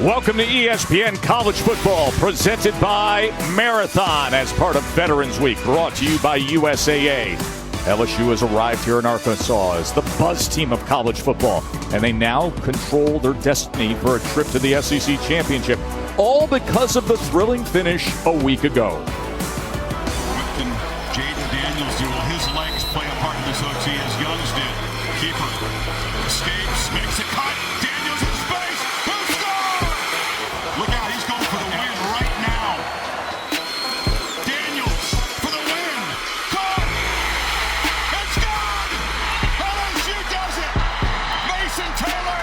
Welcome to ESPN College Football, presented by Marathon as part of Veterans Week, brought to you by USAA. LSU has arrived here in Arkansas as the buzz team of college football, and they now control their destiny for a trip to the SEC Championship, all because of the thrilling finish a week ago. When Jaden Daniels do, will his legs play a part in this OT as Young's did? Keeper escapes, makes a cut. Daniels in space. Who scored? Look out, he's going for the win right now. Daniels for the win. Caught. It's gone. LSU does it. Mason Taylor.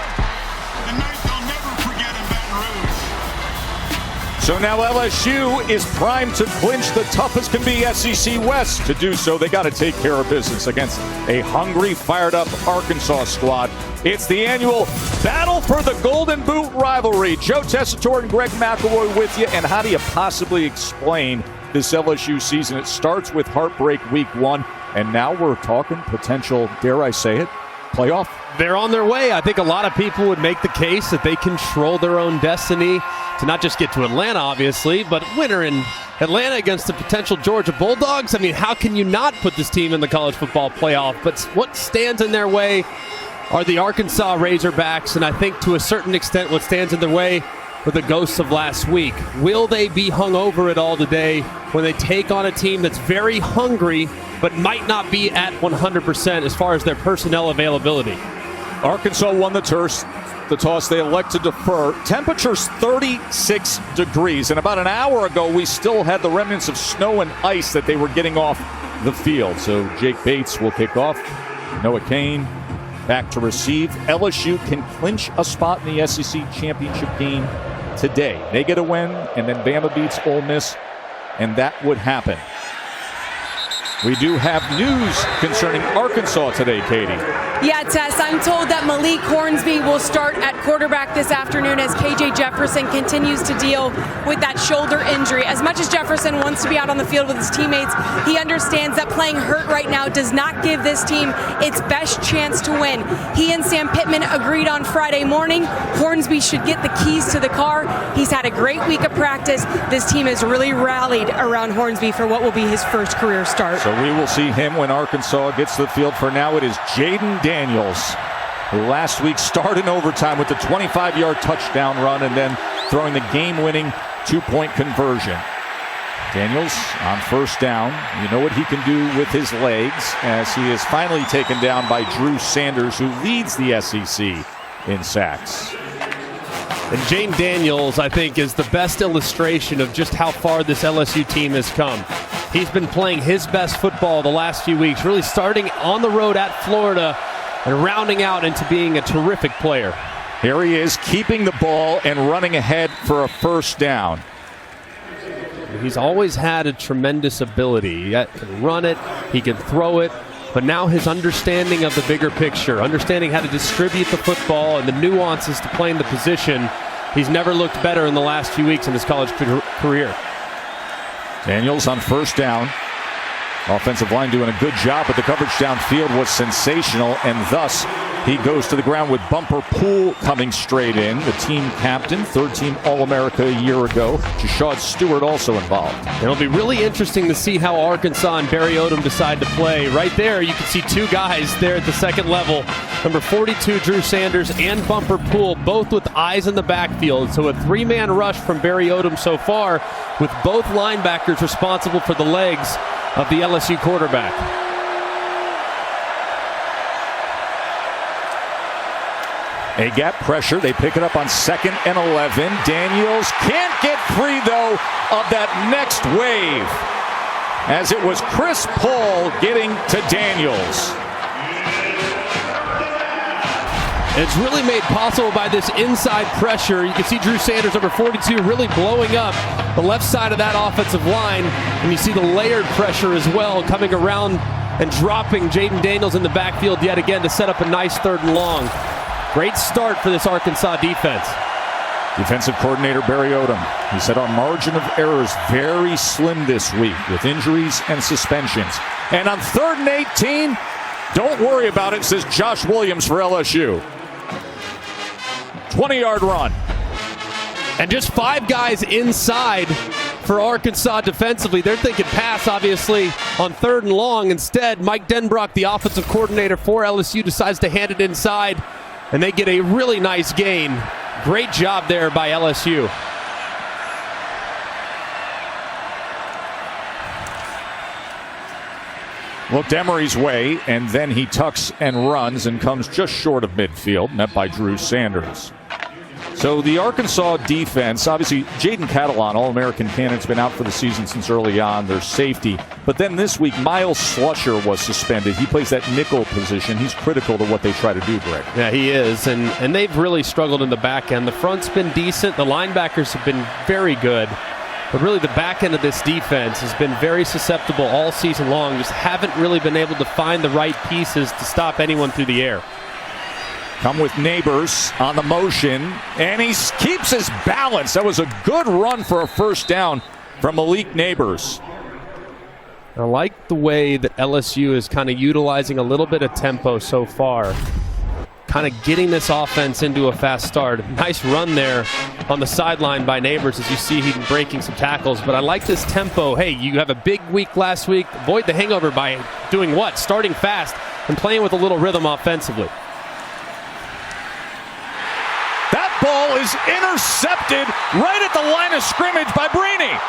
The night they'll never forget in Baton Rouge. So now LSU is primed to clinch the toughest can be SEC West. To do so, they got to take care of business against a hungry, fired-up Arkansas squad. It's the annual Battle for the Golden Boot rivalry. Joe Tessitore and Greg McElroy with you. And how do you possibly explain this LSU season? It starts with heartbreak week one, and now we're talking potential, dare I say it, playoff? They're on their way. I think a lot of people would make the case that they control their own destiny to not just get to Atlanta, obviously, but winter in Atlanta against the potential Georgia Bulldogs. I mean, how can you not put this team in the college football playoff? But what stands in their way are the Arkansas Razorbacks, and I think to a certain extent what stands in their way are the ghosts of last week. Will they be hung over it all today when they take on a team that's very hungry but might not be at 100% as far as their personnel availability? Arkansas won the toss. They elect to defer. Temperatures 36 degrees. And about an hour ago, we still had the remnants of snow and ice that they were getting off the field. So Jake Bates will kick off. Noah Kane back to receive. LSU can clinch a spot in the SEC championship game today. They get a win, and then Bama beats Ole Miss, and that would happen. We do have news concerning Arkansas today, Katie. Yeah, Tess, I'm told that Malik Hornsby will start at quarterback this afternoon as KJ Jefferson continues to deal with that shoulder injury. As much as Jefferson wants to be out on the field with his teammates, he understands that playing hurt right now does not give this team its best chance to win. He and Sam Pittman agreed on Friday morning. Hornsby should get the keys to the car. He's had a great week of practice. This team has really rallied around Hornsby for what will be his first career start. So we will see him when Arkansas gets to the field. For now, it is Jaden Daniels, who last week started in overtime with the 25-yard touchdown run and then throwing the game-winning two-point conversion. Daniels on first down. You know what he can do with his legs, as he is finally taken down by Drew Sanders, who leads the SEC in sacks. And Jaden Daniels, I think, is the best illustration of just how far this LSU team has come. He's been playing his best football the last few weeks, really starting on the road at Florida and rounding out into being a terrific player. Here he is, keeping the ball and running ahead for a first down. He's always had a tremendous ability. He can run it, he can throw it, but now his understanding of the bigger picture, understanding how to distribute the football and the nuances to playing the position, he's never looked better in the last few weeks in his college career. Daniels on first down. Offensive line doing a good job, but the coverage downfield was sensational, and thus he goes to the ground with Bumper Poole coming straight in. The team captain, third-team All-America a year ago. Jashad Stewart also involved. It'll be really interesting to see how Arkansas and Barry Odom decide to play. Right there, you can see two guys there at the second level. Number 42, Drew Sanders, and Bumper Poole, both with eyes in the backfield. So a three-man rush from Barry Odom so far, with both linebackers responsible for the legs of the LSU quarterback. A gap pressure. They pick it up on 2nd and 11. Daniels can't get free, though, of that next wave, as it was Chris Paul getting to Daniels. It's really made possible by this inside pressure. You can see Drew Sanders, number 42, really blowing up the left side of that offensive line. And you see the layered pressure as well coming around and dropping Jaden Daniels in the backfield yet again to set up a nice 3rd and long. Great start for this Arkansas defense. Defensive coordinator Barry Odom. He said our margin of error is very slim this week with injuries and suspensions. And on 3rd and 18, don't worry about it, says Josh Williams for LSU. 20-yard run. And just 5 guys inside for Arkansas defensively. They're thinking pass, obviously, on 3rd and long. Instead, Mike Denbrock, the offensive coordinator for LSU, decides to hand it inside, and they get a really nice gain. Great job there by LSU. Looked Emery's way, and then he tucks and runs and comes just short of midfield, met by Drew Sanders. So the Arkansas defense, obviously Jaden Catalon, All-American candidate, has been out for the season since early on. Their safety. But then this week, Miles Slusher was suspended. He plays that nickel position. He's critical to what they try to do, Greg. Yeah, he is. And they've really struggled in the back end. The front's been decent. The linebackers have been very good. But really the back end of this defense has been very susceptible all season long. Just haven't really been able to find the right pieces to stop anyone through the air. Come with Neighbors on the motion, and he keeps his balance. That was a good run for a first down from Malik Neighbors. I like the way that LSU is kind of utilizing a little bit of tempo so far. Kind of getting this offense into a fast start. Nice run there on the sideline by Neighbors. As you see, he's breaking some tackles. But I like this tempo. Hey, you have a big week last week. Avoid the hangover by doing what? Starting fast and playing with a little rhythm offensively. That ball is intercepted right at the line of scrimmage by Brini.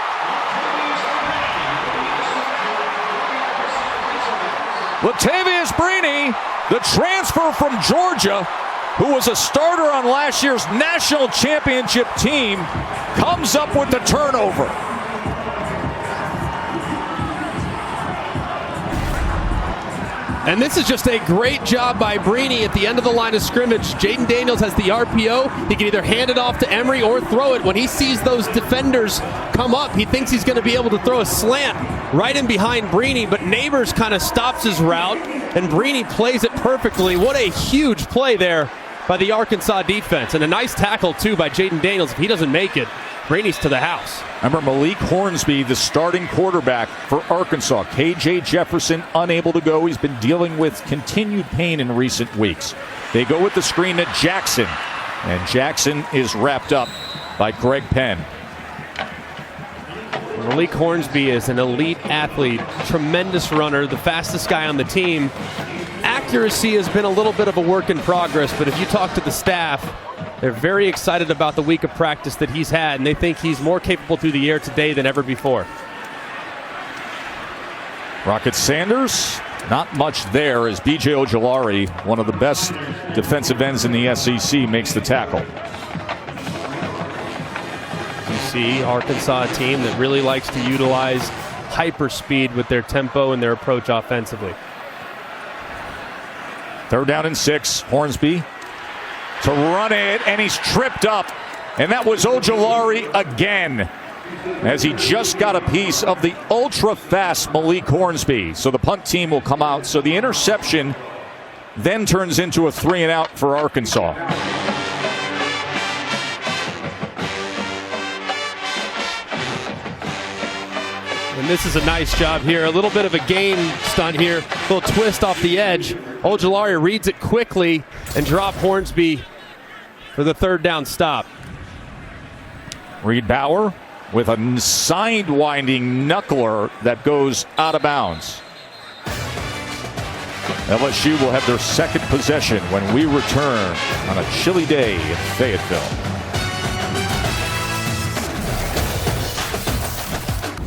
Latavius Brini, the transfer from Georgia, who was a starter on last year's national championship team, comes up with the turnover. And this is just a great job by Brini at the end of the line of scrimmage. Jaden Daniels has the RPO. He can either hand it off to Emery or throw it. When he sees those defenders come up, he thinks he's going to be able to throw a slant right in behind Brini, but Neighbors kind of stops his route, and Brini plays it perfectly. What a huge play there by the Arkansas defense. And a nice tackle, too, by Jaden Daniels. If he doesn't make it, Brini's to the house. Remember Malik Hornsby, the starting quarterback for Arkansas. KJ Jefferson unable to go. He's been dealing with continued pain in recent weeks. They go with the screen to Jackson, and Jackson is wrapped up by Greg Penn. Malik Hornsby is an elite athlete, tremendous runner, the fastest guy on the team. Accuracy has been a little bit of a work in progress, but if you talk to the staff, they're very excited about the week of practice that he's had, and they think he's more capable through the air today than ever before. Rocket Sanders, not much there as B.J. Ojulari, one of the best defensive ends in the SEC, makes the tackle. You see Arkansas, a team that really likes to utilize hyperspeed with their tempo and their approach offensively. 3rd down and 6. Hornsby to run it, and he's tripped up. And that was Ojulari again, as he just got a piece of the ultra-fast Malik Hornsby. So the punt team will come out. So the interception then turns into a 3-and-out for Arkansas. And this is a nice job here. A little bit of a game stunt here. A little twist off the edge. Ojulari reads it quickly and drop Hornsby for the 3rd down stop. Reed Bauer with a sidewinding knuckler that goes out of bounds. LSU will have their second possession when we return on a chilly day in Fayetteville.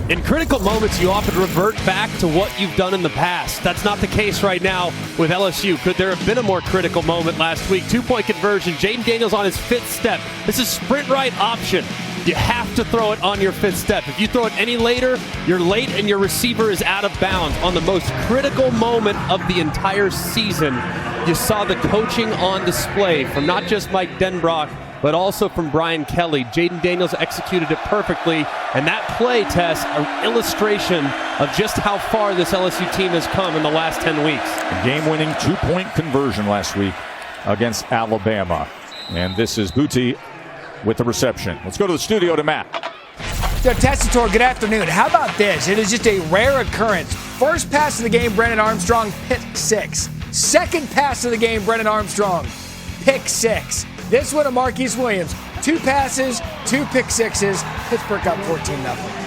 In critical moments, you often revert back to what you've done in the past. That's not the case right now with LSU. Could there have been a more critical moment last week? 2-point conversion. Jaden Daniels on his 5th step. This is sprint right option. You have to throw it on your 5th step. If you throw it any later, you're late and your receiver is out of bounds. On the most critical moment of the entire season, you saw the coaching on display from not just Mike Denbrock, but also from Brian Kelly. Jaden Daniels executed it perfectly, and that play test, an illustration of just how far this LSU team has come in the last 10 weeks. A game-winning 2-point conversion last week against Alabama. And this is Booty with the reception. Let's go to the studio to Matt. Testator, good afternoon. How about this? It is just a rare occurrence. First pass of the game, Brennan Armstrong, pick 6. Second pass of the game, Brennan Armstrong, pick 6. This one to Marquise Williams. 2 passes, 2 pick sixes. Pittsburgh up 14-0.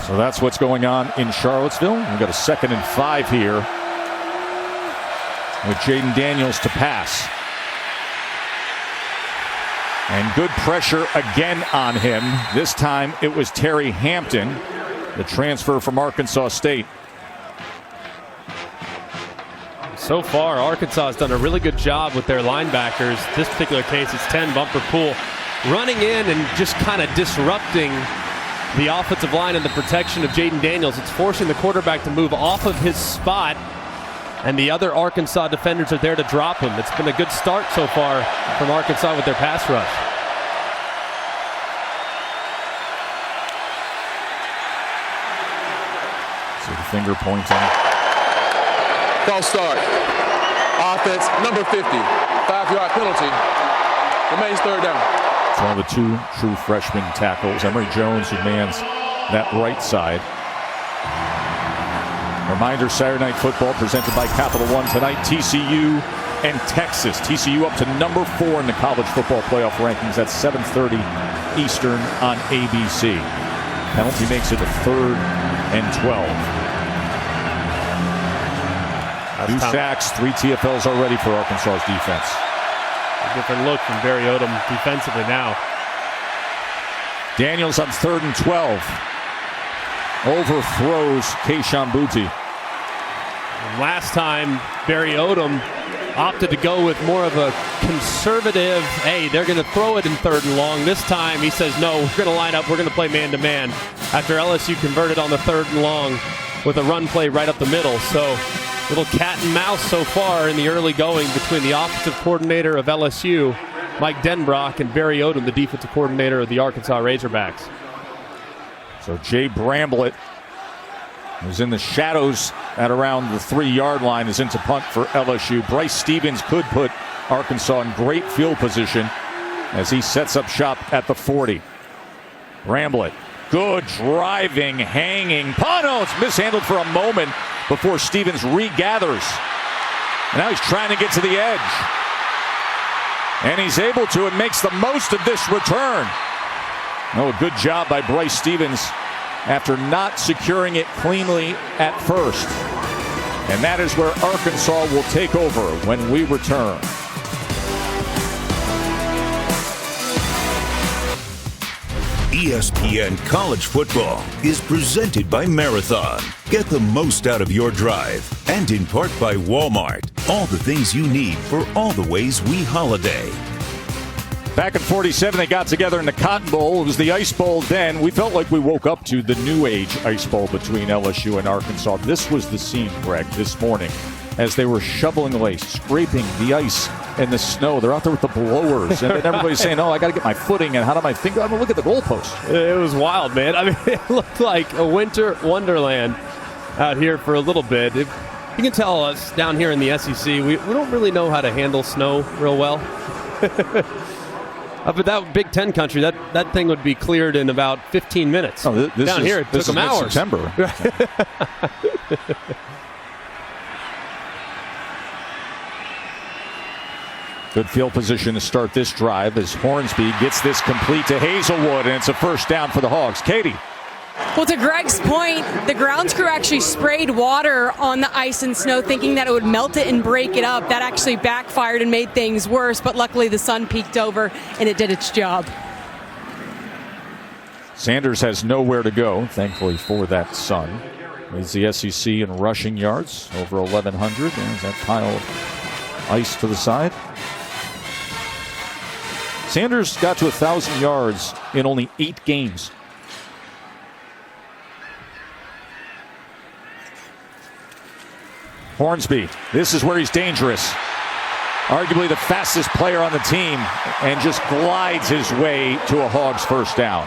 So that's what's going on in Charlottesville. We've got a 2nd and 5 here with Jaden Daniels to pass. And good pressure again on him. This time it was Terry Hampton, the transfer from Arkansas State. So far, Arkansas has done a really good job with their linebackers. This particular case, it's 10 Bumper Pool running in and just kind of disrupting the offensive line and the protection of Jaden Daniels. It's forcing the quarterback to move off of his spot, and the other Arkansas defenders are there to drop him. It's been a good start so far from Arkansas with their pass rush. So the finger pointing. False start. Offense, number 50. 5-yard penalty. Remains 3rd down. It's one of the 2 true freshman tackles. Emory Jones, who mans that right side. Reminder, Saturday Night Football presented by Capital One tonight. TCU and Texas. TCU up to number 4 in the college football playoff rankings. That's 7:30 Eastern on ABC. Penalty makes it a 3rd and 12. 2 sacks, 3 TFLs already for Arkansas's defense. A different look from Barry Odom defensively now. Daniels on 3rd and 12. Overthrows Keishawn Booty. Last time, Barry Odom opted to go with more of a conservative, hey, they're going to throw it in 3rd and long. This time he says, no, we're going to line up, we're going to play man-to-man. After LSU converted on the 3rd and long with a run play right up the middle. So little cat and mouse so far in the early going between the offensive coordinator of LSU, Mike Denbrock, and Barry Odom, the defensive coordinator of the Arkansas Razorbacks. So Jay Bramblett, who's in the shadows at around the 3-yard line, is into punt for LSU. Bryce Stevens could put Arkansas in great field position as he sets up shop at the 40. Bramblett, good driving, hanging. Pano, it's mishandled for a moment before Stevens regathers. And now he's trying to get to the edge. And he's able to and makes the most of this return. Oh, a good job by Bryce Stevens after not securing it cleanly at first. And that is where Arkansas will take over when we return. ESPN College Football is presented by Marathon. Get the most out of your drive. And in part by Walmart. All the things you need for all the ways we holiday. Back in 47, they got together in the Cotton Bowl. It was the Ice Bowl then. We felt like we woke up to the new age Ice Bowl between LSU and Arkansas. This was the scene, Greg, this morning as they were shoveling away, scraping the ice and the snow. They're out there with the blowers, and then everybody's saying, oh, I got to get my footing, and how do my finger? I mean, look at the goalpost. It was wild, man. I mean, it looked like a winter wonderland out here for a little bit. You can tell us down here in the SEC, we don't really know how to handle snow real well. But that Big Ten country, that thing would be cleared in about 15 minutes. Oh, down here, it took them hours. September. Good field position to start this drive as Hornsby gets this complete to Hazelwood, and it's a 1st down for the Hogs. Katie. Well, to Greg's point, the grounds crew actually sprayed water on the ice and snow thinking that it would melt it and break it up. That actually backfired and made things worse, but luckily the sun peeked over and it did its job. Sanders has nowhere to go, thankfully for that sun. Leads the SEC in rushing yards, over 1,100. There's that pile of ice to the side. Sanders got to 1,000 yards in only 8 games. Hornsby, this is where he's dangerous. Arguably the fastest player on the team, and just glides his way to a Hogs 1st down.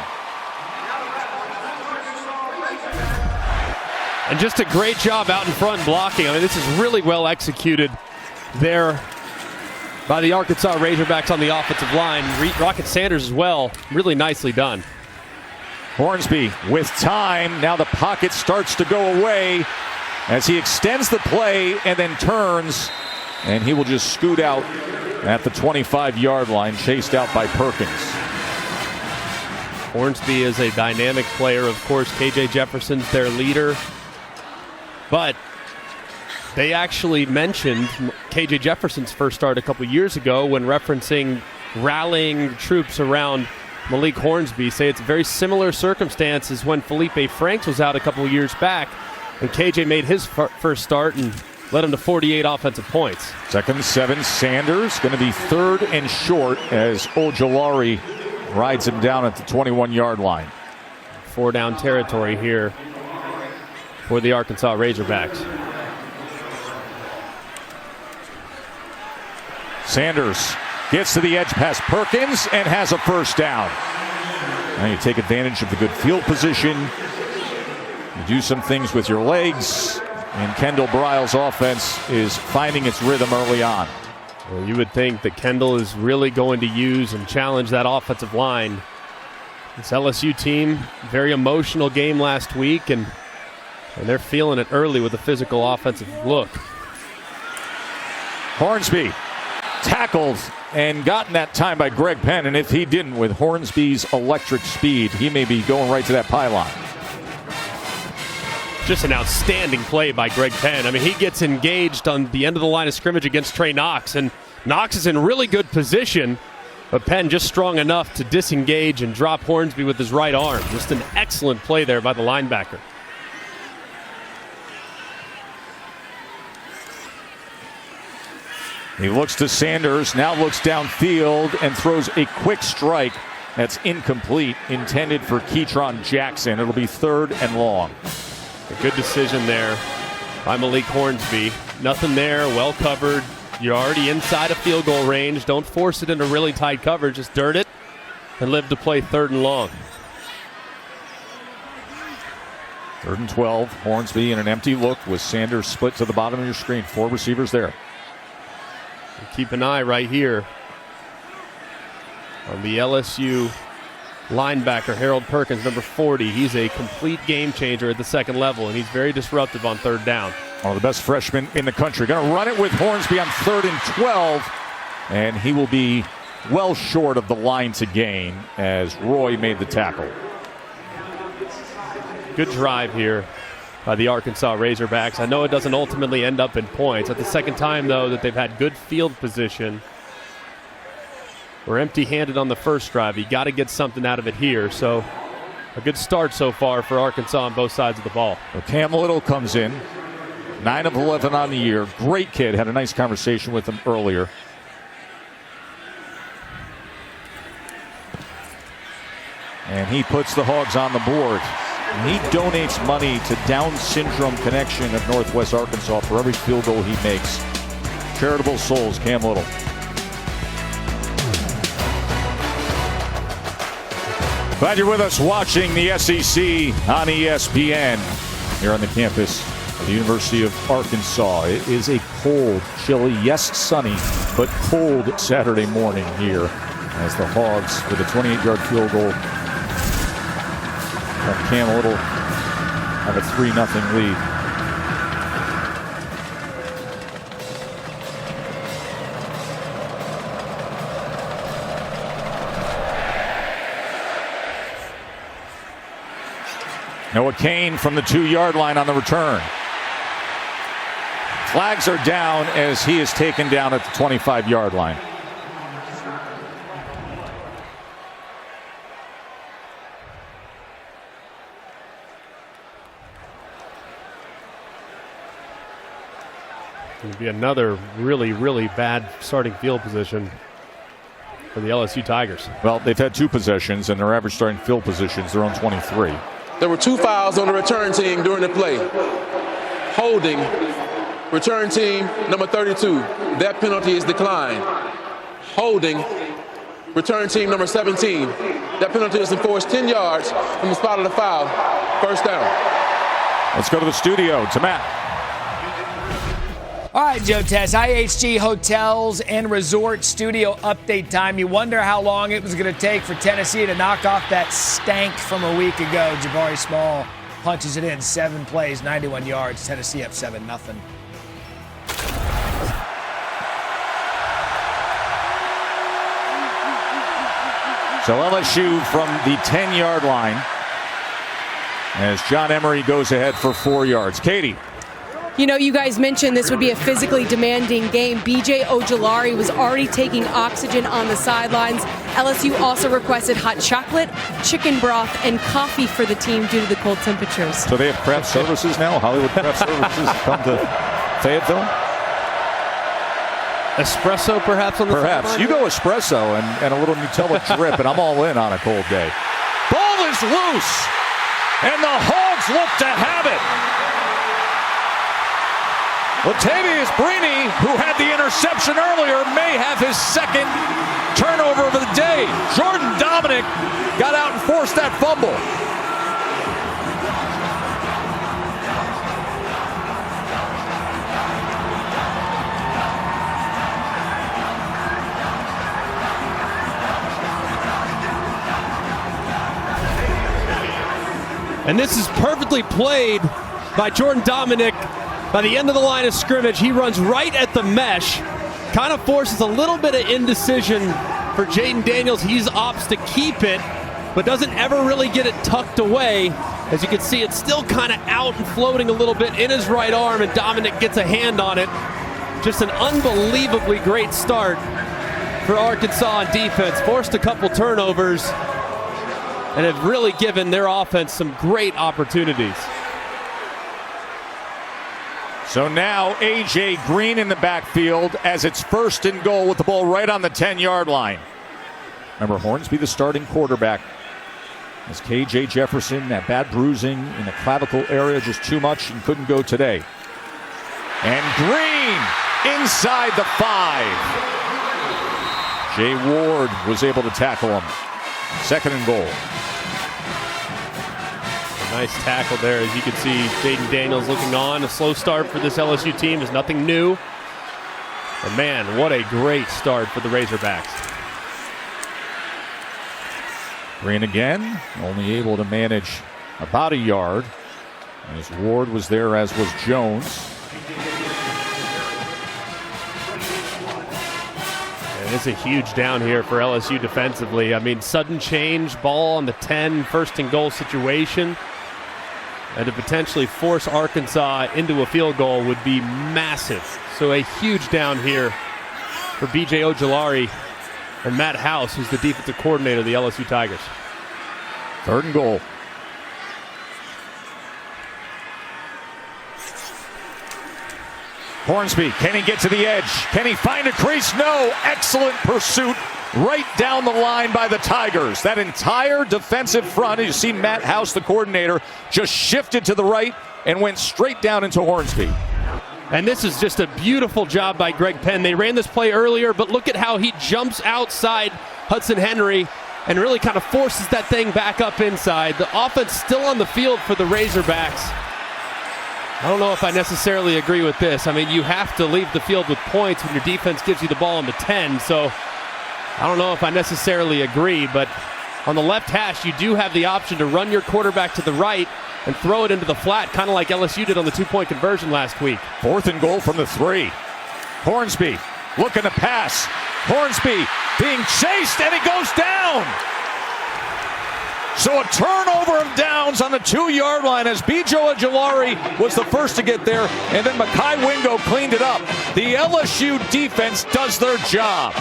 And just a great job out in front blocking. I mean, this is really well executed there by the Arkansas Razorbacks on the offensive line. Rocket Sanders as well. Really nicely done. Hornsby with time. Now the pocket starts to go away as he extends the play and then turns, and he will just scoot out at the 25-yard line, chased out by Perkins. Hornsby is a dynamic player. Of course, KJ Jefferson's their leader. But they actually mentioned KJ Jefferson's first start a couple years ago when referencing rallying troops around Malik Hornsby. Say it's very similar circumstances when Felipe Franks was out a couple years back and KJ made his first start and led him to 48 offensive points. 2nd and 7, Sanders going to be 3rd and short as Ojulari rides him down at the 21-yard line. 4-down territory here for the Arkansas Razorbacks. Sanders gets to the edge past Perkins and has a first down. Now you take advantage of the good field position. You do some things with your legs. And Kendall Briles' offense is finding its rhythm early on. Well, you would think that Kendall is really going to use and challenge that offensive line. This LSU team, very emotional game last week, and they're feeling it early with a physical offensive look. Hornsby tackled and gotten that time by Greg Penn, and if he didn't, with Hornsby's electric speed, he may be going right to that pylon. Just an outstanding play by Greg Penn. I mean, he gets engaged on the end of the line of scrimmage against Trey Knox, and Knox is in really good position, but Penn just strong enough to disengage and drop Hornsby with his right arm. Just an excellent play there by the linebacker. He looks to Sanders, now looks downfield and throws a quick strike that's incomplete, intended for Keytron Jackson. It'll be 3rd and long. A good decision there by Malik Hornsby. Nothing there, well covered. You're already inside of field goal range. Don't force it into really tight coverage. Just dirt it and live to play 3rd and long. 3rd and 12. Hornsby in an empty look with Sanders split to the bottom of your screen. 4 receivers there. And keep an eye right here on the LSU linebacker, Harold Perkins, number 40. He's a complete game changer at the 2nd level, and he's very disruptive on 3rd down. One of the best freshmen in the country. Going to run it with Hornsby on 3rd and 12, and he will be well short of the line to gain as Roy made the tackle. Good drive here by the Arkansas Razorbacks. I know it doesn't ultimately end up in points. At the 2nd time, though, that they've had good field position. We're empty-handed on the first drive. You got to get something out of it here. So a good start so far for Arkansas on both sides of the ball. Well, Cam Little comes in, 9 of 11 on the year. Great kid. Had a nice conversation with him earlier. And he puts the Hogs on the board. And he donates money to Down Syndrome Connection of Northwest Arkansas for every field goal he makes. Charitable souls, Cam Little. Glad you're with us watching the SEC on ESPN here on the campus of the University of Arkansas. It is a cold, chilly, yes, sunny, but cold Saturday morning here as the Hogs with a 28-yard field goal from Cam Little have a 3-0 lead. Noah Kane from the 2-yard line on the return. Flags are down as he is taken down at the 25-yard line. It'll be another really, really bad starting field position for the LSU Tigers. Well, they've had 2 possessions, and their average starting field positions, they're on 23. There were 2 fouls on the return team during the play. Holding, return team number 32. That penalty is declined. Holding, return team number 17. That penalty is enforced 10 yards from the spot of the foul. First down. Let's go to the studio to Matt. All right, Joe Tess, IHG Hotels and Resort Studio update time. You wonder how long it was going to take for Tennessee to knock off that stank from a week ago. Jabari Small punches it in, 7 plays, 91 yards. Tennessee up 7-0. So LSU from the 10-yard line as John Emery goes ahead for 4 yards. Katie. You know, you guys mentioned this would be a physically demanding game. B.J. Ojulari was already taking oxygen on the sidelines. LSU also requested hot chocolate, chicken broth, and coffee for the team due to the cold temperatures. So they have craft services now? Hollywood Craft Services come to Fayetteville? Espresso, perhaps, on the Perhaps. You go espresso and a little Nutella drip, and I'm all in on a cold day. Ball is loose, and the Hogs look to have it. Latavius Brini, who had the interception earlier, may have his second turnover of the day. Jordan Dominic got out and forced that fumble. And this is perfectly played by Jordan Dominic. By the end of the line of scrimmage, he runs right at the mesh. Kind of forces a little bit of indecision for Jaden Daniels. He opts to keep it, but doesn't ever really get it tucked away. As you can see, it's still kind of out and floating a little bit in his right arm, and Dominic gets a hand on it. Just an unbelievably great start for Arkansas on defense. Forced a couple turnovers and have really given their offense some great opportunities. So now A.J. Green in the backfield as it's 1st and goal with the ball right on the 10-yard line. Remember, Hornsby the starting quarterback. As K.J. Jefferson, that bad bruising in the clavicle area, just too much and couldn't go today. And Green inside the 5. Jay Ward was able to tackle him. 2nd and goal. Nice tackle there. As you can see, Jaden Daniels looking on. A slow start for this LSU team is nothing new. And man, what a great start for the Razorbacks. Green again, only able to manage about a yard. As Ward was there, as was Jones. And it's a huge down here for LSU defensively. I mean, sudden change, ball on the 10, 1st and goal situation. And to potentially force Arkansas into a field goal would be massive. So a huge down here for B.J. Ojulari and Matt House, who's the defensive coordinator of the LSU Tigers. 3rd and goal. Hornsby, can he get to the edge? Can he find a crease? No. Excellent pursuit right down the line by the Tigers. That entire defensive front, you see Matt House, the coordinator, just shifted to the right and went straight down into Hornsby. And this is just a beautiful job by Greg Penn. They ran this play earlier, but look at how he jumps outside Hudson Henry and really kind of forces that thing back up inside. The offense still on the field for the Razorbacks. I don't know if I necessarily agree with this. I mean, you have to leave the field with points when your defense gives you the ball on the 10, so I don't know if I necessarily agree, but on the left hash, you do have the option to run your quarterback to the right and throw it into the flat, kind of like LSU did on the 2-point conversion last week. 4th and goal from the 3. Hornsby looking to pass. Hornsby being chased, and he goes down. So a turnover of downs on the 2-yard line as B.J. Ojulari was the first to get there, and then Mekhi Wingo cleaned it up. The LSU defense does their job.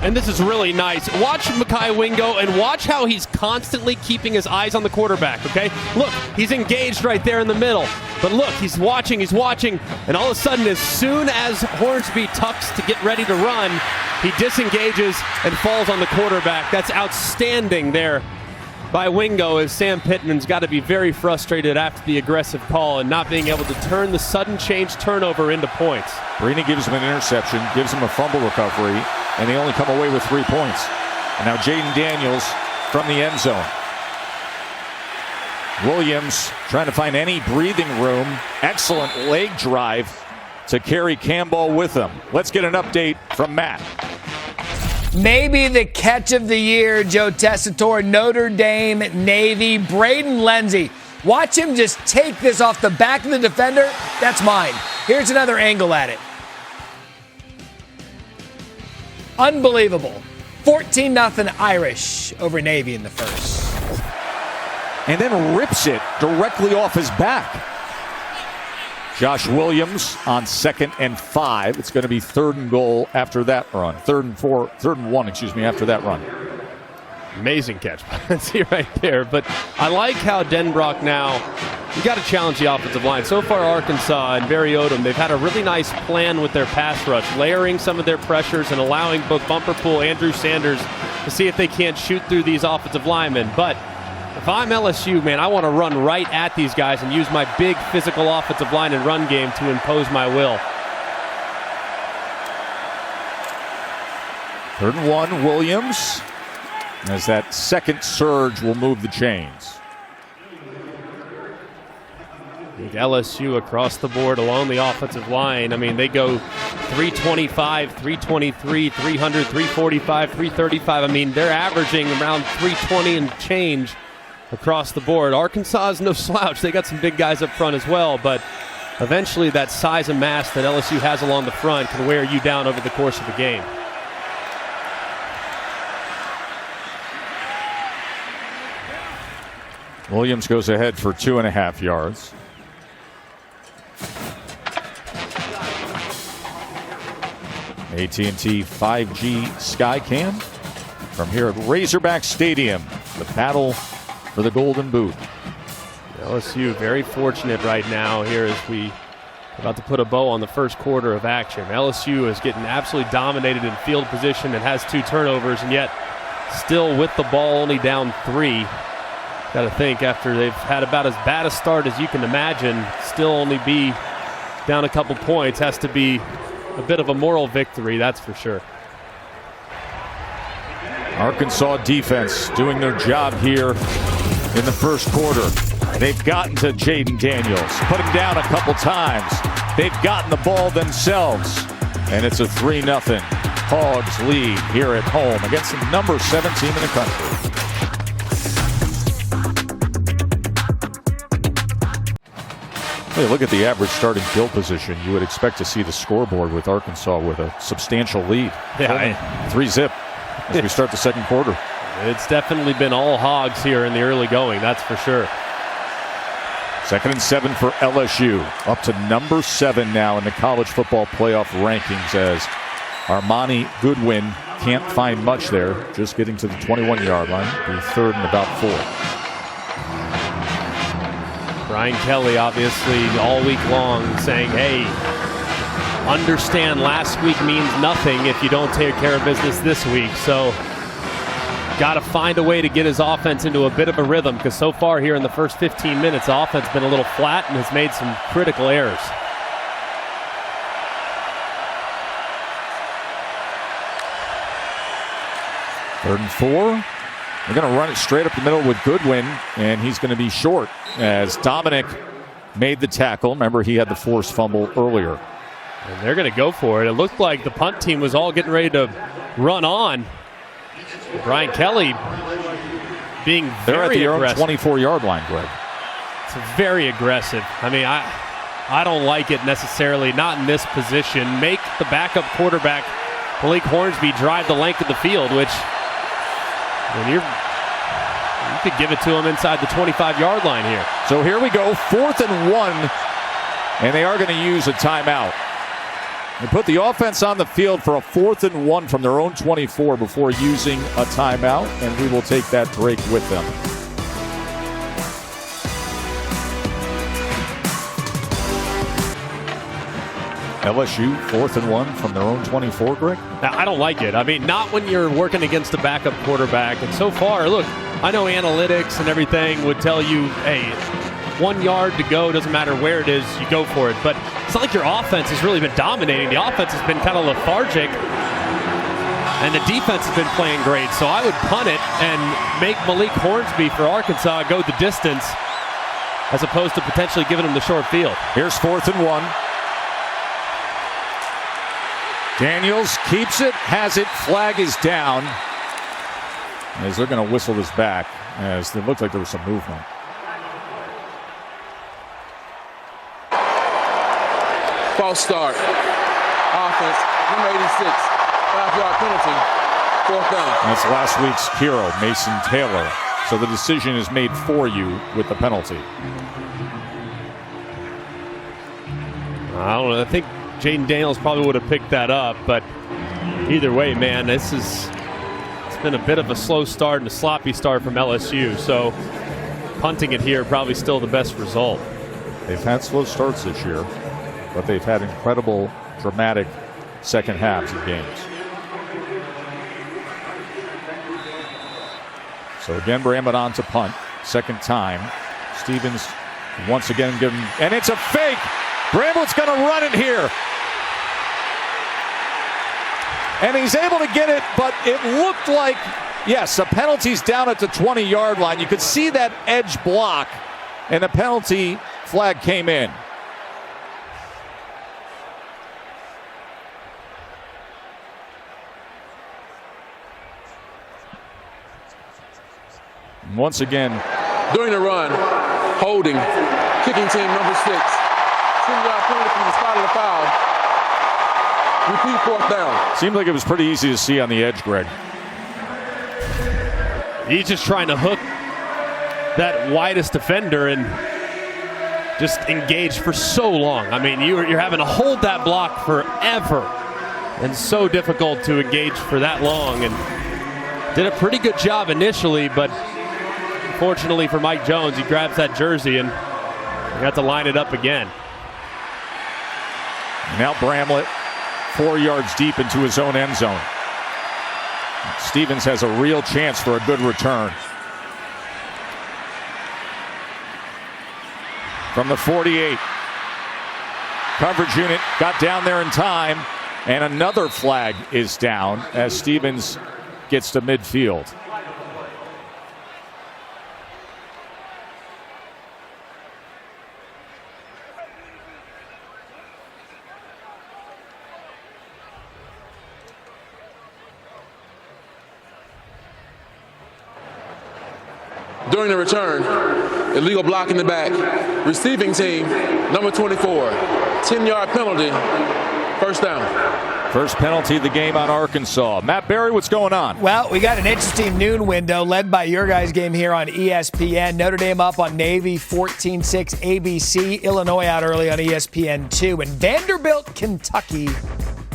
And this is really nice. Watch Mekhi Wingo and watch how he's constantly keeping his eyes on the quarterback, okay? Look, he's engaged right there in the middle. But look, he's watching, and all of a sudden, as soon as Hornsby tucks to get ready to run, he disengages and falls on the quarterback. That's outstanding there by Wingo, as Sam Pittman's got to be very frustrated after the aggressive call and not being able to turn the sudden change turnover into points. Brini gives him an interception, gives him a fumble recovery, and they only come away with 3 points. And now Jaden Daniels from the end zone. Williams trying to find any breathing room. Excellent leg drive to carry Campbell with him. Let's get an update from Matt. Maybe the catch of the year, Joe Tessitore, Notre Dame, Navy, Braden Lenzy. Watch him just take this off the back of the defender. That's mine. Here's another angle at it. Unbelievable. 14-0 Irish over Navy in the first. And then rips it directly off his back. Josh Williams on 2nd and 5. It's going to be 3rd and goal after that run. 3rd and 1, after that run. Amazing catch. See right there. But I like how Denbrock now, you got to challenge the offensive line. So far, Arkansas and Barry Odom, they've had a really nice plan with their pass rush, layering some of their pressures and allowing both Bumper Pool and Drew Sanders to see if they can't shoot through these offensive linemen. But if I'm LSU, man, I want to run right at these guys and use my big physical offensive line and run game to impose my will. 3rd and 1, Williams. As that second surge will move the chains. LSU across the board along the offensive line. I mean, they go 325, 323, 300, 345, 335. I mean, they're averaging around 320 and change across the board. Arkansas is no slouch. They got some big guys up front as well, but eventually that size and mass that LSU has along the front can wear you down over the course of the game. Williams goes ahead for 2.5 yards. AT&T 5G Skycam from here at Razorback Stadium. The battle for the Golden Boot. LSU very fortunate right now here as we about to put a bow on the first quarter of action. LSU is getting absolutely dominated in field position and has 2 turnovers, and yet still with the ball only down 3. Got to think after they've had about as bad a start as you can imagine, still only be down a couple points has to be a bit of a moral victory, that's for sure. Arkansas defense doing their job here in the first quarter. They've gotten to Jaden Daniels, put him down a couple times. They've gotten the ball themselves, and it's a 3-0 Hogs lead here at home against the number 7 team in the country. Hey, look at the average starting field position. You would expect to see the scoreboard with Arkansas with a substantial lead. Yeah, 3-0 as we start the second quarter. It's definitely been all Hogs here in the early going, that's for sure. 2nd and 7 for LSU. Up to number 7 now in the college football playoff rankings as Armani Goodwin can't find much there. Just getting to the 21-yard line. The 3rd and about 4. Brian Kelly obviously all week long saying, hey, understand last week means nothing if you don't take care of business this week. So got to find a way to get his offense into a bit of a rhythm, because so far here in the first 15 minutes, the offense has been a little flat and has made some critical errors. Third and 4. They're going to run it straight up the middle with Goodwin, and he's going to be short as Dominic made the tackle. Remember, he had the forced fumble earlier. And they're going to go for it. It looked like the punt team was all getting ready to run on. Brian Kelly being they're very at the aggressive. 24-yard line, Greg. It's very aggressive. I mean, I don't like it necessarily, not in this position. Make the backup quarterback, Malik Hornsby, drive the length of the field, which when you could give it to him inside the 25-yard line here. So here we go, 4th and 1, and they are going to use a timeout. They put the offense on the field for a 4th and 1 from their own 24 before using a timeout, and we will take that break with them. LSU 4th and 1 from their own 24, Greg? Now, I don't like it. I mean, not when you're working against a backup quarterback. And so far, look, I know analytics and everything would tell you, hey, 1 yard to go, doesn't matter where it is, you go for it. But it's not like your offense has really been dominating. The offense has been kind of lethargic, and the defense has been playing great. So I would punt it and make Malik Hornsby for Arkansas go the distance as opposed to potentially giving him the short field. Here's 4th and 1. Daniels keeps it, has it, flag is down. As they're going to whistle this back, as it looked like there was some movement. False start. Offense, number 86. 5-yard penalty. 4th down. That's last week's hero, Mason Taylor. So the decision is made for you with the penalty. I don't know. I think Jaden Daniels probably would have picked that up, but either way, man, it's been a bit of a slow start and a sloppy start from LSU. So punting it here probably still the best result. They've had slow starts this year, but they've had incredible, dramatic second halves of games. So again, Bramlett on to punt. Second time. Stevens once again given, and it's a fake. Bramlett's going to run it here. And he's able to get it, but it looked like, yes, the penalty's down at the 20-yard line. You could see that edge block, and the penalty flag came in. Once again, during the run, holding, kicking team number 6. 10-yard penalty from the spot of the foul. Repeat 4th down. Seemed like it was pretty easy to see on the edge, Greg. He's just trying to hook that widest defender and just engage for so long. I mean, you're having to hold that block forever, and so difficult to engage for that long. And did a pretty good job initially, but fortunately for Mike Jones, he grabs that jersey and got to line it up again. Now Bramlett 4 yards deep into his own end zone. Stevens has a real chance for a good return. From the 48. Coverage unit got down there in time, and another flag is down as Stevens gets to midfield. During the return, illegal block in the back. Receiving team, number 24. 10-yard penalty, 1st down. First penalty of the game on Arkansas. Matt Berry, what's going on? Well, we got an interesting noon window led by your guys' game here on ESPN. Notre Dame up on Navy, 14-6 ABC. Illinois out early on ESPN2. And Vanderbilt, Kentucky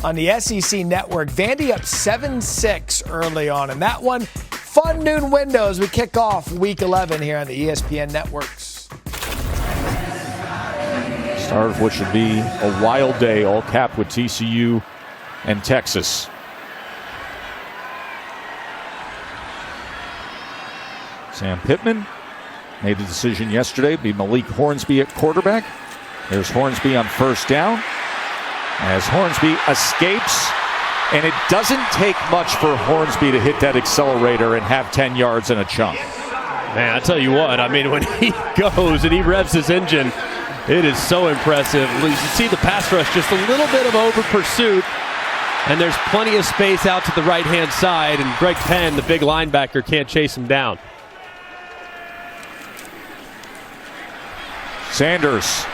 on the SEC Network. Vandy up 7-6 early on. And that one, fun noon window as we kick off Week 11 here on the ESPN Networks. Start of what should be a wild day, all capped with TCU and Texas. Sam Pittman made the decision yesterday to be Malik Hornsby at quarterback. There's Hornsby on 1st down as Hornsby escapes, and it doesn't take much for Hornsby to hit that accelerator and have 10 yards and a chunk. Man, I tell you what, I mean, when he goes and he revs his engine, it is so impressive. You see the pass rush, just a little bit of over pursuit, and there's plenty of space out to the right-hand side, and Greg Penn, the big linebacker, can't chase him down. Sanders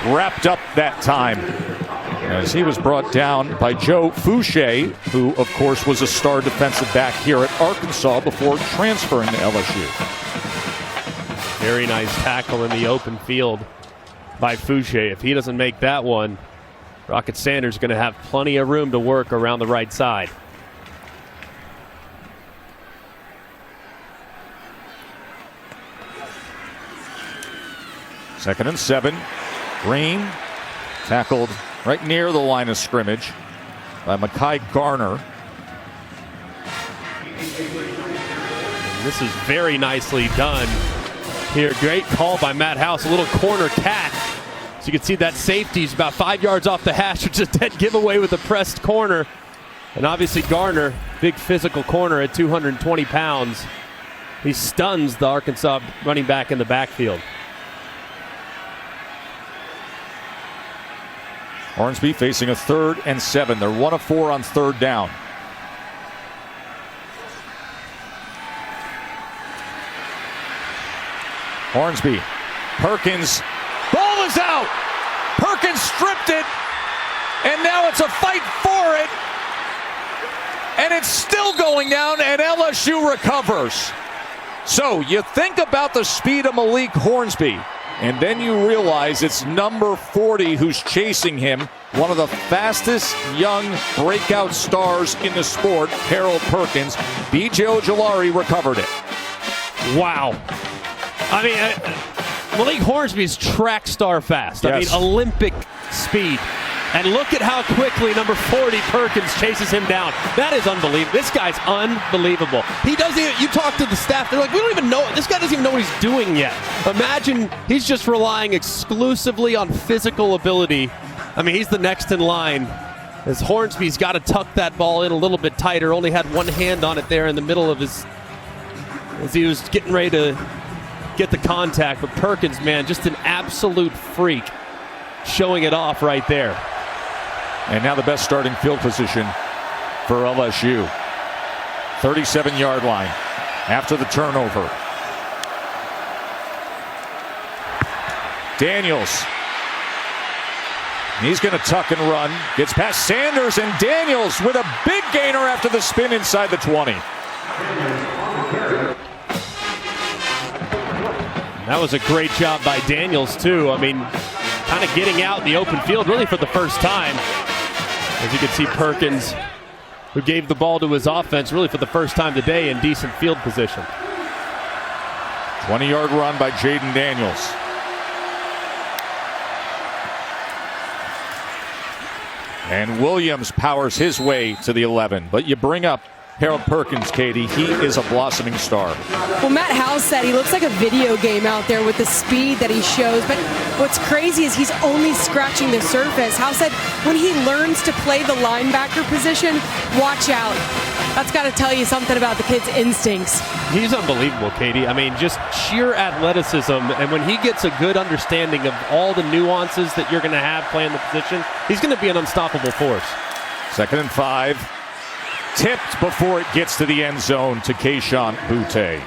wrapped up that time as he was brought down by Joe Fouché, who, of course, was a star defensive back here at Arkansas before transferring to LSU. Very nice tackle in the open field by Fouché. If he doesn't make that one, Rocket Sanders is going to have plenty of room to work around the right side. Second and 7. Green tackled right near the line of scrimmage by Mekhi Garner. And this is very nicely done here. Great call by Matt House. A little corner cat. So you can see that safety's about 5 yards off the hash, which is a dead giveaway with a pressed corner. And obviously Garner, big physical corner at 220 pounds. He stuns the Arkansas running back in the backfield. Hornsby facing a 3rd and 7. They're 1 of 4 on 3rd down. Hornsby. Perkins. Ball is out. Perkins stripped it. And now it's a fight for it. and it's still going down, and LSU recovers. So you think about the speed of Malik Hornsby, and then you realize it's number 40 who's chasing him, one of the fastest young breakout stars in the sport, Harold Perkins. B.J. Ojulari recovered it. Wow. I mean, Malik Hornsby's track star fast. I mean, Olympic speed. And look at how quickly number 40 Perkins chases him down. That is unbelievable. This guy's unbelievable. He doesn't even, you talk to the staff, they're like, we don't even know, this guy doesn't even know what he's doing yet. Imagine he's just relying exclusively on physical ability. I mean, he's the next in line. As Hornsby's got to tuck that ball in a little bit tighter, only had one hand on it there in the middle of his, as he was getting ready to get the contact. But Perkins, man, just an absolute freak, showing it off right there. And now the best starting field position for LSU. 37-yard line after the turnover. Daniels. He's going to tuck and run. Gets past Sanders, and Daniels with a big gainer after the spin inside the 20. That was a great job by Daniels, too. I mean, kind of getting out in the open field really for the first time. As you can see, Perkins, who gave the ball to his offense really for the first time today in decent field position. 20-yard run by Jaden Daniels. And Williams powers his way to the 11. But you bring up Harold Perkins, Katie. He is a blossoming star. Well, Matt House said he looks like a video game out there with the speed that he shows. But what's crazy is he's only scratching the surface. House said when he learns to play the linebacker position, watch out. That's got to tell you something about the kid's instincts. He's unbelievable, Katie. I mean, just sheer athleticism. And when he gets a good understanding of all the nuances that you're going to have playing the position, he's going to be an unstoppable force. 2nd and 5. Tipped before it gets to the end zone to Keyshawn Butte.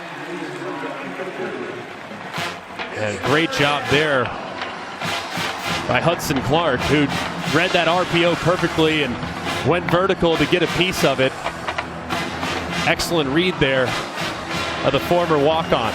And great job there by Hudson Clark, who read that RPO perfectly and went vertical to get a piece of it. Excellent read there of the former walk-on.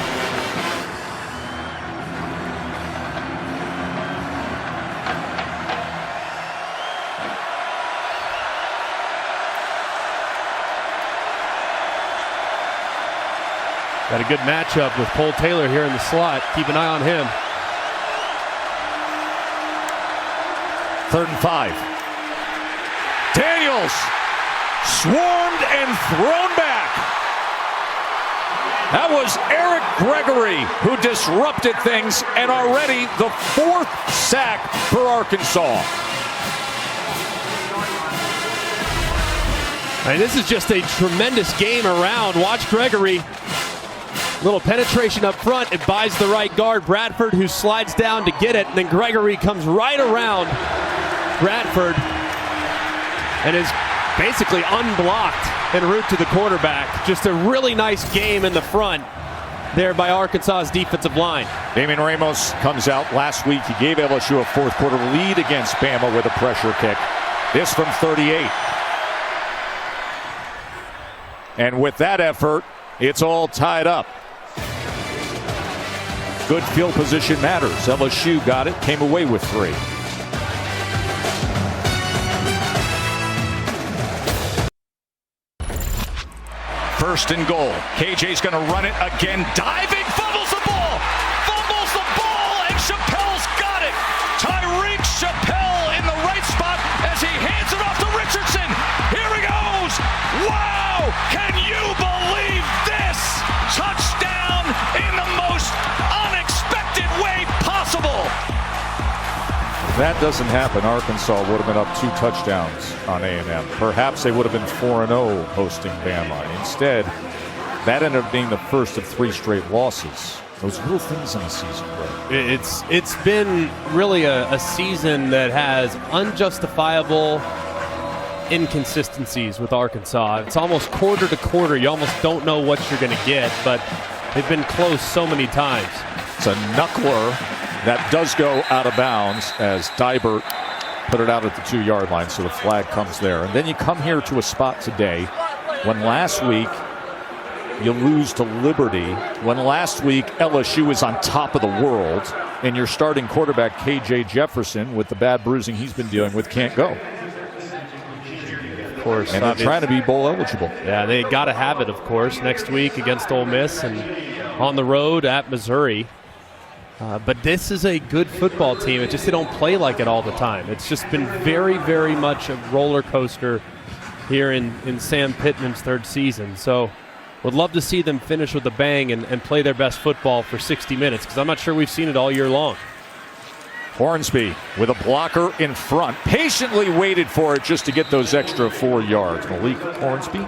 Got a good matchup with Cole Taylor here in the slot. Keep an eye on him. 3rd and 5. Daniels swarmed and thrown back. That was Eric Gregory who disrupted things, and already the 4th sack for Arkansas. And this is just a tremendous game around. Watch Gregory. Little penetration up front. It buys the right guard, Bradford, who slides down to get it. And then Gregory comes right around Bradford and is basically unblocked en route to the quarterback. Just a really nice game in the front there by Arkansas's defensive line. Damian Ramos comes out last week. He gave LSU a 4th quarter lead against Bama with a pressure kick. This from 38. And with that effort, it's all tied up. Good field position matters. LSU got it, came away with 3. First and goal. KJ's going to run it again. Diving, fumbles the ball, and Chappelle's got it. Tyreek Chappelle in the right spot as he hands it off to Richardson. Here he goes. Wow! Can you believe this? Touchdown in the most unexpected way possible. If that doesn't happen, Arkansas would have been up 2 touchdowns on A&M. Perhaps they would have been 4-0 hosting Bama. Instead, that ended up being the first of 3 straight losses. Those little things in the season, Greg. It's been really a season that has unjustifiable inconsistencies with Arkansas. It's almost quarter to quarter. You almost don't know what you're going to get, but they've been close so many times. It's a knuckler that does go out of bounds as Dybert put it out at the 2-yard line, so the flag comes there. And then you come here to a spot today when last week you lose to Liberty, when last week LSU is on top of the world, and your starting quarterback KJ Jefferson, with the bad bruising he's been dealing with, can't go. Of course. And they're trying to be bowl eligible. Yeah, they got to have it, of course, next week against Ole Miss and on the road at Missouri. But this is a good football team. It's just they don't play like it all the time. It's just been very, very much a roller coaster here in Sam Pittman's third season. So would love to see them finish with a bang and play their best football for 60 minutes, because I'm not sure we've seen it all year long. Hornsby with a blocker in front. Patiently waited for it just to get those extra 4 yards. Malik Hornsby,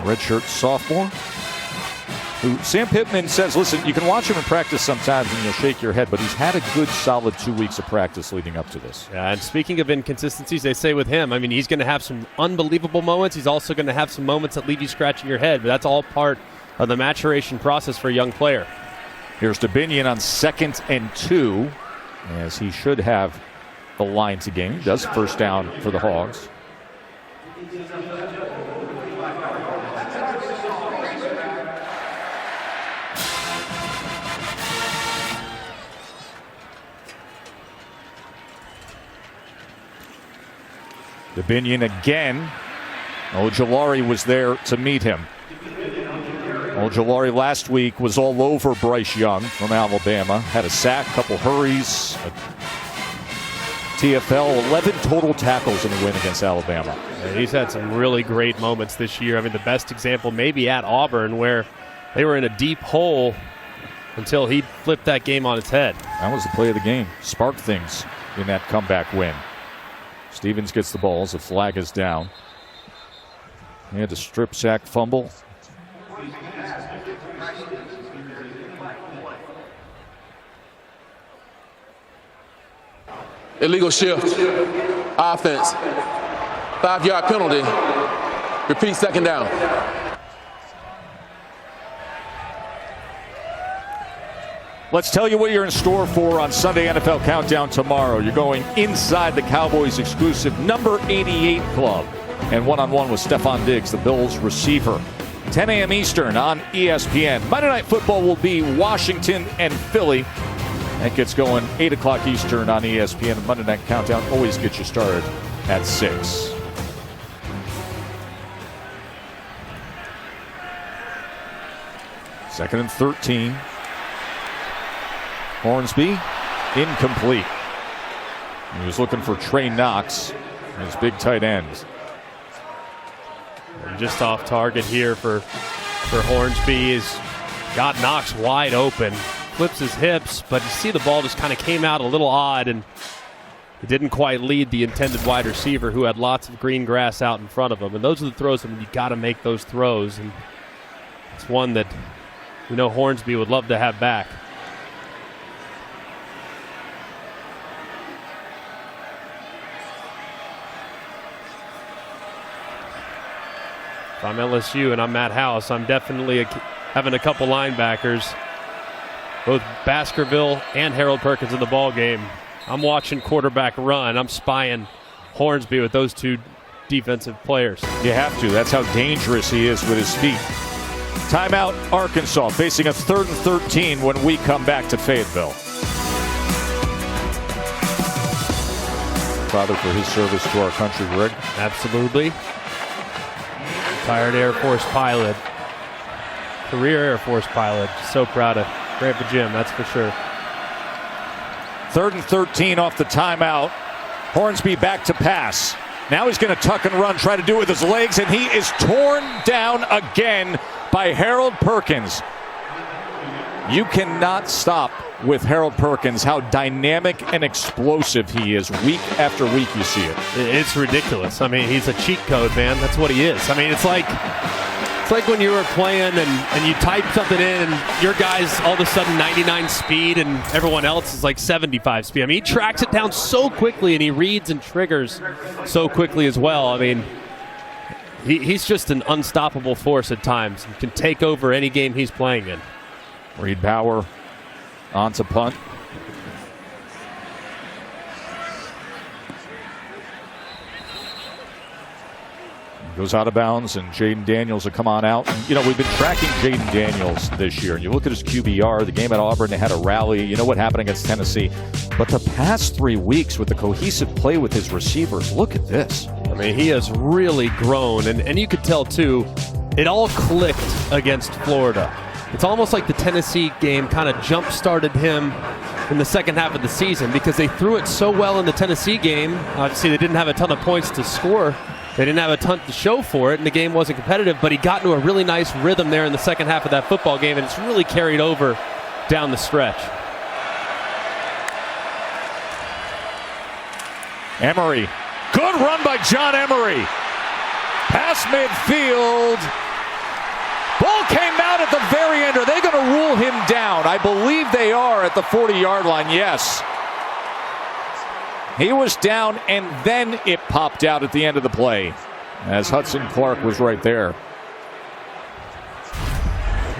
redshirt sophomore, who Sam Pittman says, listen, you can watch him in practice sometimes and you'll shake your head, but he's had a good solid 2 weeks of practice leading up to this. Yeah, and speaking of inconsistencies, they say with him, I mean, he's going to have some unbelievable moments. He's also going to have some moments that leave you scratching your head, but that's all part of the maturation process for a young player. Here's DeBinion on 2nd and 2, as he should have the line to gain. He does first down for the Hogs. DeBinion again. Ojulari was there to meet him. Ojulari last week was all over Bryce Young from Alabama. Had a sack, couple hurries. TFL, 11 total tackles in the win against Alabama. And he's had some really great moments this year. I mean, the best example maybe at Auburn, where they were in a deep hole until he flipped that game on its head. That was the play of the game. Sparked things in that comeback win. Stevens gets the ball as the flag is down. He had a strip sack fumble. Illegal shift. Offense. 5-yard penalty. Repeat, second down. Let's tell you what you're in store for on Sunday NFL Countdown tomorrow. You're going inside the Cowboys exclusive number 88 club and one-on-one with Stephon Diggs, the Bills receiver. 10 a.m. Eastern on ESPN. Monday Night Football will be Washington and Philly. That gets going 8 o'clock Eastern on ESPN. Monday Night Countdown always gets you started at 6. Second and 13. Hornsby, incomplete. He was looking for Trey Knox, his big tight end. And just off target here for Hornsby. He's got Knox wide open. Flips his hips, but you see the ball just kind of came out a little odd, and it didn't quite lead the intended wide receiver, who had lots of green grass out in front of him. And those are the throws, you got to make those throws. And it's one that we know Hornsby would love to have back. If I'm LSU and I'm Matt House, I'm definitely having a couple linebackers, both Baskerville and Harold Perkins in the ball game. I'm watching quarterback run. I'm spying Hornsby with those two defensive players. You have to. That's how dangerous he is with his feet. Timeout, Arkansas, facing a 3rd and 13 when we come back to Fayetteville. Father for his service to our country, Greg. Absolutely. Retired Air Force pilot. Career Air Force pilot. So proud of Grandpa Jim, that's for sure. 3rd and 13 off the timeout. Hornsby back to pass. Now he's going to tuck and run, try to do it with his legs, and he is torn down again by Harold Perkins. You cannot stop with Harold Perkins, how dynamic and explosive he is. Week after week you see it. It's ridiculous. I mean, he's a cheat code, man. That's what he is. I mean, it's like when you were playing and you type something in and your guy's all of a sudden 99 speed and everyone else is like 75 speed. I mean, he tracks it down so quickly and he reads and triggers so quickly as well. I mean, he's just an unstoppable force at times and can take over any game he's playing in. Reed Bauer on to punt. Goes out of bounds, and Jaden Daniels will come on out. And, you know, we've been tracking Jaden Daniels this year, and you look at his QBR, the game at Auburn, they had a rally. You know what happened against Tennessee. But the past 3 weeks with the cohesive play with his receivers, look at this. I mean, he has really grown, and you could tell, too, it all clicked against Florida. It's almost like the Tennessee game kind of jump-started him in the second half of the season because they threw it so well in the Tennessee game. Obviously, they didn't have a ton of points to score. They didn't have a ton to show for it, and the game wasn't competitive, but he got into a really nice rhythm there in the second half of that football game, and it's really carried over down the stretch. Emery. Good run by John Emery. Pass midfield. Ball came out at the very end. Are they going to rule him down? I believe they are at the 40-yard line, yes. He was down, and then it popped out at the end of the play as Hudson Clark was right there.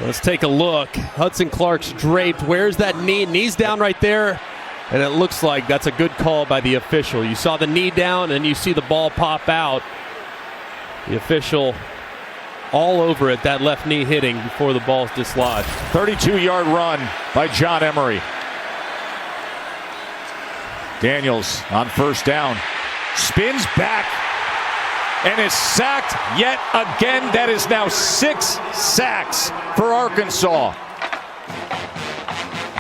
Let's take a look. Hudson Clark's draped. Where's that knee? Knee's down right there, and it looks like that's a good call by the official. You saw the knee down, and you see the ball pop out. The official all over it, that left knee hitting before the ball's dislodged. 32-yard run by John Emery. Daniels on first down. Spins back and is sacked yet again. That is now 6 sacks for Arkansas.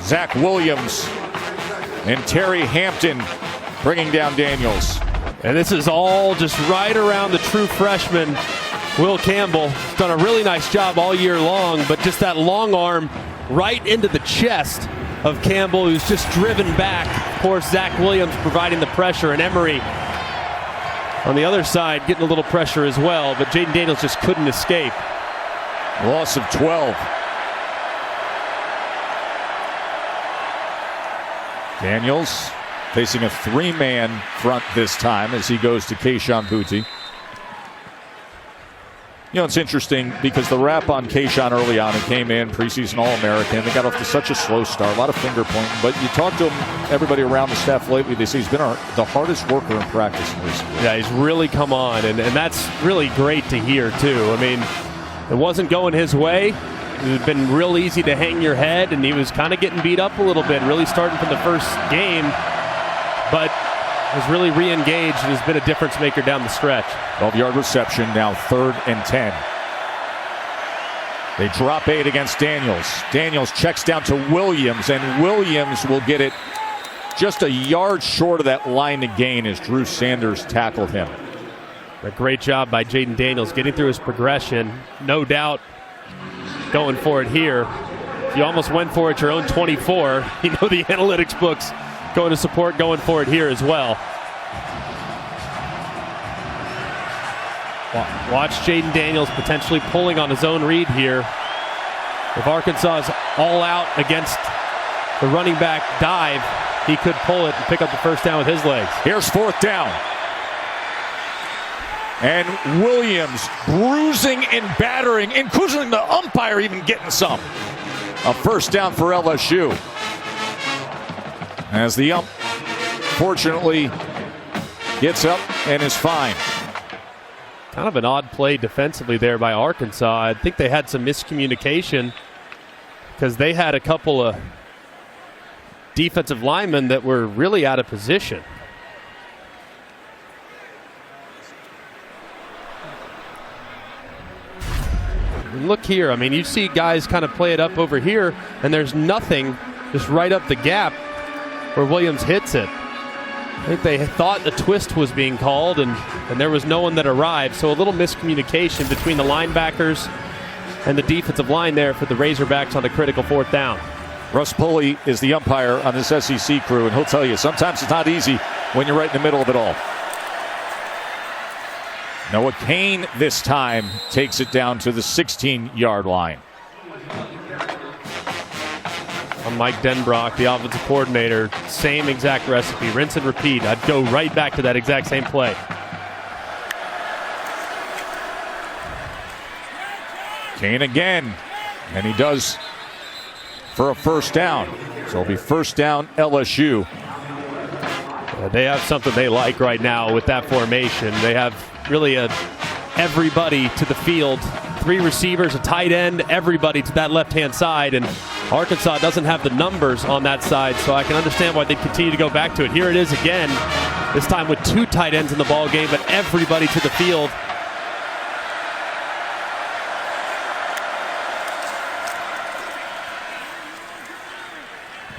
Zach Williams and Terry Hampton bringing down Daniels. And this is all just right around the true freshman, Will Campbell. He's done a really nice job all year long, but just that long arm right into the chest of Campbell, who's just driven back. Of course, Zach Williams providing the pressure, and Emery on the other side getting a little pressure as well, but Jaden Daniels just couldn't escape. Loss of 12. Daniels facing a 3-man front this time as he goes to Kayshon Boutte. You know, it's interesting because the rap on Kayshon early on, he came in, preseason All-American. They got off to such a slow start, a lot of finger pointing. But you talk to him, everybody around the staff lately, they say he's been the hardest worker in practice in recent years. Yeah, he's really come on, and that's really great to hear, too. I mean, it wasn't going his way. It had been real easy to hang your head, and he was kind of getting beat up a little bit, really starting from the first game. But has really re-engaged and has been a difference maker down the stretch. 12-yard reception, now 3rd and 10. They drop 8 against Daniels. Daniels checks down to Williams, and Williams will get it just a yard short of that line to gain as Drew Sanders tackled him. A great job by Jaden Daniels getting through his progression. No doubt going for it here. If you almost went for it your own 24, you know the analytics books going to support going for it here as well. Watch Jaden Daniels potentially pulling on his own read here. If Arkansas is all out against the running back dive, he could pull it and pick up the first down with his legs. Here's 4th down. And Williams bruising and battering, including the umpire even getting some. A first down for LSU. As the ump fortunately gets up and is fine. Kind of an odd play defensively there by Arkansas. I think they had some miscommunication because they had a couple of defensive linemen that were really out of position. And look here. I mean, you see guys kind of play it up over here, and there's nothing just right up the gap where Williams hits it. I think they thought the twist was being called, and there was no one that arrived. So a little miscommunication between the linebackers and the defensive line there for the Razorbacks on the critical 4th down. Russ Pulley is the umpire on this SEC crew, and he'll tell you sometimes it's not easy when you're right in the middle of it all. Noah Cain this time takes it down to the 16-yard line. Mike Denbrock, the offensive coordinator, same exact recipe, rinse and repeat. I'd go right back to that exact same play. Cain again, and he does for a first down. So it'll be first down LSU. They have something they like right now with that formation. They have really a everybody to the field. 3 receivers, a tight end, everybody to that left-hand side. And Arkansas doesn't have the numbers on that side, so I can understand why they continue to go back to it. Here it is again, this time with 2 tight ends in the ball game, but everybody to the field.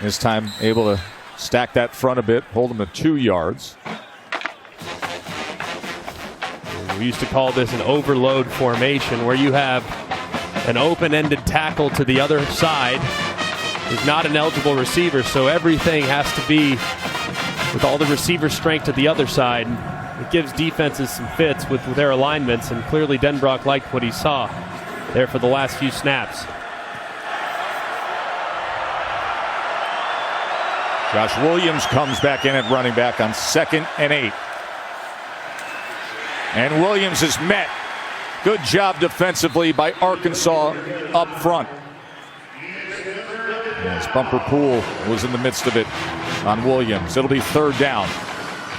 This time able to stack that front a bit, hold them to 2 yards. We used to call this an overload formation, where you have an open-ended tackle to the other side who's not an eligible receiver, so everything has to be with all the receiver strength to the other side. It gives defenses some fits with their alignments, and clearly Denbrock liked what he saw there for the last few snaps. Josh Williams comes back in at running back on 2nd and 8. And Williams is met. Good job defensively by Arkansas up front. As Bumper Pool was in the midst of it on Williams. It'll be 3rd down.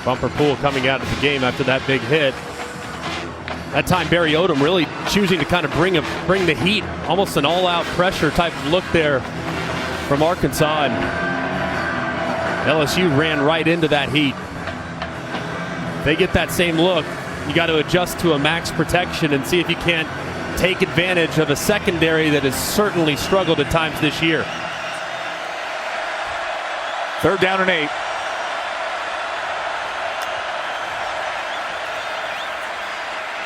Bumper Pool coming out of the game after that big hit. That time Barry Odom really choosing to kind of bring the heat. Almost an all-out pressure type of look there from Arkansas. And LSU ran right into that heat. They get that same look. You got to adjust to a max protection and see if you can't take advantage of a secondary that has certainly struggled at times this year. 3rd down and 8.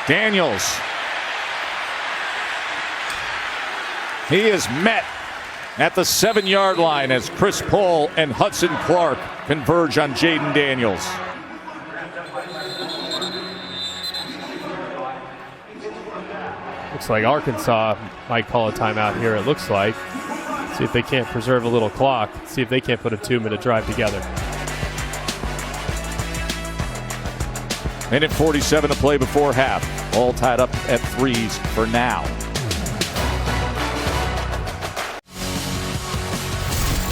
Daniels. He is met at the 7-yard line as Chris Paul and Hudson Clark converge on Jaden Daniels. Looks like Arkansas might call a timeout here, it looks like. See if they can't preserve a little clock. See if they can't put a 2-minute drive together. Minute 47 to play before half. All tied up at 3s for now.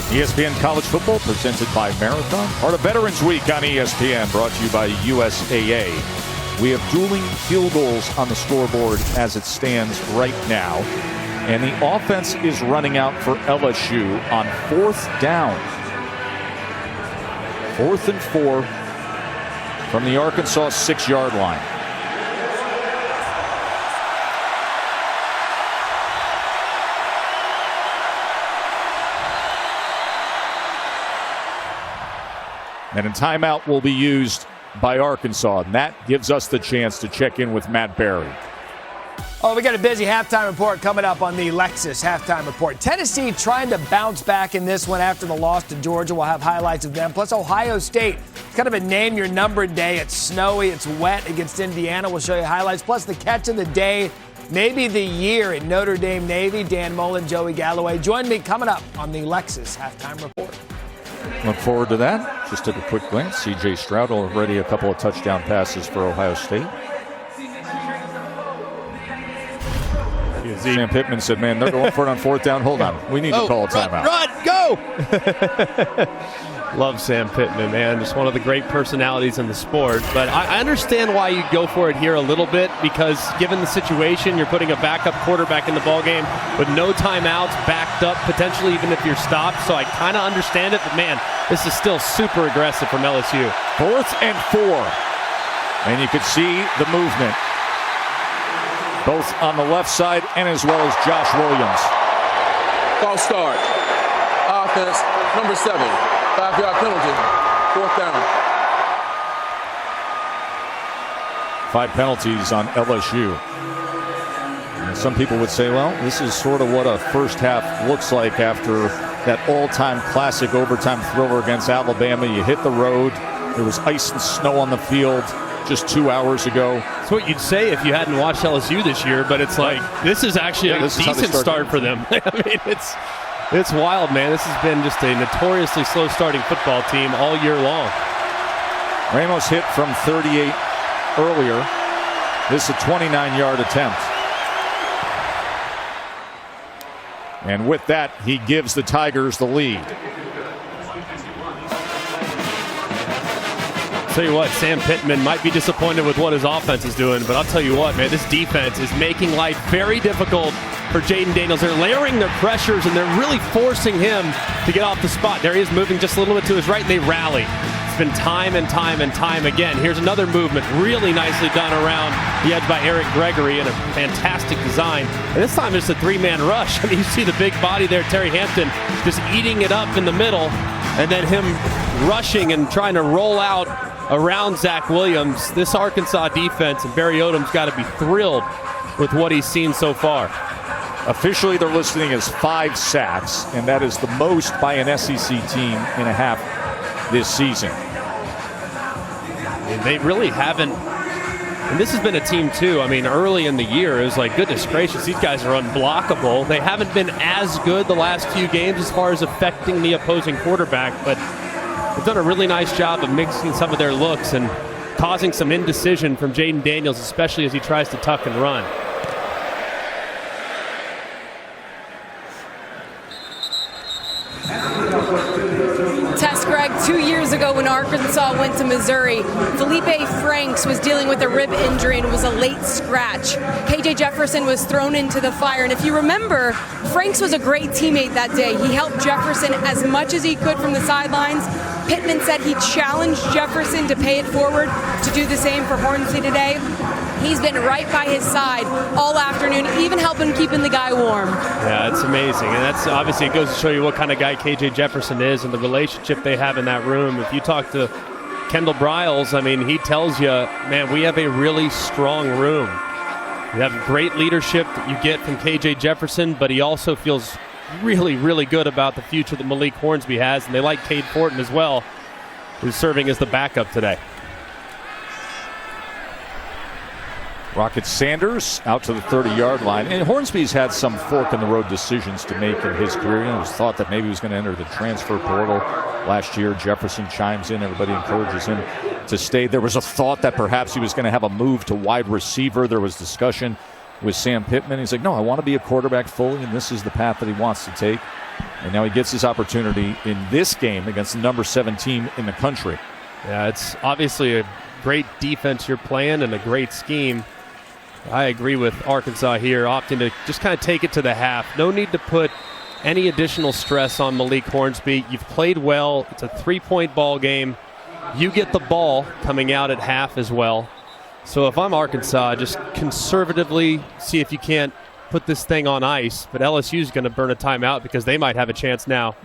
ESPN College Football presented by Marathon. Part of Veterans Week on ESPN, brought to you by USAA. We have dueling field goals on the scoreboard as it stands right now. And the offense is running out for LSU on 4th down. 4th and 4 from the Arkansas 6-yard line. And a timeout will be used by Arkansas, and that gives us the chance to check in with Matt Barry. Oh, we got a busy halftime report coming up on the Lexus halftime report. Tennessee trying to bounce back in this one after the loss to Georgia. We'll have highlights of them. Plus Ohio State. It's kind of a name your number day. It's snowy. It's wet against Indiana. We'll show you highlights. Plus the catch of the day, maybe the year at Notre Dame Navy. Dan Mullen, Joey Galloway. Join me coming up on the Lexus halftime report. Look forward to that. Just took a quick glance. C.J. Stroud already a couple of touchdown passes for Ohio State. Sam Pittman said, man, they're going for it on 4th down. Hold on. We need to call a timeout. Run, go! Love Sam Pittman, man. Just one of the great personalities in the sport. But I understand why you go for it here a little bit, because given the situation, you're putting a backup quarterback in the ballgame with no timeouts, backed up, potentially even if you're stopped. So I kind of understand it. But, man, this is still super aggressive from LSU. 4th and 4. And you could see the movement, both on the left side and as well as Josh Williams. False start. Offense, number 7. 5-yard penalty. 4th down. 5 penalties on LSU. And some people would say, well, this is sort of what a first half looks like after that all-time classic overtime thriller against Alabama. You hit the road. There was ice and snow on the field just 2 hours ago. That's what you'd say if you hadn't watched LSU this year, but it's like, this is actually a decent start for them. I mean, it's wild, man. This has been just a notoriously slow starting football team all year long. Ramos hit from 38 earlier. This is a 29-yard attempt. And with that, he gives the Tigers the lead. tell you what, Sam Pittman might be disappointed with what his offense is doing, but I'll tell you what, man, this defense is making life very difficult for Jaden Daniels. They're layering their pressures, and they're really forcing him to get off the spot. There he is moving just a little bit to his right, and they rally. It's been time and time and time again. Here's another movement, really nicely done around the edge by Eric Gregory, and a fantastic design. And this time it's a three-man rush. I mean, you see the big body there, Terry Hampton, just eating it up in the middle, and then him rushing and trying to roll out around Zach Williams. This Arkansas defense, and Barry Odom's got to be thrilled with what he's seen so far. Officially, they're listing as 5 sacks, and that is the most by an SEC team in a half this season. And they really haven't, and this has been a team too, I mean, early in the year, it was like, goodness gracious, these guys are unblockable. They haven't been as good the last few games as far as affecting the opposing quarterback, but they've done a really nice job of mixing some of their looks and causing some indecision from Jaden Daniels, especially as he tries to tuck and run. Test, Greg, 2 years ago when Arkansas went to Missouri, Felipe Franks was dealing with a rib injury and was a late scratch. KJ Jefferson was thrown into the fire, and if you remember, Franks was a great teammate that day. He helped Jefferson as much as he could from the sidelines. Pittman said he challenged Jefferson to pay it forward to do the same for Hornsby today. He's been right by his side all afternoon, even helping keeping the guy warm. Yeah, it's amazing. And that's obviously, it goes to show you what kind of guy KJ Jefferson is and the relationship they have in that room. If you talk to Kendall Briles, I mean, he tells you, man, we have a really strong room. You have great leadership that you get from KJ Jefferson, but he also feels really, really good about the future that Malik Hornsby has. And they like Cade Fortin as well, who's serving as the backup today. Rocket Sanders out to the 30-yard line. And Hornsby's had some fork-in-the-road decisions to make in his career. It was thought that maybe he was going to enter the transfer portal last year. Jefferson chimes in. Everybody encourages him to stay. There was a thought that perhaps he was going to have a move to wide receiver. There was discussion with Sam Pittman. He's like, no, I want to be a quarterback fully, and this is the path that he wants to take. And now he gets his opportunity in this game against the number 7 team in the country. Yeah, it's obviously a great defense you're playing and a great scheme. I agree with Arkansas here, opting to just kind of take it to the half. No need to put any additional stress on Malik Hornsby. You've played well. It's a 3-point ball game. You get the ball coming out at half as well. So if I'm Arkansas, just conservatively see if you can't put this thing on ice. But LSU's going to burn a timeout because they might have a chance now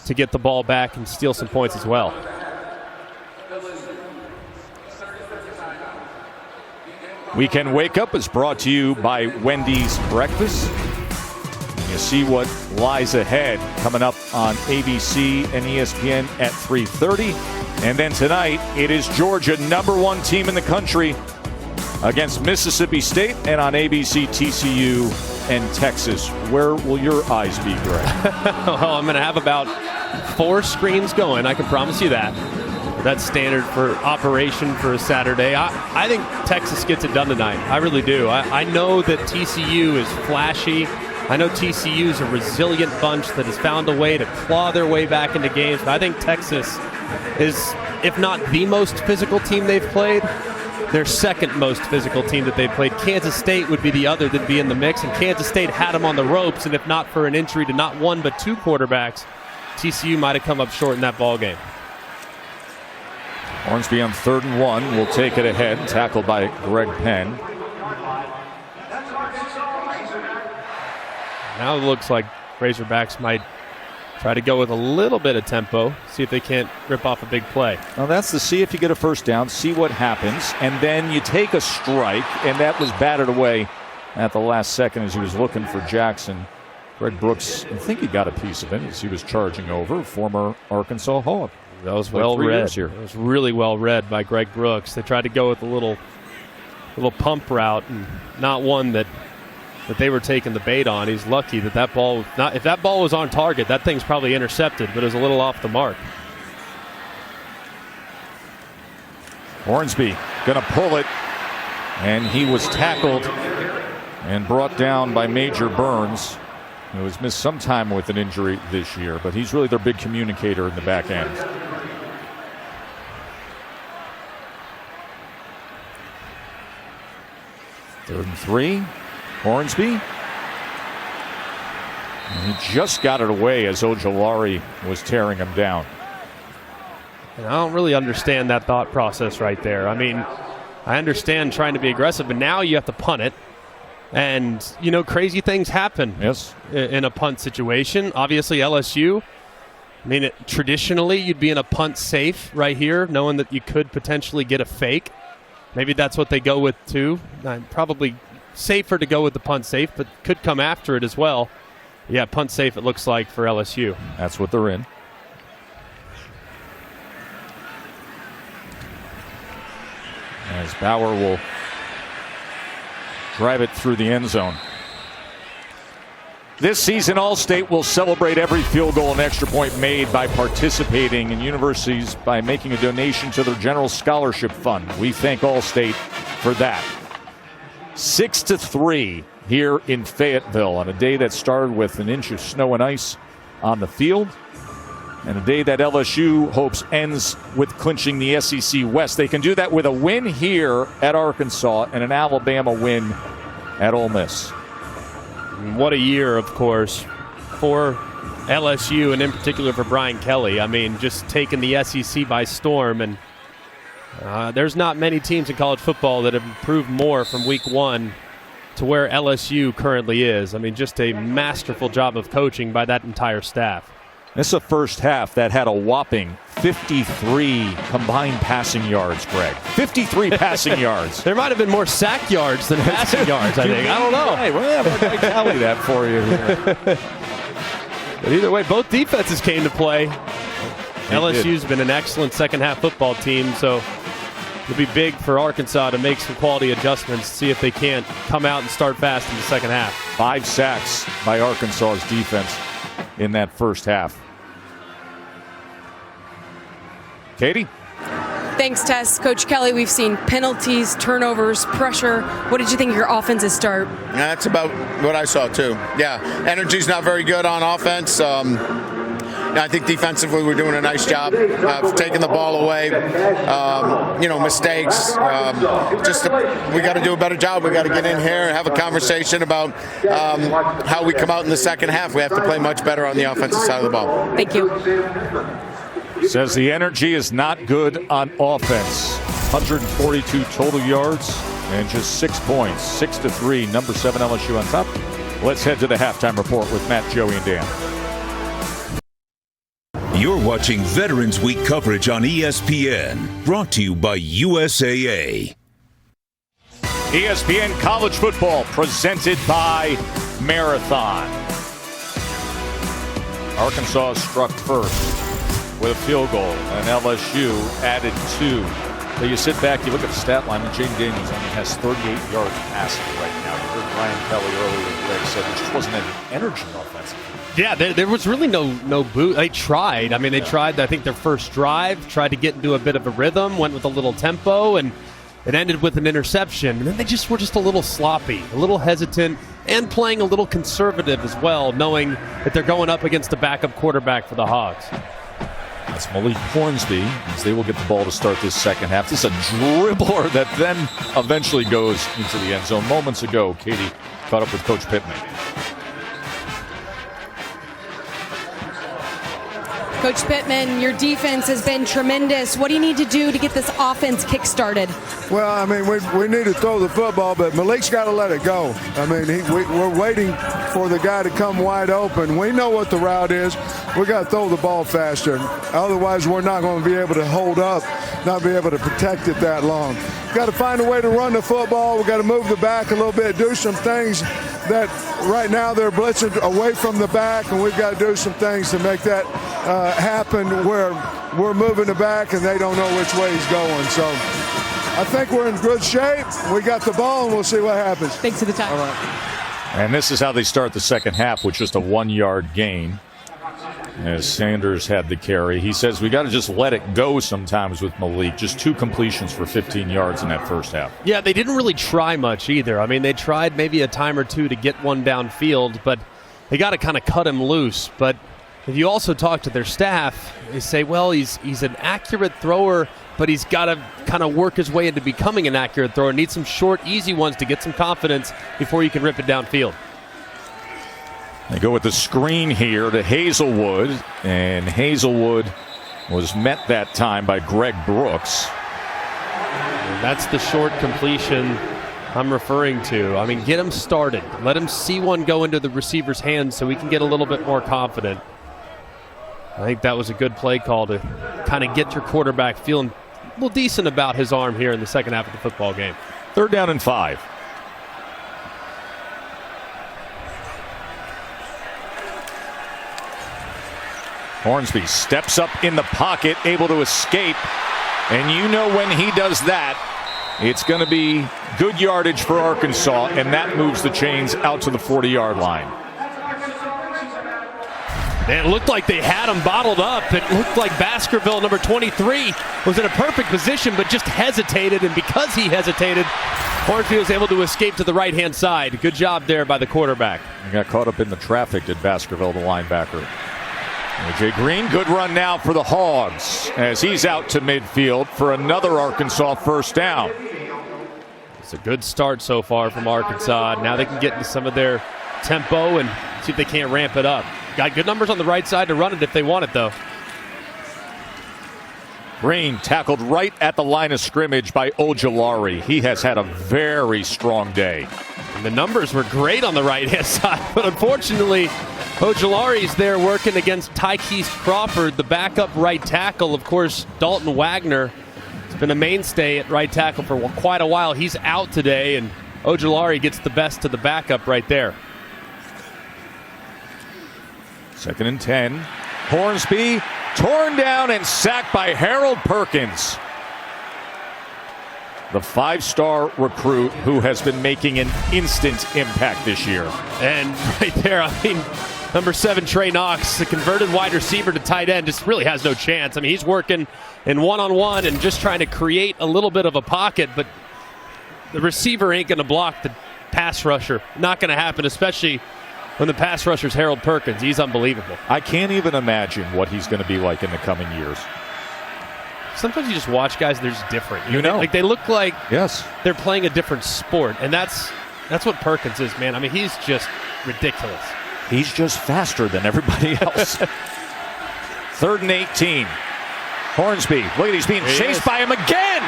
to get the ball back and steal some points as well. Weekend Wake Up is brought to you by Wendy's Breakfast. You see what lies ahead coming up on ABC and ESPN at 3:30. And then tonight, it is Georgia, number 1 team in the country, against Mississippi State, and on ABC, TCU and Texas. Where will your eyes be, Greg? Well, I'm going to have about 4 screens going. I can promise you that. That's standard for operation for a Saturday. I think Texas gets it done tonight. I really do. I know that TCU is flashy. I know TCU is a resilient bunch that has found a way to claw their way back into games. But I think Texas is, if not the most physical team they've played, their second most physical team that they've played. Kansas State would be the other that'd be in the mix, and Kansas State had them on the ropes, and if not for an injury to not 1 but 2 quarterbacks, TCU might have come up short in that ball game. Hornsby on 3rd and 1 will take it ahead, tackled by Greg Penn. Now it looks like Razorbacks might try to go with a little bit of tempo, see if they can't rip off a big play. Now that's the see if you get a first down, see what happens, and then you take a strike, and that was batted away at the last second as he was looking for Jackson. Greg Brooks, I think he got a piece of it as he was charging over, former Arkansas Hawk. That was well read. Here. It was really well read by Greg Brooks. They tried to go with a little pump route, and not one that they were taking the bait on. He's lucky that that ball, if that ball was on target, that thing's probably intercepted, but it was a little off the mark. Hornsby going to pull it, and he was tackled and brought down by Major Burns, who has missed some time with an injury this year, but he's really their big communicator in the back end. 3rd and 3. Hornsby. And he just got it away as Ojulari was tearing him down. And I don't really understand that thought process right there. I mean, I understand trying to be aggressive, but now you have to punt it. And, you know, crazy things happen in a punt situation. Obviously, LSU, I mean, traditionally, you'd be in a punt safe right here, knowing that you could potentially get a fake. Maybe that's what they go with, too. Probably safer to go with the punt safe, but could come after it as well. Yeah, punt safe, it looks like, for LSU. That's what they're in. As Bauer will drive it through the end zone. This season, Allstate will celebrate every field goal and extra point made by participating in universities by making a donation to their general scholarship fund. We thank Allstate for that. 6-3 here in Fayetteville on a day that started with an inch of snow and ice on the field. And a day that LSU hopes ends with clinching the SEC West. They can do that with a win here at Arkansas and an Alabama win at Ole Miss. What a year, of course, for LSU and in particular for Brian Kelly. I mean, just taking the SEC by storm. And there's not many teams in college football that have improved more from week 1 to where LSU currently is. I mean, just a masterful job of coaching by that entire staff. This is a first half that had a whapping 53 combined passing yards, Greg. 53 passing yards. There might have been more sack yards than passing yards, I think. I don't know. Right, well, I tally that for you here. But either way, both defenses came to play. LSU's been an excellent second-half football team, so it'll be big for Arkansas to make some quality adjustments, see if they can't come out and start fast in the second half. 5 sacks by Arkansas's defense in that first half. Katie? Thanks, Tess. Coach Kelly, we've seen penalties, turnovers, pressure. What did you think of your offense's start? That's about what I saw, too. Yeah, energy's not very good on offense. I think defensively we're doing a nice job of taking the ball away. Mistakes. We got to do a better job. We got to get in here and have a conversation about how we come out in the second half. We have to play much better on the offensive side of the ball. Thank you. Says the energy is not good on offense. 142 total yards and just 6 points. 6-3, number 7 LSU on top. Let's head to the halftime report with Matt, Joey, and Dan. You're watching Veterans Week coverage on ESPN, brought to you by USAA. ESPN College Football presented by Marathon. Arkansas struck first with a field goal, and LSU added 2. So you sit back, you look at the stat line, and Jaden Daniels only has 38 yards passing right now. You heard Brian Kelly earlier, Greg said there just wasn't any energy offensively. Yeah, there was really no boot. They tried. I mean, they tried, I think, their first drive, tried to get into a bit of a rhythm, went with a little tempo, and it ended with an interception. And then they just were just a little sloppy, a little hesitant, and playing a little conservative as well, knowing that they're going up against the backup quarterback for the Hogs. That's Malik Hornsby, as they will get the ball to start this second half. This is a dribbler that then eventually goes into the end zone. Moments ago, Katie caught up with Coach Pittman. Coach Pittman, your defense has been tremendous. What do you need to do to get this offense kick-started? Well, I mean, we need to throw the football, but Malik's got to let it go. I mean, we're waiting for the guy to come wide open. We know what the route is. We got to throw the ball faster. Otherwise, we're not going to be able to hold up, not be able to protect it that long. We've got to find a way to run the football. We've got to move the back a little bit, do some things that right now they're blitzing away from the back, and we've got to do some things to make that happen where we're moving the back and they don't know which way he's going. So I think we're in good shape. We got the ball, and we'll see what happens. Thanks for the time. All right. And this is how they start the second half with just a 1-yard gain. As Sanders had the carry. He says we got to just let it go sometimes with Malik. Just 2 completions for 15 yards in that first half. Yeah, they didn't really try much either. I mean, they tried maybe a time or two to get one downfield, but they got to kind of cut him loose. But If you also talk to their staff, they say, well, he's an accurate thrower, but he's got to kind of work his way into becoming an accurate thrower. Needs some short, easy ones to get some confidence before you can rip it downfield. They go with the screen here to Hazelwood, and Hazelwood was met that time by Greg Brooks. And that's the short completion I'm referring to. I mean, get him started. Let him see one go into the receiver's hands so we can get a little bit more confident. I think that was a good play call to kind of get your quarterback feeling a little decent about his arm here in the second half of the football game. 3rd down and 5. Hornsby steps up in the pocket, able to escape. And you know when he does that, it's going to be good yardage for Arkansas, and that moves the chains out to the 40-yard line. And it looked like they had him bottled up. It looked like Baskerville, number 23, was in a perfect position, but just hesitated. And because he hesitated, Hornsby was able to escape to the right-hand side. Good job there by the quarterback. He got caught up in the traffic, did Baskerville, the linebacker. A.J. Green, good run now for the Hogs as he's out to midfield for another Arkansas first down. It's a good start so far from Arkansas. Now they can get into some of their tempo and see if they can't ramp it up. Got good numbers on the right side to run it if they want it, though. Green tackled right at the line of scrimmage by Ojulari. He has had a very strong day. And the numbers were great on the right-hand side, but unfortunately, Ojulari's there working against Tykees Crawford, the backup right tackle. Of course, Dalton Wagner has been a mainstay at right tackle for quite a while. He's out today, and Ojulari gets the best of the backup right there. 2nd and 10. Hornsby torn down and sacked by Harold Perkins, the 5-star recruit who has been making an instant impact this year. And right there, I mean, number 7, Trey Knox, the converted wide receiver to tight end, just really has no chance. I mean, he's working in one-on-one and just trying to create a little bit of a pocket, but the receiver ain't going to block the pass rusher. Not going to happen, especially when the pass rusher's Harold Perkins. He's unbelievable. I can't even imagine what he's going to be like in the coming years. Sometimes you just watch guys, they're just different. You know. Like they look like yes, they're playing a different sport, and that's what Perkins is, man. I mean, he's just ridiculous. He's just faster than everybody else. 3rd and 18. Hornsby, look at he's being chased by him again.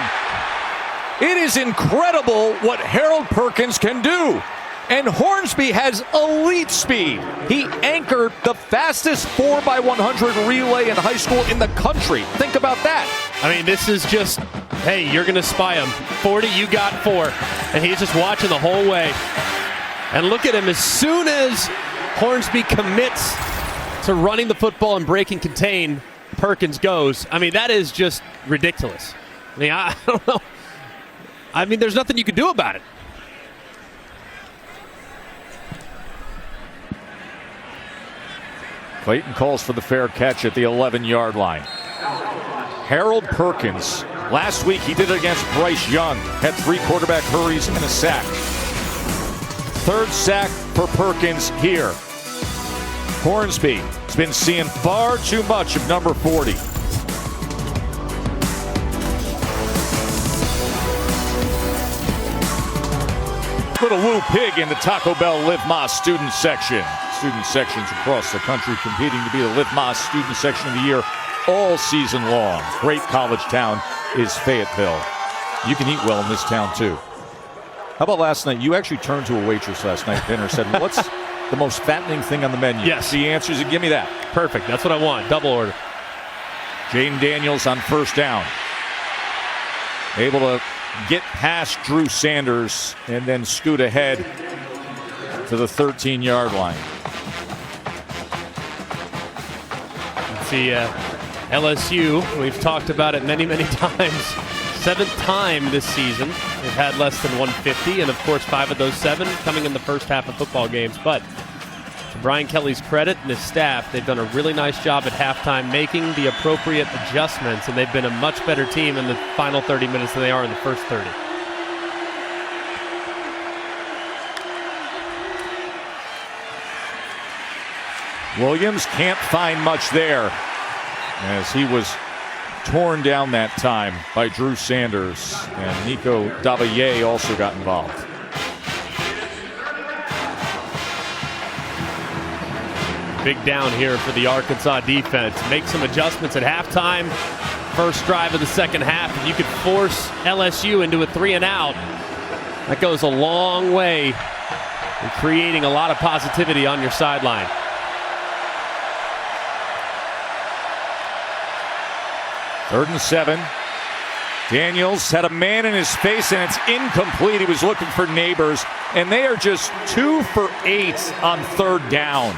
It is incredible what Harold Perkins can do. And Hornsby has elite speed. He anchored the fastest 4x100 relay in high school in the country. Think about that. I mean, this is just, hey, you're going to spy him. 40, you got 4. And he's just watching the whole way. And look at him. As soon as Hornsby commits to running the football and breaking contain, Perkins goes. I mean, that is just ridiculous. I mean, I don't know. I mean, there's nothing you can do about it. Clayton calls for the fair catch at the 11-yard line. Harold Perkins, last week he did it against Bryce Young, had 3 quarterback hurries and a sack. 3rd sack for Perkins here. Hornsby has been seeing far too much of number 40. Little Woo Pig in the Taco Bell Live Mas student section. Student sections across the country competing to be the Live Mas student section of the year all season long. Great college town is Fayetteville. You can eat well in this town too. How about last night? You actually turned to a waitress last night at dinner and said, what's the most fattening thing on the menu? Yes. The answers and give me that. Perfect. That's what I want. Double order. Jaden Daniels on 1st down. Able to get past Drew Sanders and then scoot ahead to the 13-yard line. See, LSU, we've talked about it many, many times. 7th time this season. They've had less than 150, and of course 5 of those 7 coming in the first half of football games. But to Brian Kelly's credit and his staff, they've done a really nice job at halftime making the appropriate adjustments, and they've been a much better team in the final 30 minutes than they are in the first 30. Williams can't find much there as he was torn down that time by Drew Sanders, and Nico Davalier also got involved. Big down here for the Arkansas defense. Make some adjustments at halftime. First drive of the second half. If you could force LSU into a 3-and-out, that goes a long way in creating a lot of positivity on your sideline. Third and 7. Daniels had a man in his face, and it's incomplete. He was looking for Neighbors, and they are just 2 for 8 on third down.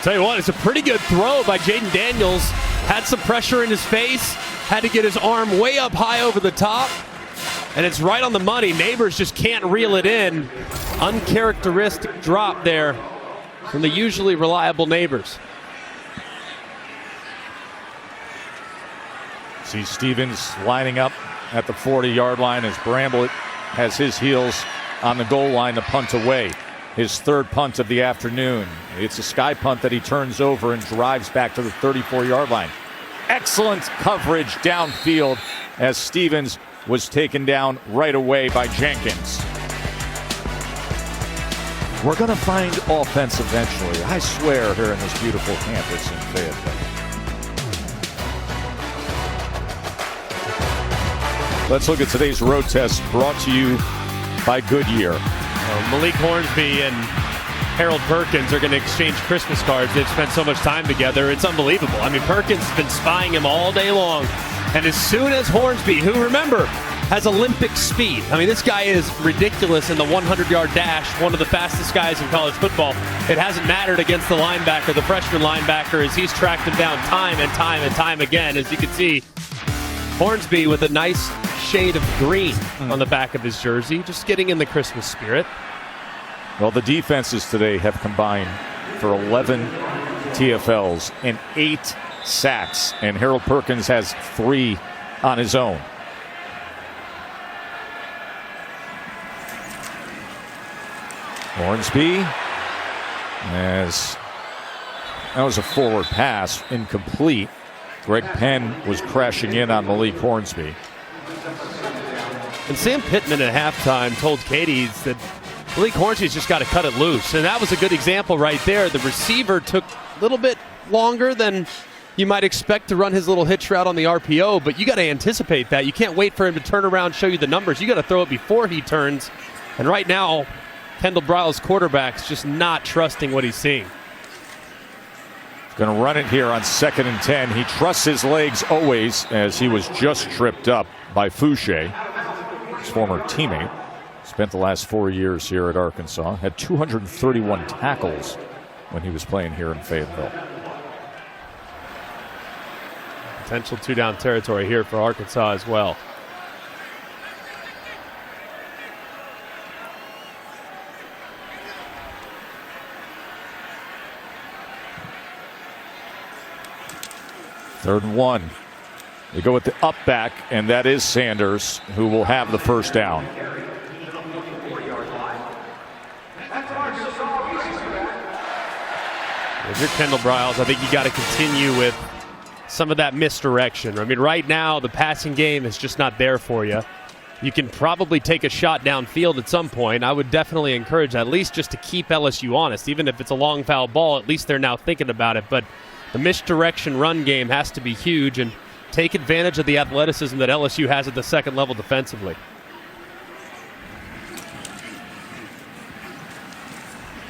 Tell you what, it's a pretty good throw by Jaden Daniels. Had some pressure in his face, had to get his arm way up high over the top, and it's right on the money. Neighbors just can't reel it in. Uncharacteristic drop there from the usually reliable Neighbors. See Stevens lining up at the 40-yard line as Bramblett has his heels on the goal line to punt away. His third punt of the afternoon. It's a sky punt that he turns over and drives back to the 34-yard line. Excellent coverage downfield as Stevens was taken down right away by Jenkins. We're going to find offense eventually, I swear, here in this beautiful campus in Fayetteville. Let's look at today's road test brought to you by Goodyear. Malik Hornsby and Harold Perkins are going to exchange Christmas cards. They've spent so much time together. It's unbelievable. I mean, Perkins has been spying him all day long. And as soon as Hornsby, who, remember, has Olympic speed. I mean, this guy is ridiculous in the 100-yard dash, one of the fastest guys in college football. It hasn't mattered against the linebacker, the freshman linebacker, as he's tracked him down time and time and time again. As you can see, Hornsby with a nice shade of green on the back of his jersey, just getting in the Christmas spirit. Well, the defenses today have combined for 11 TFLs and 8 sacks, and Harold Perkins has 3 on his own. Hornsby, as that was a forward pass, incomplete. Greg Penn was crashing in on Malik Hornsby. And Sam Pittman at halftime told Katie that Malik Hornsby's just got to cut it loose. And that was a good example right there. The receiver took a little bit longer than you might expect to run his little hitch route on the RPO, but you got to anticipate that. You can't wait for him to turn around, show you the numbers. You got to throw it before he turns. And right now, Kendall Briles' quarterback's just not trusting what he's seeing. Going to run it here on 2nd and 10. He trusts his legs always, as he was just tripped up by Fouché, his former teammate. Spent the last 4 years here at Arkansas. Had 231 tackles when he was playing here in Fayetteville. Potential 2-down territory here for Arkansas as well. Third and 1. They go with the up back, and that is Sanders, who will have the first down. If you're Kendall Briles, I think you got to continue with some of that misdirection. I mean, right now, the passing game is just not there for you. You can probably take a shot downfield at some point. I would definitely encourage that, at least just to keep LSU honest. Even if it's a long foul ball, at least they're now thinking about it. But the misdirection run game has to be huge and take advantage of the athleticism that LSU has at the second level defensively.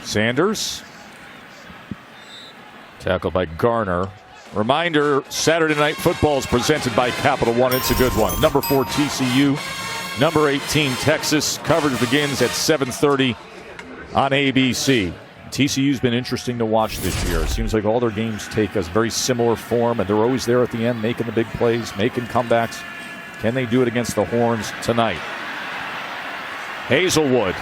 Sanders, tackled by Garner. Reminder, Saturday Night Football is presented by Capital One. It's a good one. Number 4 TCU, number 18 Texas. Coverage begins at 7:30 on ABC. TCU's been interesting to watch this year. It seems like all their games take a very similar form, and they're always there at the end, making the big plays, making comebacks. Can they do it against the Horns tonight? Hazelwood,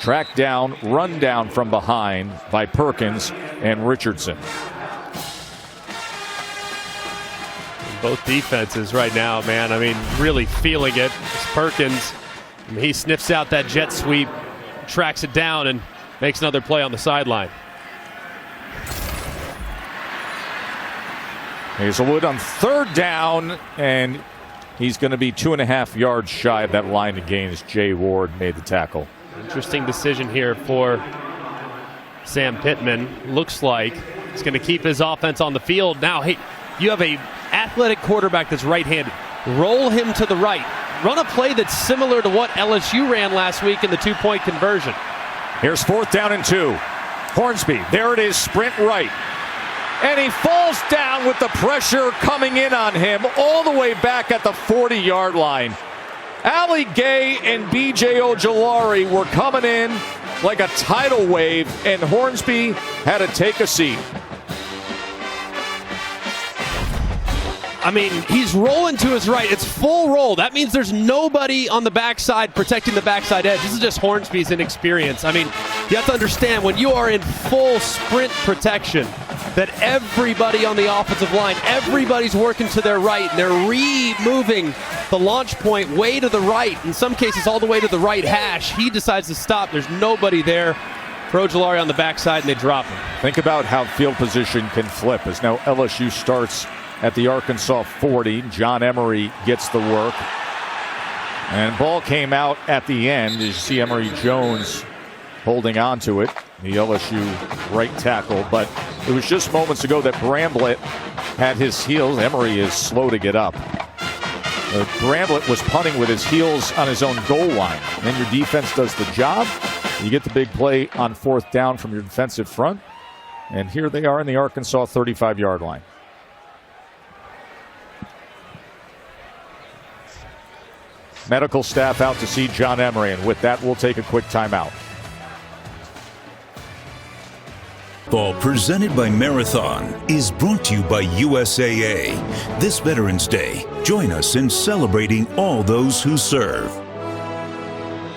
tracked down, run down from behind by Perkins and Richardson. Both defenses right now, man, I mean, really feeling it. It's Perkins, he sniffs out that jet sweep tracks it down and makes another play on the sideline. Hazelwood on third down, and he's going to be 2.5 yards shy of that line of gain as Jay Ward made the tackle. Interesting decision here for Sam Pittman. Looks like he's going to keep his offense on the field. Now, hey, you have a athletic quarterback that's right-handed. Roll him to the right. Run a play that's similar to what LSU ran last week in the two-point conversion. Here's 4th down and 2. Hornsby, there it is, sprint right. And he falls down with the pressure coming in on him all the way back at the 40-yard line. Ali Gay and B.J. Ojolari were coming in like a tidal wave, and Hornsby had to take a seat. I mean, he's rolling to his right. It's full roll. That means there's nobody on the backside protecting the backside edge. This is just Hornsby's inexperience. I mean, you have to understand, when you are in full sprint protection, that everybody on the offensive line, everybody's working to their right, and they're re-moving the launch point way to the right, in some cases all the way to the right hash. He decides to stop. There's nobody there for Ojolari on the backside, and they drop him. Think about how field position can flip as now LSU starts at the Arkansas 40. John Emery gets the work. And ball came out at the end. As you see Emory Jones holding on to it, the LSU right tackle. But it was just moments ago that Bramblett had his heels. Emery is slow to get up. Bramblett was punting with his heels on his own goal line. And then your defense does the job. You get the big play on 4th down from your defensive front. And here they are in the Arkansas 35-yard line. Medical staff out to see John Emery, and with that, we'll take a quick timeout. Ball presented by Marathon is brought to you by USAA. This Veterans Day, join us in celebrating all those who serve.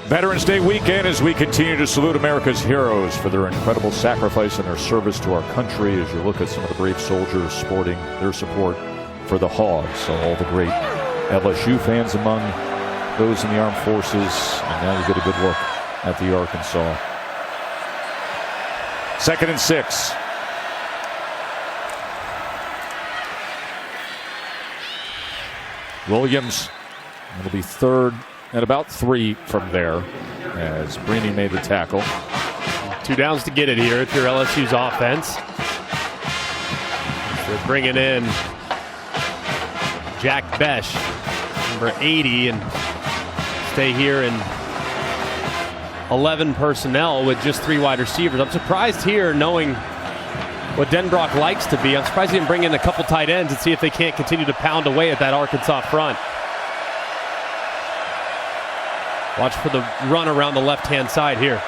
Veterans Day weekend as we continue to salute America's heroes for their incredible sacrifice and their service to our country, as you look at some of the brave soldiers sporting their support for the Hogs. So all the great LSU fans among those in the armed forces, and now you get a good look at the Arkansas. 2nd and 6. Williams, it'll be 3rd and about 3 from there as Brini made the tackle. 2 downs to get it here if you're LSU's offense. They're bringing in Jack Besh, number 80, and stay here in 11 personnel with just 3 wide receivers. I'm surprised here, knowing what Denbrock likes to be. I'm surprised he didn't bring in a couple tight ends and see if they can't continue to pound away at that Arkansas front. Watch for the run around the left-hand side here.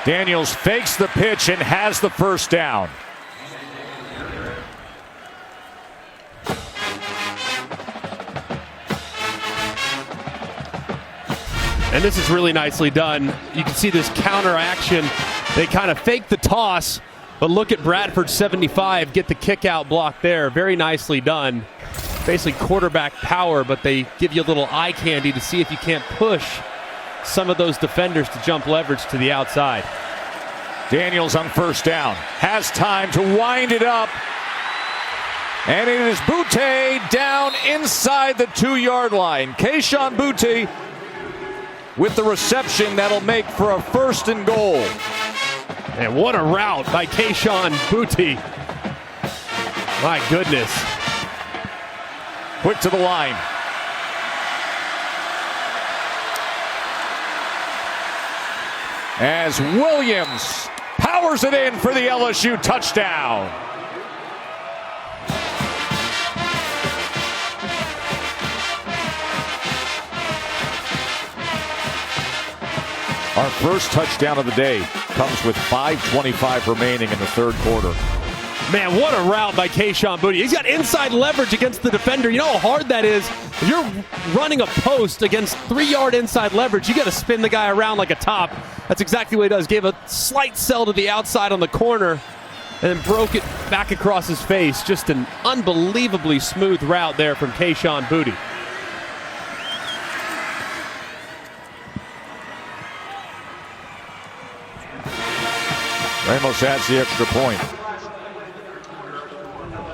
Daniels fakes the pitch and has the 1st down. And this is really nicely done. You can see this counter action. They kind of fake the toss, but look at Bradford 75 get the kick out block there. Very nicely done. Basically quarterback power, but they give you a little eye candy to see if you can't push some of those defenders to jump leverage to the outside. Daniels on 1st down. Has time to wind it up. And it is Boutte down inside the 2-yard line. Kayshon Boutte with the reception that'll make for a 1st and goal. And what a route by Kayshon Boutte. My goodness. Quick to the line. As Williams powers it in for the LSU touchdown. Our first touchdown of the day comes with 5:25 remaining in the 3rd quarter. Man, what a route by Kayshon Boutte. He's got inside leverage against the defender. You know how hard that is? If you're running a post against 3-yard inside leverage, you got to spin the guy around like a top. That's exactly what he does. Gave a slight sell to the outside on the corner and then broke it back across his face. Just an unbelievably smooth route there from Kayshon Boutte. Ramos adds the extra point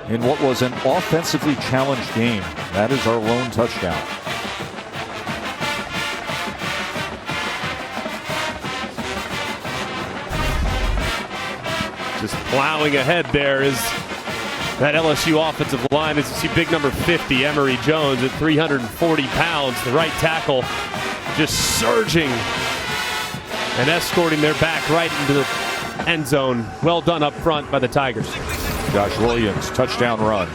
in what was an offensively challenged game. That is our lone touchdown. Just plowing ahead there is that LSU offensive line. As you see, big number 50, Emory Jones, at 340 pounds, the right tackle, just surging and escorting their back right into the end zone. Well done up front by the Tigers. Josh Williams, touchdown run.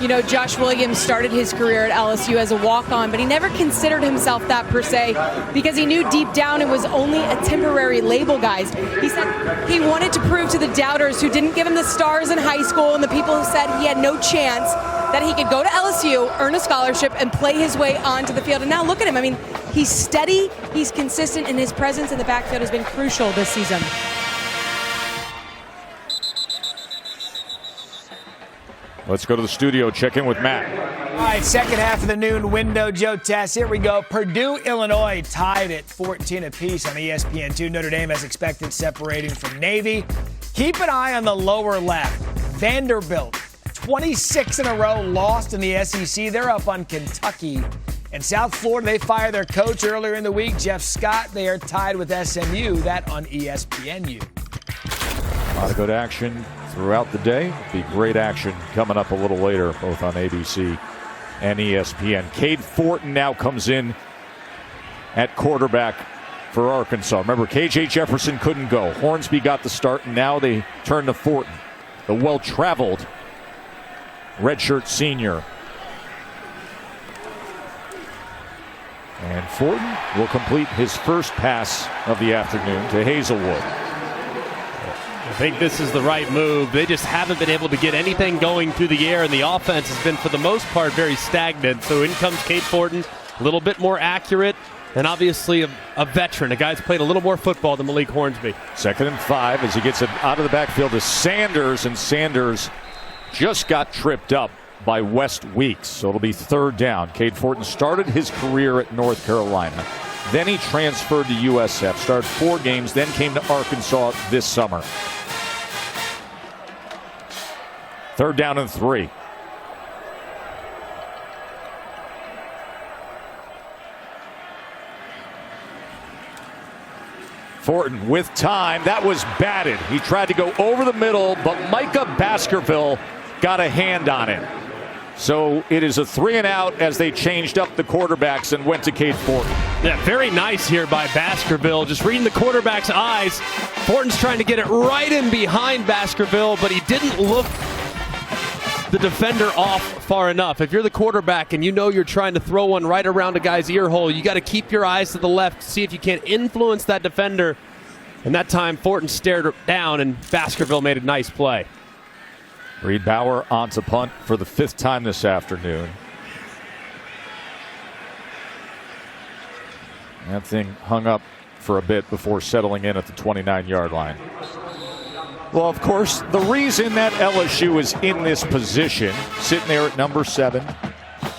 You know, Josh Williams started his career at LSU as a walk-on, but he never considered himself that per se because he knew deep down it was only a temporary label, guys. He said he wanted to prove to the doubters who didn't give him the stars in high school and the people who said he had no chance that he could go to LSU, earn a scholarship, and play his way onto the field. And now look at him. I mean, he's steady, he's consistent, and his presence in the backfield has been crucial this season. Let's go to the studio, check in with Matt. All right, second half of the noon window, Joe Tess. Here we go. Purdue, Illinois tied at 14 apiece on ESPN2. Notre Dame, as expected, separating from Navy. Keep an eye on the lower left. Vanderbilt, 26 in a row lost in the SEC. They're up on Kentucky. And South Florida, they fired their coach earlier in the week, Jeff Scott. They are tied with SMU. That on ESPNU. A lot of good action throughout the day. Be great action coming up a little later, both on ABC and ESPN. Cade Fortin now comes in at quarterback for Arkansas. Remember, KJ Jefferson couldn't go. Hornsby got the start, and now they turn to Fortin, the well-traveled redshirt senior. And Fortin will complete his first pass of the afternoon to Hazelwood. I think this is the right move. They just haven't been able to get anything going through the air, and the offense has been, for the most part, very stagnant. So in comes Cade Fortin, a little bit more accurate, and obviously a veteran, a guy who's played a little more football than Malik Hornsby. 2nd and 5 as he gets it out of the backfield to Sanders, and Sanders just got tripped up by West Weeks. So it'll be 3rd down. Cade Fortin started his career at North Carolina. Then he transferred to USF, started 4 games, then came to Arkansas this summer. 3rd down and 3. Fortin with time. That was batted. He tried to go over the middle, but Micah Baskerville got a hand on it. So it is a 3 and out as they changed up the quarterbacks and went to Cade Fortin. Yeah, very nice here by Baskerville. Just reading the quarterback's eyes. Fortin's trying to get it right in behind Baskerville, but he didn't look the defender off far enough. If you're the quarterback and you know you're trying to throw one right around a guy's ear hole, you got to keep your eyes to the left, see if you can't influence that defender. And that time, Fortin stared down, and Baskerville made a nice play. Reed Bauer on to punt for the 5th time this afternoon. That thing hung up for a bit before settling in at the 29-yard line. Well, of course, the reason that LSU is in this position, sitting there at number 7,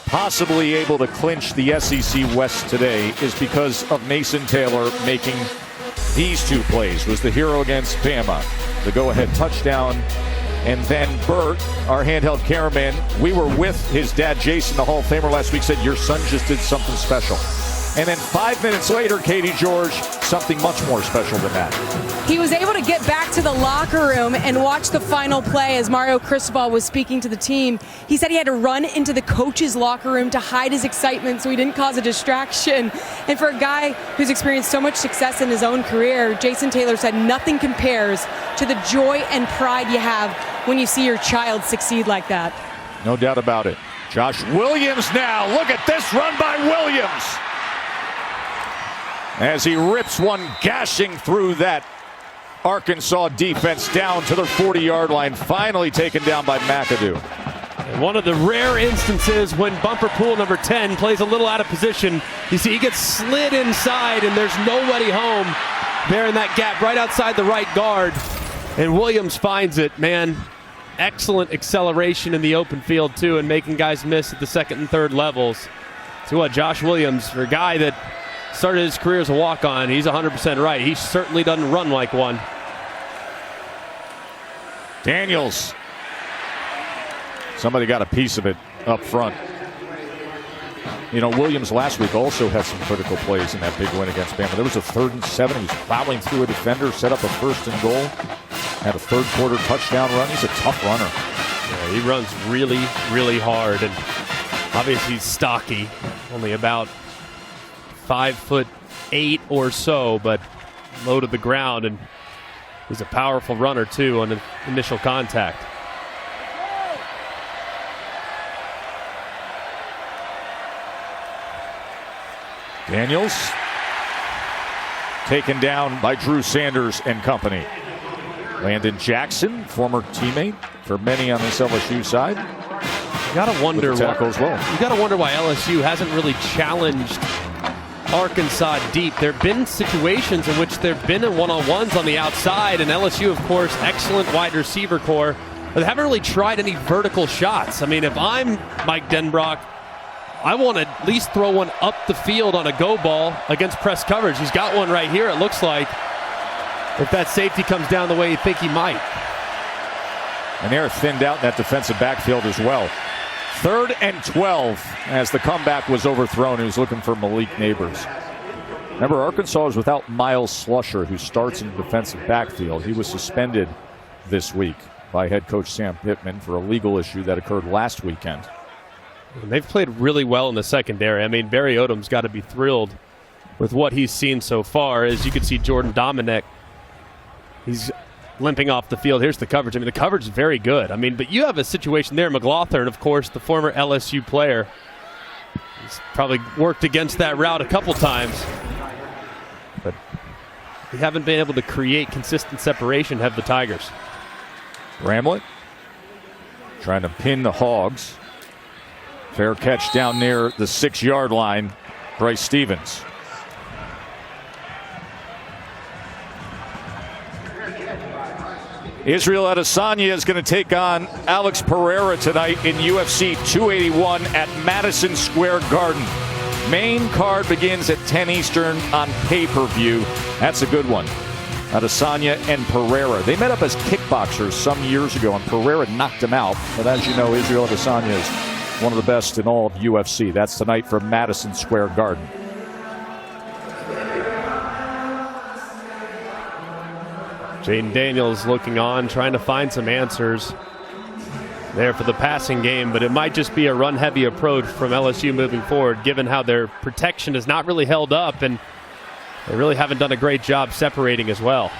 possibly able to clinch the SEC West today, is because of Mason Taylor making these 2 plays. Was the hero against Bama, the go-ahead touchdown, and then Bert, our handheld cameraman, we were with his dad, Jason, the Hall of Famer, last week, said, your son just did something special. And then 5 minutes later, Katie George, something much more special than that. He was able to get back to the locker room and watch the final play as Mario Cristobal was speaking to the team. He said he had to run into the coach's locker room to hide his excitement so he didn't cause a distraction. And for a guy who's experienced so much success in his own career, Jason Taylor said nothing compares to the joy and pride you have when you see your child succeed like that. No doubt about it. Josh Williams now. Look at this run by Williams, as he rips one, gashing through that Arkansas defense down to the 40-yard line, finally taken down by McAdoo. One of the rare instances when bumper pool number 10 plays a little out of position. You see he gets slid inside and there's nobody home there in that gap right outside the right guard. And Williams finds it, man. Excellent acceleration in the open field too, and making guys miss at the 2nd and 3rd levels. So what, Josh Williams, for a guy that started his career as a walk-on, he's 100% right. He certainly doesn't run like one. Daniels. Somebody got a piece of it up front. You know, Williams last week also had some critical plays in that big win against Bama. There was a 3rd and 7. He was plowing through a defender, set up a 1st and goal. Had a 3rd quarter touchdown run. He's a tough runner. Yeah, he runs really, really hard. And obviously he's stocky. Only about 5'8" or so, but low to the ground. And he's a powerful runner, too, on the initial contact. Daniels taken down by Drew Sanders and company. Landon Jackson, former teammate for many on this LSU side. You gotta wonder tackle as well. You gotta wonder why LSU hasn't really challenged Arkansas deep. There have been situations in which there have been one-on-ones on the outside, and LSU, of course, excellent wide receiver core, but they haven't really tried any vertical shots. I mean, if I'm Mike Denbrock, I want to at least throw one up the field on a go ball against press coverage. He's got one right here, it looks like, if that safety comes down the way you think he might. And they're thinned out in that defensive backfield as well. 3rd and 12 as the comeback was overthrown. He was looking for Malik Neighbors. Remember, Arkansas is without Miles Slusher, who starts in the defensive backfield. He was suspended this week by head coach Sam Pittman for a legal issue that occurred last weekend. And they've played really well in the secondary. I mean, Barry Odom's got to be thrilled with what he's seen so far. As you can see, Jordan Dominic, he's limping off the field. Here's the coverage. I mean, the coverage is very good. I mean, but you have a situation there. McLaughlin, of course, the former LSU player, he's probably worked against that route a couple times. But they haven't been able to create consistent separation, have the Tigers. Bramlett trying to pin the Hogs. Fair catch down near the 6-yard line. Bryce Stevens. Israel Adesanya is going to take on Alex Pereira tonight in UFC 281 at Madison Square Garden. Main card begins at 10 Eastern on pay-per-view. That's a good one. Adesanya and Pereira. They met up as kickboxers some years ago, and Pereira knocked him out. But as you know, Israel Adesanya is one of the best in all of UFC. That's tonight from Madison Square Garden. Jaden Daniels looking on, trying to find some answers there for the passing game, but it might just be a run-heavy approach from LSU moving forward, given how their protection is not really held up, and they really haven't done a great job separating as well.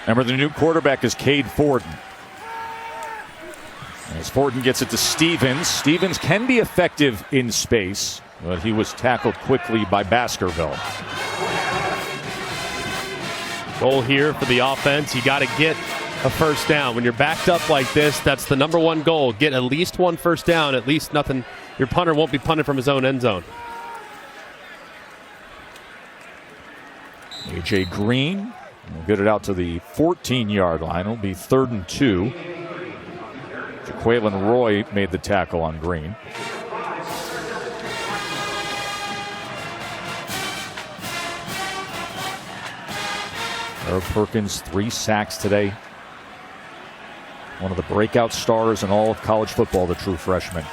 Remember, the new quarterback is Cade Fortin. As Fortin gets it to Stevens. Stevens can be effective in space, but he was tackled quickly by Baskerville. Goal here for the offense. You got to get a first down. When you're backed up like this, that's the number one goal. Get at least one first down. At least nothing. Your punter won't be punted from his own end zone. A.J. Green will get it out to the 14-yard line. It'll be 3rd and 2. Jaquelin Roy made the tackle on Green. Harold Perkins, 3 sacks today. One of the breakout stars in all of college football, the true freshman.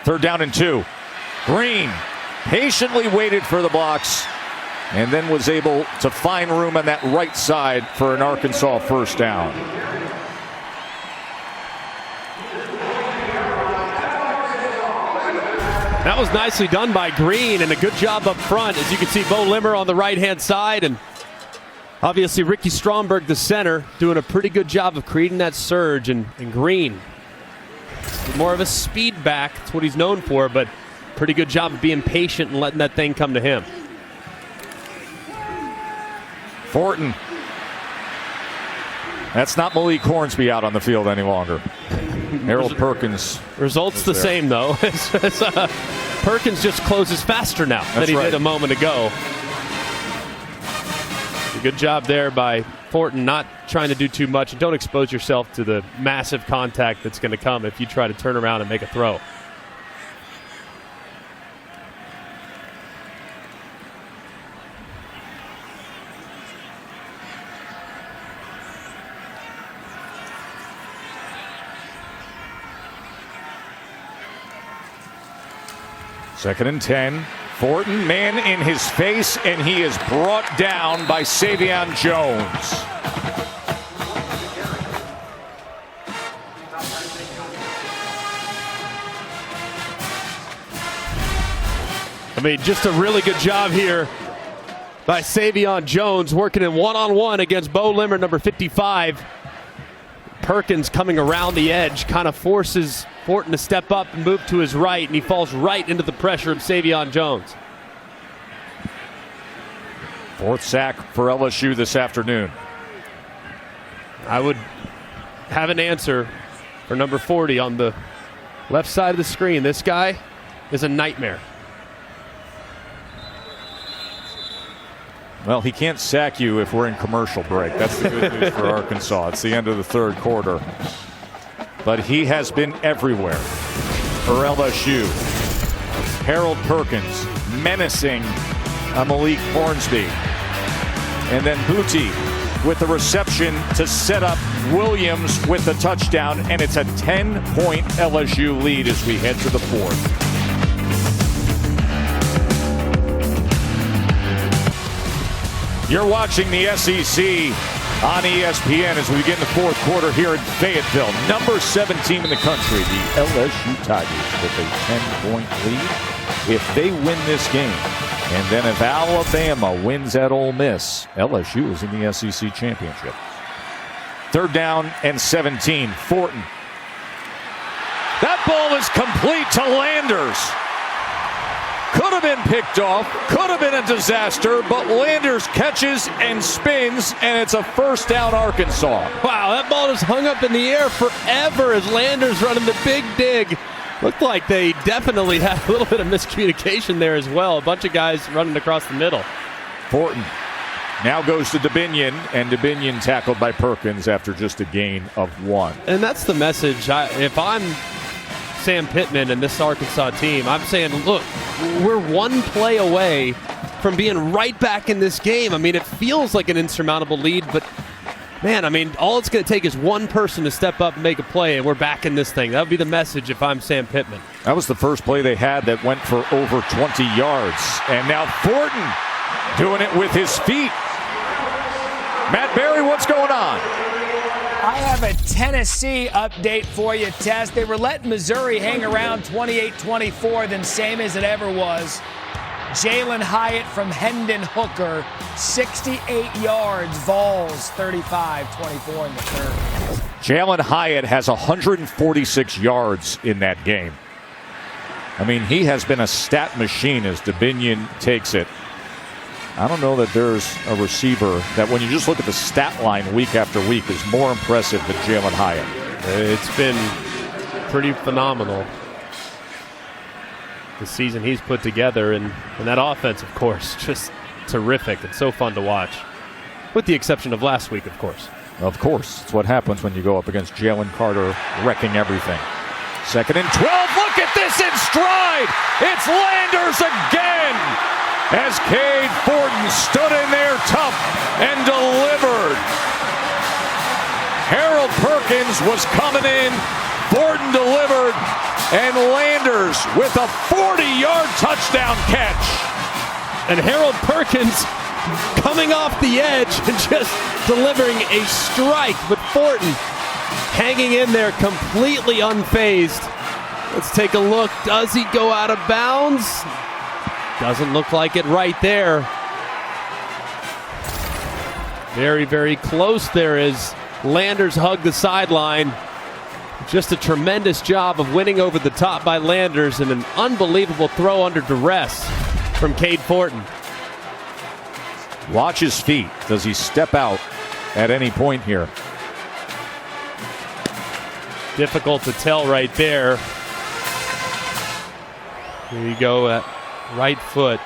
3rd down and 2. Green patiently waited for the blocks and then was able to find room on that right side for an Arkansas first down. That was nicely done by Green, and a good job up front. As you can see, Bo Limmer on the right-hand side, and obviously Ricky Stromberg, the center, doing a pretty good job of creating that surge, and Green, more of a speed back. That's what he's known for, but pretty good job of being patient and letting that thing come to him. Fortin. That's not Malik Hornsby out on the field any longer. Harold Perkins. Results the same, though. Perkins just closes faster now than he did a moment ago. A good job there by Fortin, not trying to do too much. And don't expose yourself to the massive contact that's going to come if you try to turn around and make a throw. Second and 10. Fortin, man in his face, and he is brought down by Savion Jones. I mean, just a really good job here by Savion Jones, working in one-on-one against Bo Limmer, number 55. Perkins coming around the edge, kind of forces Fortin to step up and move to his right, and he falls right into the pressure of Savion Jones. Fourth sack for LSU this afternoon. I would have an answer for number 40 on the left side of the screen. This guy is a nightmare. Well, he can't sack you if we're in commercial break. That's the good news for Arkansas. It's the end of the third quarter. But he has been everywhere for LSU. Harold Perkins menacing Malik Hornsby. And then Booty with the reception to set up Williams with the touchdown. And it's a 10-point LSU lead as we head to the fourth. You're watching the SEC on ESPN as we begin the fourth quarter here in Fayetteville. Number 7 team in the country, the LSU Tigers, with a 10-point lead. If they win this game, and then if Alabama wins at Ole Miss, LSU is in the SEC championship. Third down and 17. Fortin. That ball is complete to Landers. Could have been picked off, could have been a disaster, but Landers catches and spins, and it's a first down Arkansas. Wow, that ball is hung up in the air forever as Landers running the big dig. Looked like they definitely had a little bit of miscommunication there as well. A bunch of guys running across the middle. Fortin now goes to DeBinion, and DeBinion tackled by Perkins after just a gain of 1. And that's the message. If I'm Sam Pittman and this Arkansas team, I'm saying, look, we're one play away from being right back in this game. I mean, it feels like an insurmountable lead, but man, I mean, all it's going to take is one person to step up and make a play, and we're back in this thing. That would be the message if I'm Sam Pittman. That was the first play they had that went for over 20 yards. And now Fortin doing it with his feet. Matt Berry, what's going on? I have a Tennessee update for you, Tess. They were letting Missouri hang around 28-24, then same as it ever was. Jalen Hyatt from Hendon Hooker, 68 yards, Vols 35-24 in the third. Jalen Hyatt has 146 yards in that game. I mean, he has been a stat machine as DeBinion takes it. I don't know that there's a receiver that when you just look at the stat line week after week is more impressive than Jalen Hyatt. It's been pretty phenomenal, the season he's put together, and that offense, of course, just terrific and so fun to watch, with the exception of last week, of course. Of course, it's what happens when you go up against Jalen Carter wrecking everything. Second and 12, look at this in stride! It's Landers again! As Cade Fortin stood in there tough and delivered. Harold Perkins was coming in, Fortin delivered, and Landers with a 40-yard touchdown catch. And Harold Perkins coming off the edge and just delivering a strike, but Fortin hanging in there completely unfazed. Let's take a look. Does he go out of bounds? Doesn't look like it right there. Very, very close there as Landers hugged the sideline. Just a tremendous job of winning over the top by Landers, and an unbelievable throw under duress from Cade Fortin. Watch his feet. Does he step out at any point here? Difficult to tell right there. Here you go at right foot,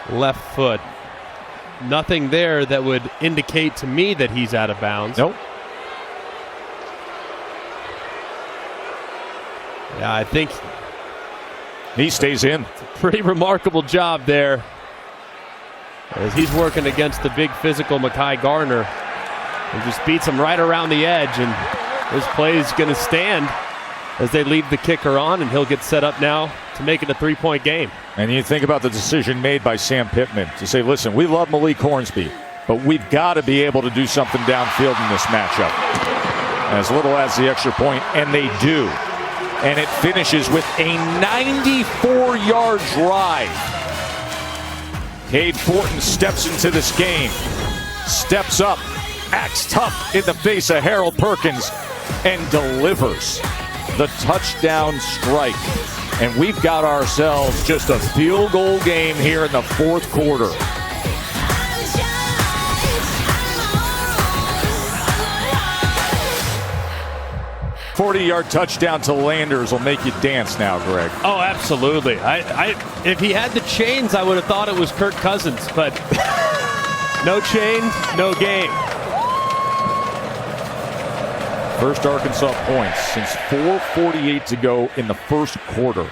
left foot. Nothing there that would indicate to me that he's out of bounds. Nope. Yeah, I think he stays in. Pretty remarkable job there as he's working against the big physical Mekhi Garner. He just beats him right around the edge, and this play is going to stand as they leave the kicker on, and he'll get set up now to make it a 3-point game. And you think about the decision made by Sam Pittman to say, listen, we love Malik Hornsby, but we've got to be able to do something downfield in this matchup. As little as the extra point, and they do. And it finishes with a 94-yard drive. Cade Fortin steps into this game, steps up, acts tough in the face of Harold Perkins, and delivers the touchdown strike. And we've got ourselves just a field goal game here in the fourth quarter. 40-yard touchdown to Landers will make you dance now, Greg. Oh, absolutely. If he had the chains, I would have thought it was Kirk Cousins, but no chains, no game. First Arkansas points since 4:48 to go in the first quarter.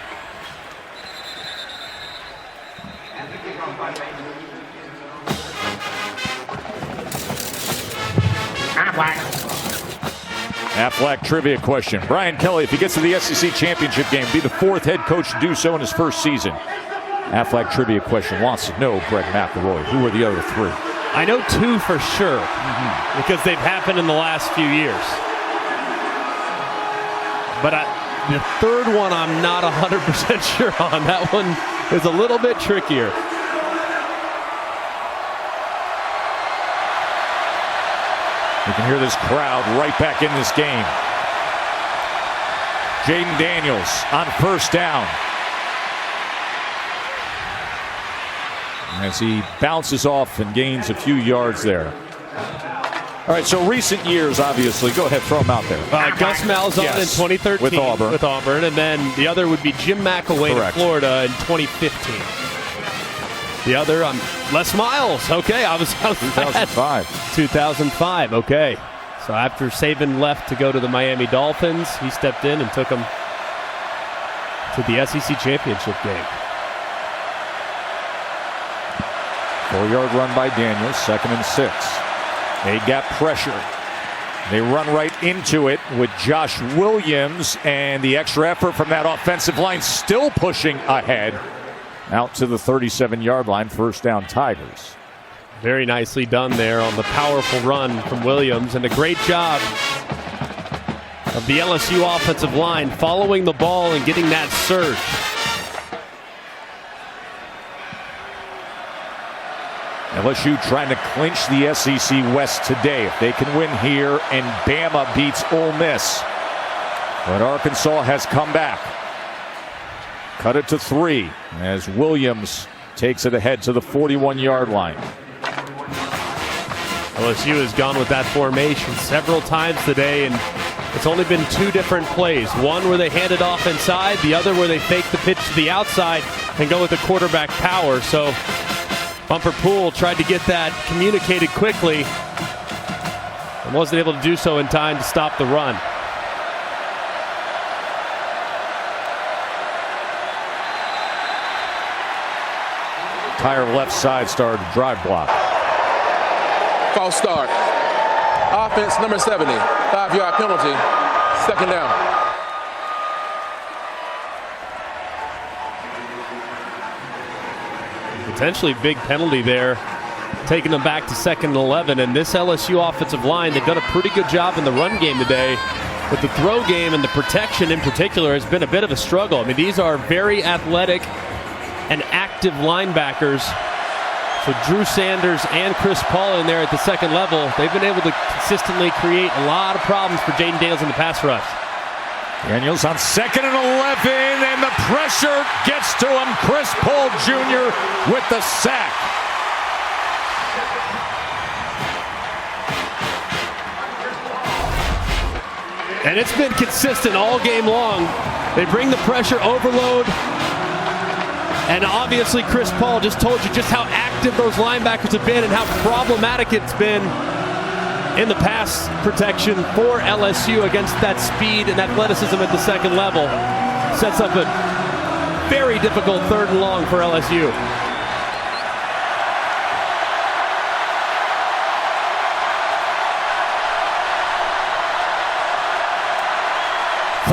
Aflac trivia question. Brian Kelly, if he gets to the SEC championship game, be the fourth head coach to do so in his first season. Aflac trivia question wants to know, Greg McElroy, who are the other three? I know two for sure, because they've happened in the last few years. But the third one I'm not 100% sure on. That one is a little bit trickier. You can hear this crowd right back in this game. Jaden Daniels on first down. As he bounces off and gains a few yards there. All right, so recent years, obviously. Go ahead, throw them out there. Gus Malzahn in 2013 with Auburn. And then the other would be Jim McElwain in Florida in 2015. The other, Les Miles. Okay, I was 2005. 2005, okay. So after Saban left to go to the Miami Dolphins, he stepped in and took them to the SEC championship game. 4-yard run by Daniels, 2nd and 6. They got pressure. They run right into it with Josh Williams, and the extra effort from that offensive line still pushing ahead. Out to the 37-yard line, first down Tigers. Very nicely done there on the powerful run from Williams, and a great job of the LSU offensive line following the ball and getting that surge. LSU trying to clinch the SEC West today. If they can win here and Bama beats Ole Miss. But Arkansas has come back. Cut it to 3 as Williams takes it ahead to the 41-yard line. LSU has gone with that formation several times today, and it's only been 2 different plays. One where they hand it off inside, the other where they fake the pitch to the outside and go with the quarterback power. So Bumper Poole tried to get that communicated quickly and wasn't able to do so in time to stop the run. Entire left side started to drive block. False start. Offense number 70. 5-yard penalty. 2nd down. Potentially big penalty there, taking them back to 2nd and 11. And this LSU offensive line, they've done a pretty good job in the run game today. But the throw game and the protection in particular has been a bit of a struggle. I mean, these are very athletic and active linebackers. So Drew Sanders and Chris Paul in there at the 2nd level, they've been able to consistently create a lot of problems for Jaden Daniels in the pass rush. Daniels on 2nd and 11, and the pressure gets to him. Chris Paul Jr. with the sack. And it's been consistent all game long. They bring the pressure overload. And obviously Chris Paul just told you just how active those linebackers have been and how problematic it's been in the pass protection for LSU against that speed and athleticism at the 2nd level. Sets up a very difficult 3rd and long for LSU.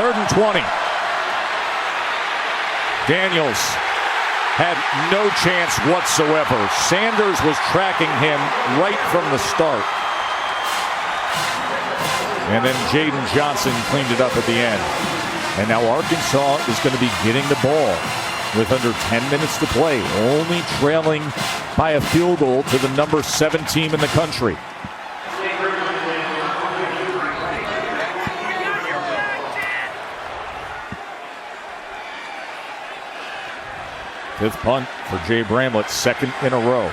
3rd and 20. Daniels had no chance whatsoever. Sanders was tracking him right from the start. And then Jaden Johnson cleaned it up at the end. And now Arkansas is going to be getting the ball with under 10 minutes to play, only trailing by a field goal to the number 7 team in the country. Fifth punt for Jay Bramlett, 2nd in a row.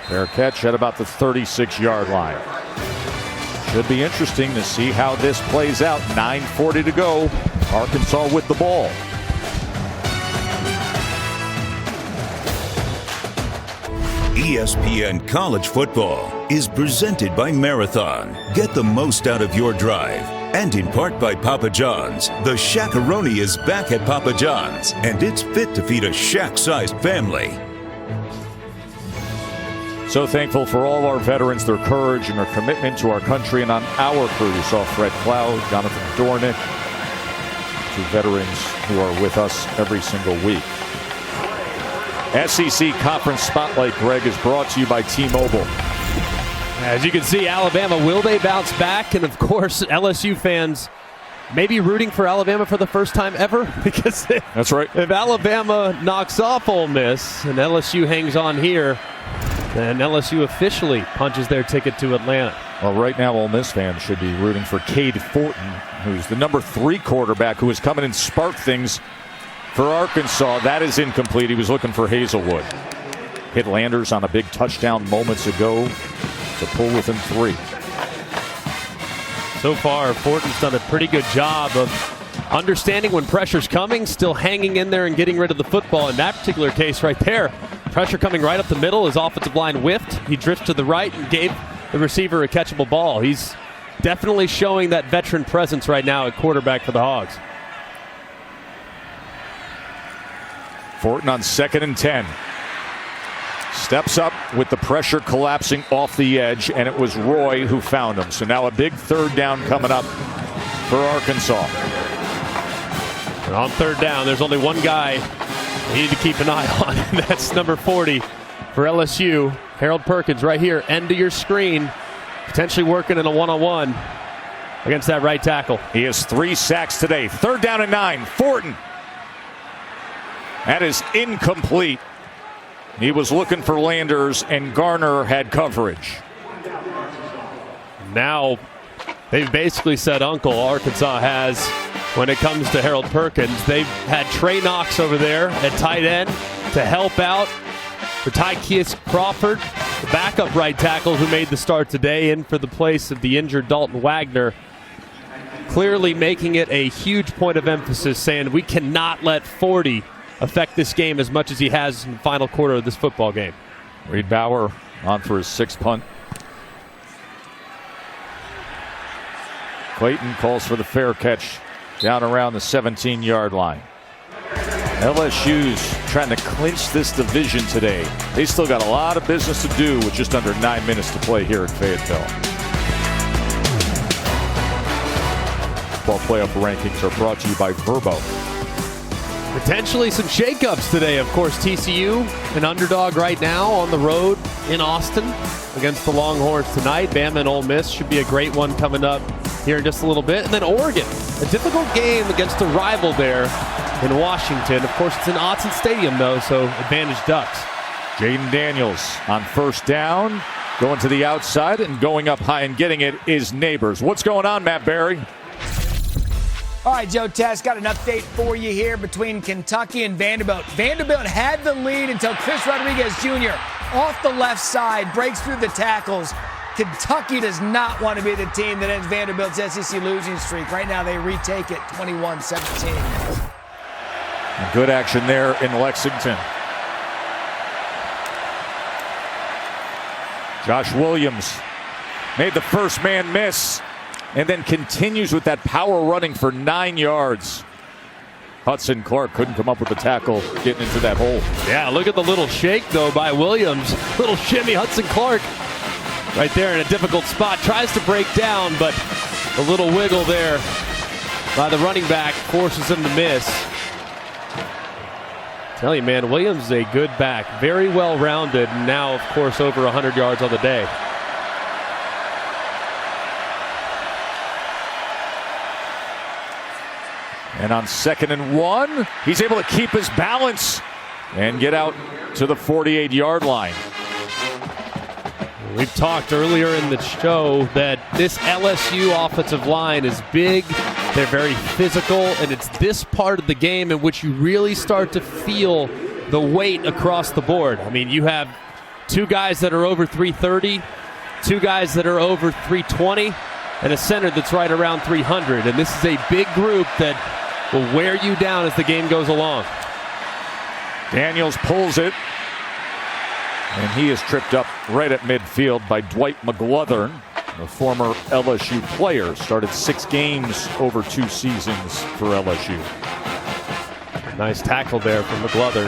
Fair catch at about the 36-yard line. Should be interesting to see how this plays out. 9:40 to go. Arkansas with the ball. ESPN College Football is presented by Marathon. Get the most out of your drive. And in part by Papa John's. The Shaq-a-Roni is back at Papa John's, and it's fit to feed a Shaq-sized family. So thankful for all our veterans, their courage and their commitment to our country and on our crew. You saw Fred Cloud, Jonathan Dornick, 2 veterans who are with us every single week. SEC Conference Spotlight, Greg, is brought to you by T-Mobile. As you can see, Alabama, will they bounce back? And of course, LSU fans may be rooting for Alabama for the first time ever, because that's right. If Alabama knocks off Ole Miss and LSU hangs on here, then LSU officially punches their ticket to Atlanta. Well, right now, Ole Miss fans should be rooting for Cade Fortin, who's the number 3 quarterback who has come in and sparked things for Arkansas. That is incomplete. He was looking for Hazelwood. Hit Landers on a big touchdown moments ago to pull within 3. So far, Fortin's done a pretty good job of understanding when pressure's coming, still hanging in there and getting rid of the football. In that particular case right there, pressure coming right up the middle. His offensive line whiffed. He drifted to the right and gave the receiver a catchable ball. He's definitely showing that veteran presence right now at quarterback for the Hogs. Fortin on 2nd and 10. Steps up with the pressure collapsing off the edge, and it was Roy who found him. So now a big 3rd down coming up for Arkansas. And on 3rd down, there's only one guy you need to keep an eye on, and that's number 40 for LSU. Harold Perkins right here, end of your screen, potentially working in a one-on-one against that right tackle. He has 3 sacks today. 3rd down and 9. Fortin. That is incomplete. He was looking for Landers, and Garner had coverage. Now they've basically said uncle, Arkansas has, when it comes to Harold Perkins. They've had Trey Knox over there at tight end to help out for Tykeus Crawford, the backup right tackle who made the start today, in for the place of the injured Dalton Wagner. Clearly making it a huge point of emphasis, saying we cannot let 40 affect this game as much as he has in the final quarter of this football game. Reed Bauer on for his 6th punt. Clayton calls for the fair catch down around the 17-yard line. LSU's trying to clinch this division today. They still got a lot of business to do with just under 9 minutes to play here in Fayetteville. Football playoff rankings are brought to you by Verbo. Potentially some shakeups today. Of course, TCU, an underdog right now on the road in Austin against the Longhorns tonight. Bama and Ole Miss should be a great one coming up here in just a little bit. And then Oregon, a difficult game against a rival there in Washington. Of course, it's in Autzen Stadium, though, so advantage Ducks. Jaden Daniels on 1st down, going to the outside and going up high and getting it is Neighbors. What's going on, Matt Barry? All right, Joe Tess, got an update for you here between Kentucky and Vanderbilt. Vanderbilt had the lead until Chris Rodriguez Jr. off the left side breaks through the tackles. Kentucky does not want to be the team that ends Vanderbilt's SEC losing streak. Right now they retake it 21-17. Good action there in Lexington. Josh Williams made the first man miss and then continues with that power running for 9 yards. Hudson Clark couldn't come up with the tackle getting into that hole. Yeah, look at the little shake, though, by Williams. Little shimmy, Hudson Clark right there in a difficult spot. Tries to break down, but a little wiggle there by the running back forces him to miss. Tell you, man, Williams is a good back. Very well-rounded. Now, of course, over 100 yards on the day. And on 2nd and 1, he's able to keep his balance and get out to the 48-yard line. We've talked earlier in the show that this LSU offensive line is big. They're very physical, and it's this part of the game in which you really start to feel the weight across the board. I mean, you have 2 guys that are over 330, 2 guys that are over 320, and a center that's right around 300. And this is a big group that will wear you down as the game goes along. Daniels pulls it, and he is tripped up right at midfield by Dwight McGlothern, a former LSU player. Started 6 games over 2 seasons for LSU. Nice tackle there from McGlothern.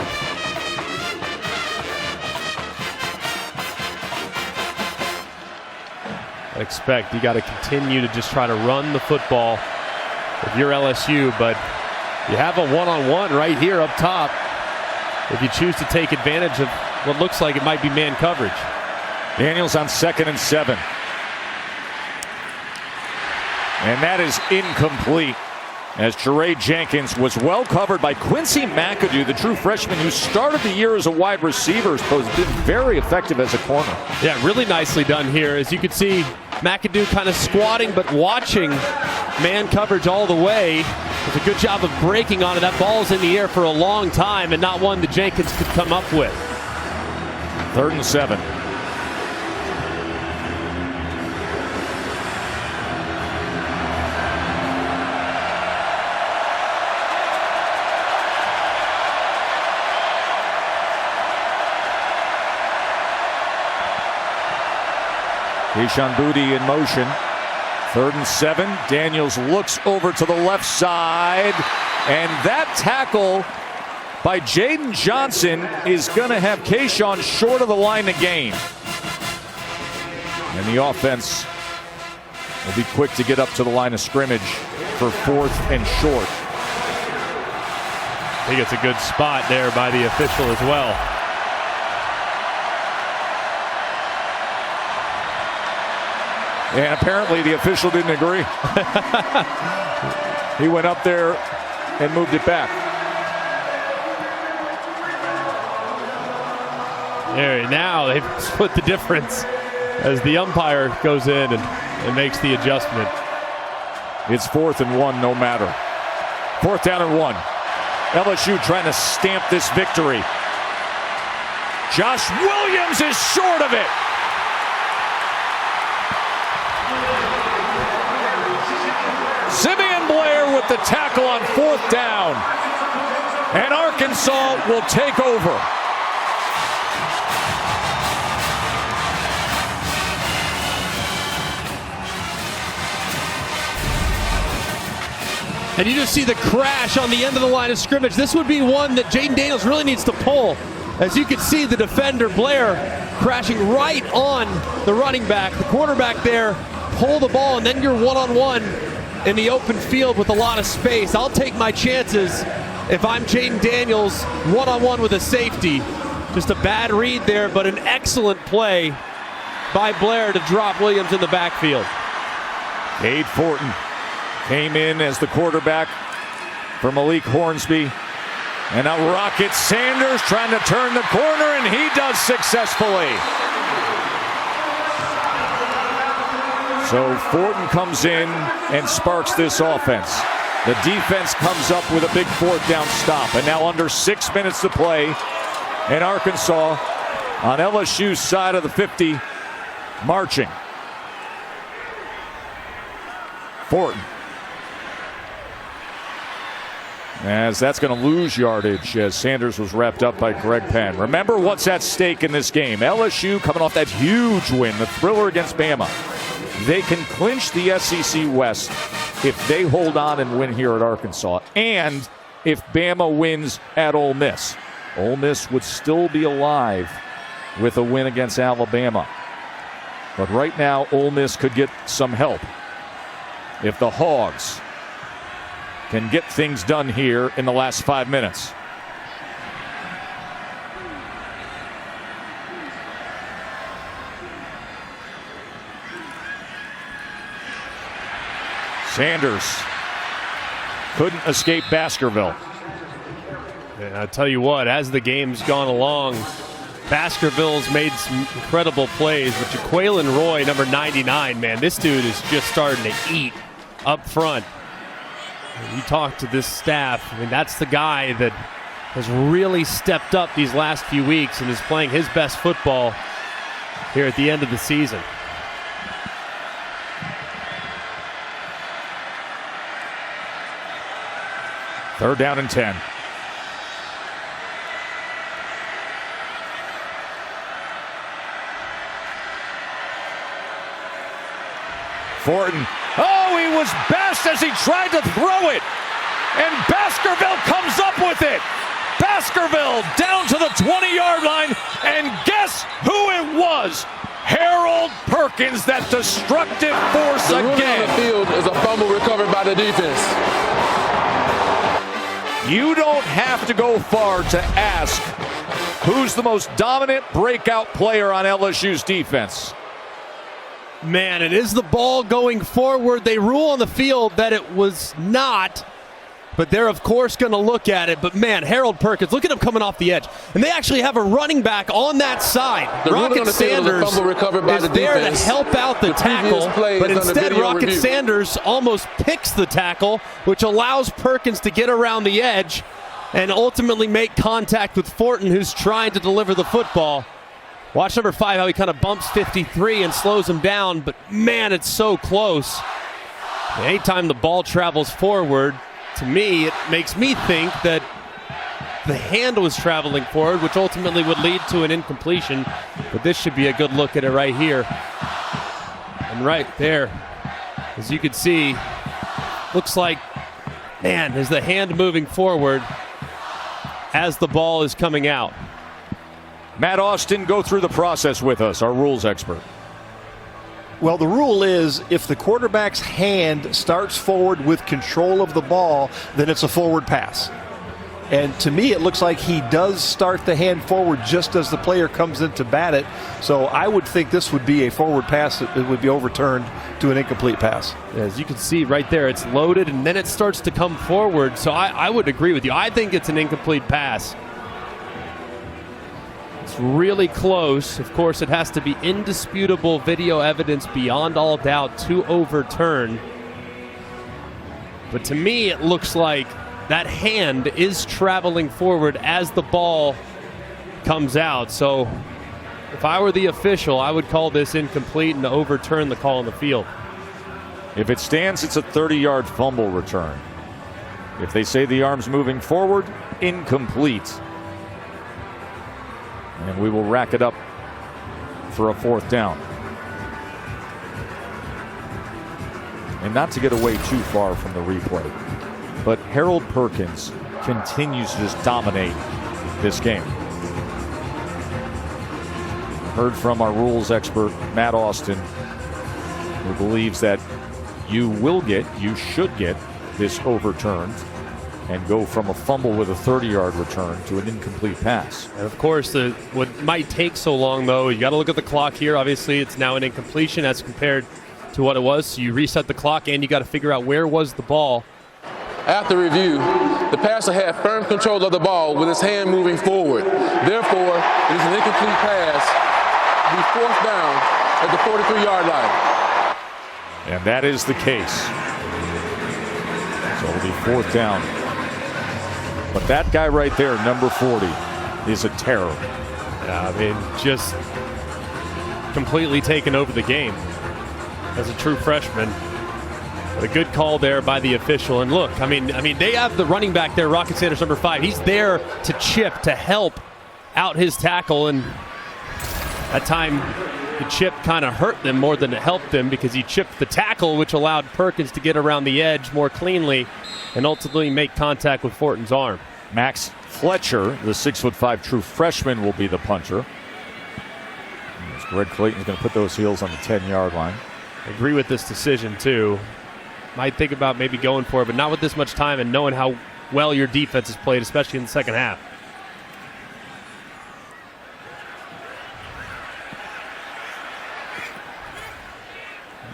I expect you got to continue to just try to run the football if you're LSU, but you have a one-on-one right here up top if you choose to take advantage of what looks like it might be man coverage. Daniels on 2nd and 7. And that is incomplete, as Jeray Jenkins was well covered by Quincy McAdoo, the true freshman who started the year as a wide receiver, has been very effective as a corner. Yeah, really nicely done here. As you can see, McAdoo kind of squatting but watching man coverage all the way. It's a good job of breaking on it. That ball's in the air for a long time and not one that Jenkins could come up with. 3rd and 7. Keyshawn Boutte in motion. 3rd and 7. Daniels looks over to the left side. And that tackle by Jaden Johnson is going to have Keyshawn short of the line of gain. And the offense will be quick to get up to the line of scrimmage for 4th and short. I think it's a good spot there by the official as well. And apparently the official didn't agree. He went up there and moved it back. There, now they've split the difference as the umpire goes in and makes the adjustment. It's 4th and 1 no matter. 4th down and 1. LSU trying to stamp this victory. Josh Williams is short of it. Simeon Blair with the tackle on 4th down. And Arkansas will take over. And you just see the crash on the end of the line of scrimmage. This would be one that Jaden Daniels really needs to pull. As you can see, the defender, Blair, crashing right on the running back. The quarterback there, pull the ball, and then you're one-on-one in the open field with a lot of space. I'll take my chances if I'm Jaden Daniels, one-on-one with a safety. Just a bad read there, but an excellent play by Blair to drop Williams in the backfield. Cade Fortin came in as the quarterback for Malik Hornsby. And now Rocket Sanders trying to turn the corner, and he does successfully. So Fortin comes in and sparks this offense. The defense comes up with a big 4th down stop. And now under 6 minutes to play, and Arkansas on LSU's side of the 50 marching. Fortin. As that's going to lose yardage as Sanders was wrapped up by Greg Penn. Remember what's at stake in this game. LSU coming off that huge win, the thriller against Bama. They can clinch the SEC West if they hold on and win here at Arkansas. And if Bama wins at Ole Miss. Ole Miss would still be alive with a win against Alabama. But right now, Ole Miss could get some help if the Hogs can get things done here in the last 5 minutes. Sanders couldn't escape Baskerville. And I tell you what, as the game's gone along, Baskerville's made some incredible plays. But Jaquelin Roy, number 99, man, this dude is just starting to eat up front. And you talk to this staff, I mean, that's the guy that has really stepped up these last few weeks and is playing his best football here at the end of the season. Third down and 10. Fortin. Oh, he was best as he tried to throw it. And Baskerville comes up with it. Baskerville down to the 20-yard line. And guess who it was? Harold Perkins, that destructive force The ruling again. on the field is a fumble recovered by the defense. You don't have to go far to ask who's the most dominant breakout player on LSU's defense. Man, it is the ball going forward. They rule on the field that it was not, but they're, of course, going to look at it. But, man, Harold Perkins, look at him coming off the edge. And they actually have a running back on that side. Rocket Sanders is there to help out the tackle, but instead Rocket Sanders almost picks the tackle, which allows Perkins to get around the edge and ultimately make contact with Fortin, who's trying to deliver the football. Watch number 5, how he kind of bumps 53 and slows him down, but man, it's so close. And anytime the ball travels forward, to me, it makes me think that the hand was traveling forward, which ultimately would lead to an incompletion. But this should be a good look at it right here. And right there, as you can see, looks like, man, is the hand moving forward as the ball is coming out. Matt Austin, go through the process with us, our rules expert. Well, the rule is if the quarterback's hand starts forward with control of the ball, then it's a forward pass. And to me, it looks like he does start the hand forward just as the player comes in to bat it. So I would think this would be a forward pass that would be overturned to an incomplete pass. As you can see right there, it's loaded and then it starts to come forward. So I would agree with you. I think it's an incomplete pass. It's really close. Of course, it has to be indisputable video evidence beyond all doubt to overturn. But to me, it looks like that hand is traveling forward as the ball comes out. So if I were the official, I would call this incomplete and overturn the call on the field. If it stands, it's a 30-yard fumble return. If they say the arm's moving forward, incomplete. And we will rack it up for a fourth down. And not to get away too far from the replay, but Harold Perkins continues to just dominate this game. Heard from our rules expert, Matt Austin, who believes that you should get this overturned and go from a fumble with a 30-yard return to an incomplete pass. And of course, what might take so long, though, you got to look at the clock here. Obviously, it's now an incompletion as compared to what it was. So you reset the clock, and you got to figure out where was the ball. After review, the passer had firm control of the ball with his hand moving forward. Therefore, it is an incomplete pass. Be fourth down at the 43-yard line. And that is the case. So it'll be fourth down. But that guy right there, number 40, is a terror. I mean, just completely taken over the game as a true freshman. But a good call there by the official. And look, I mean, they have the running back there, Rocket Sanders, number 5. He's there to chip, to help out his tackle. And that time, the chip kind of hurt them more than it helped them because he chipped the tackle, which allowed Perkins to get around the edge more cleanly and ultimately make contact with Fortin's arm. Max Fletcher, the 6'5" true freshman, will be the punter. Greg Clayton's going to put those heels on the 10-yard line. I agree with this decision, too. Might think about maybe going for it, but not with this much time and knowing how well your defense has played, especially in the second half.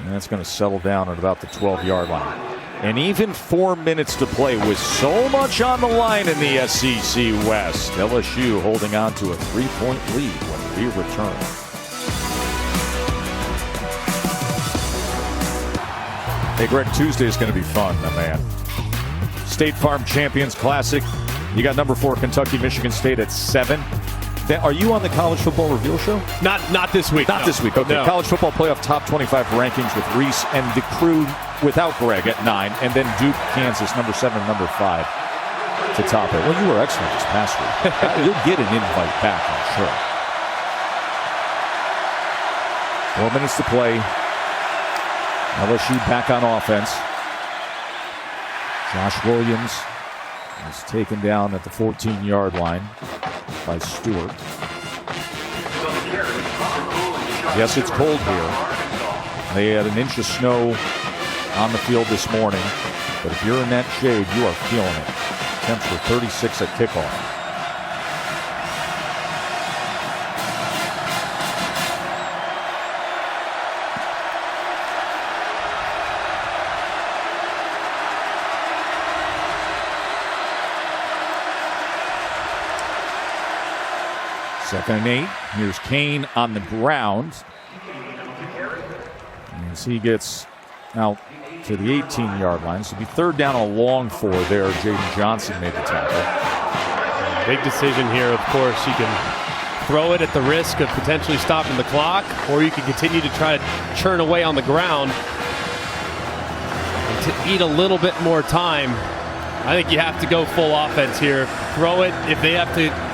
And that's going to settle down at about the 12-yard line. And even 4 minutes to play with so much on the line in the SEC West. LSU holding on to a 3-point lead when we return. Hey, Greg, Tuesday is going to be fun, my man. State Farm Champions Classic. You got number 4 Kentucky, Michigan State at 7. Are you on the College Football Reveal Show? Not this week. Not this week. Okay. No. College Football Playoff Top 25 rankings with Reese and the crew without Greg at 9. And then Duke, Kansas, number 7, number 5 to top it. Well, you were excellent this past week. You'll get an invite back, I'm sure. 4 minutes to play. LSU back on offense. Josh Williams is taken down at the 14-yard line by Stewart. Yes, it's cold here. They had an inch of snow on the field this morning, but if you're in that shade, you are feeling it. Temps were 36 at kickoff. Second and 8. Here's Kane on the ground. As he gets out to the 18-yard line. So it'll be third down and a long 4 there. Jaden Johnson made the tackle. Big decision here, of course. You can throw it at the risk of potentially stopping the clock, or you can continue to try to churn away on the ground and to eat a little bit more time. I think you have to go full offense here. Throw it if they have to.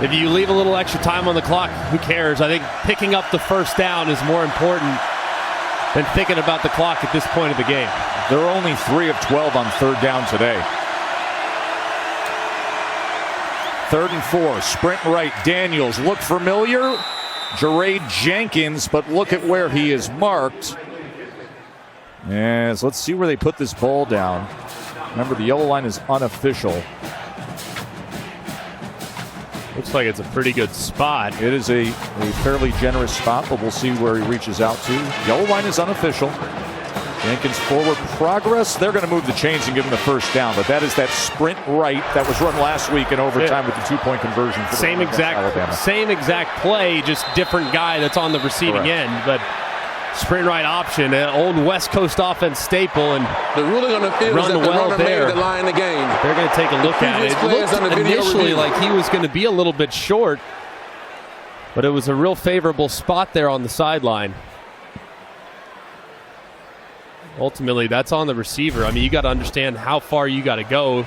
If you leave a little extra time on the clock, who cares? I think picking up the first down is more important than thinking about the clock at this point of the game. They're only 3 of 12 on third down today. 3rd and 4. Sprint right. Daniels look familiar. Jared Jenkins, but look at where he is marked. Yes, let's see where they put this ball down. Remember, the yellow line is unofficial. Looks like it's a pretty good spot. It is a fairly generous spot, but we'll see where he reaches out to. Yellow line is unofficial. Jenkins forward progress. They're going to move the chains and give him the first down, but that is that sprint right that was run last week in overtime with the 2-point conversion. For same exact play, just different guy that's on the receiving end, but sprint right option, an old West Coast offense staple, and the ruling on the field is that the runner made the line of the game. They're going to take a look at it. It looked initially like he was going to be a little bit short, but it was a real favorable spot there on the sideline. Ultimately, that's on the receiver. I mean, you got to understand how far you got to go.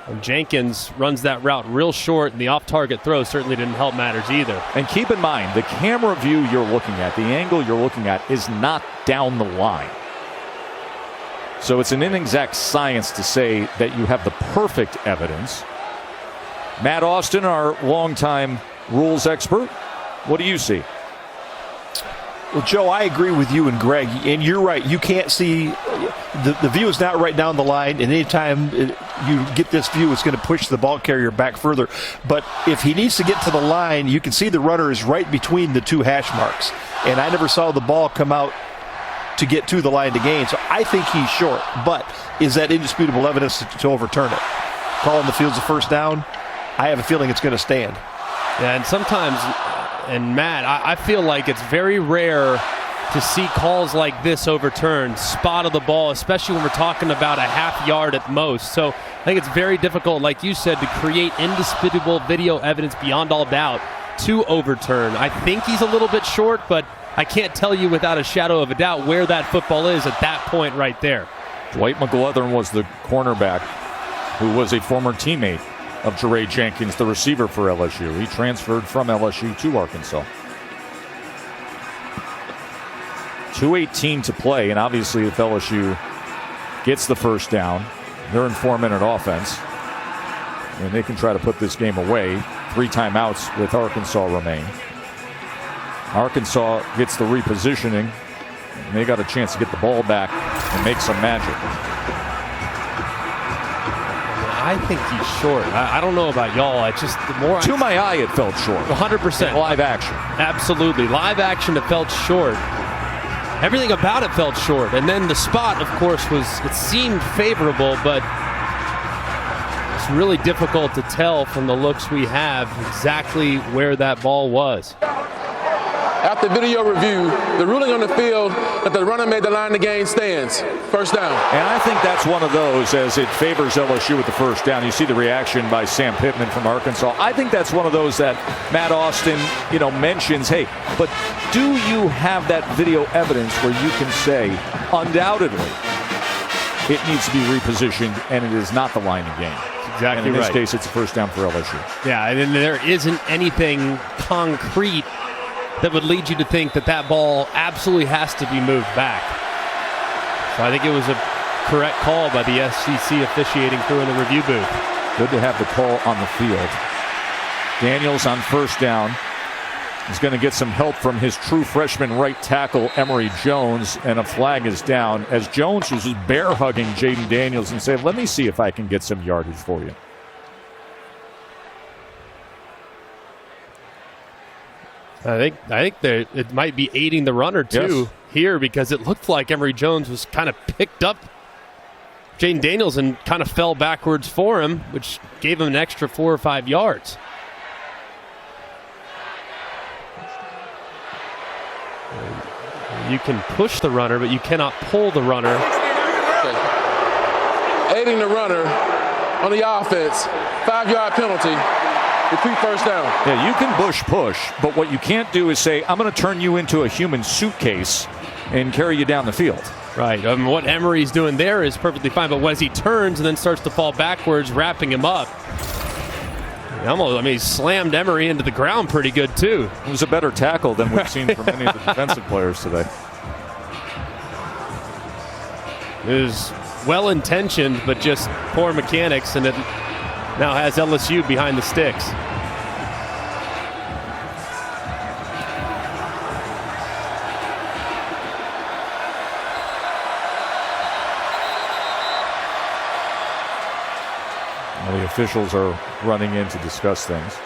And Jenkins runs that route real short, and the off-target throw certainly didn't help matters either. And keep in mind, the camera view you're looking at, the angle you're looking at, is not down the line. So it's an inexact science to say that you have the perfect evidence. Matt Austin, our longtime rules expert, what do you see? Well, Joe, I agree with you and Greg, and you're right. You can't see, the view is not right down the line, and anytime you get this view, it's going to push the ball carrier back further. But if he needs to get to the line, you can see the runner is right between the 2 hash marks, and I never saw the ball come out to get to the line to gain. So I think he's short, but is that indisputable evidence to overturn it? Calling the field's a first down, I have a feeling it's going to stand. Yeah, and sometimes, and Matt, I feel like it's very rare to see calls like this overturned, spot of the ball, especially when we're talking about a half yard at most. So I think it's very difficult, like you said, to create indisputable video evidence beyond all doubt to overturn. I think he's a little bit short, but I can't tell you without a shadow of a doubt where that football is at that point right there. Dwight McGlothern was the cornerback who was a former teammate of Jeray Jenkins, the receiver for LSU. He transferred from LSU to Arkansas. 2:18 to play, and obviously if LSU gets the first down, they're in 4-minute offense, and they can try to put this game away. 3 timeouts with Arkansas remain. Arkansas gets the repositioning, and they got a chance to get the ball back and make some magic. I think he's short. I don't know about y'all. To my eye, it felt short. 100%. Live action. Absolutely. Live action, it felt short. Everything about it felt short. And then the spot, of course, it seemed favorable, but it's really difficult to tell from the looks we have exactly where that ball was. After video review, the ruling on the field that the runner made the line to gain stands. First down. And I think that's one of those, as it favors LSU with the first down. You see the reaction by Sam Pittman from Arkansas. I think that's one of those that Matt Austin, mentions, hey, but do you have that video evidence where you can say, undoubtedly, it needs to be repositioned and it is not the line of game? Exactly right. And in this case, it's a first down for LSU. Yeah, and there isn't anything concrete that would lead you to think that ball absolutely has to be moved back. So I think it was a correct call by the SEC officiating crew in the review booth. Good to have the call on the field. Daniels on first down is going to get some help from his true freshman right tackle, Emory Jones, and a flag is down as Jones was just bear hugging Jaden Daniels and said, let me see if I can get some yardage for you. I think it might be aiding the runner, too, here, because it looked like Emory Jones was kind of picked up Jaden Daniels and kind of fell backwards for him, which gave him an extra 4 or 5 yards. You can push the runner, but you cannot pull the runner. Okay. Aiding the runner on the offense, 5-yard penalty. Repeat first down. Yeah, you can push, but what you can't do is say, I'm going to turn you into a human suitcase and carry you down the field. Right. What Emory's doing there is perfectly fine, but as he turns and then starts to fall backwards, wrapping him up, he slammed Emory into the ground pretty good, too. It was a better tackle than we've seen from many of the defensive players today. It was well-intentioned, but just poor mechanics, and it now has LSU behind the sticks. Well, the officials are running in to discuss things.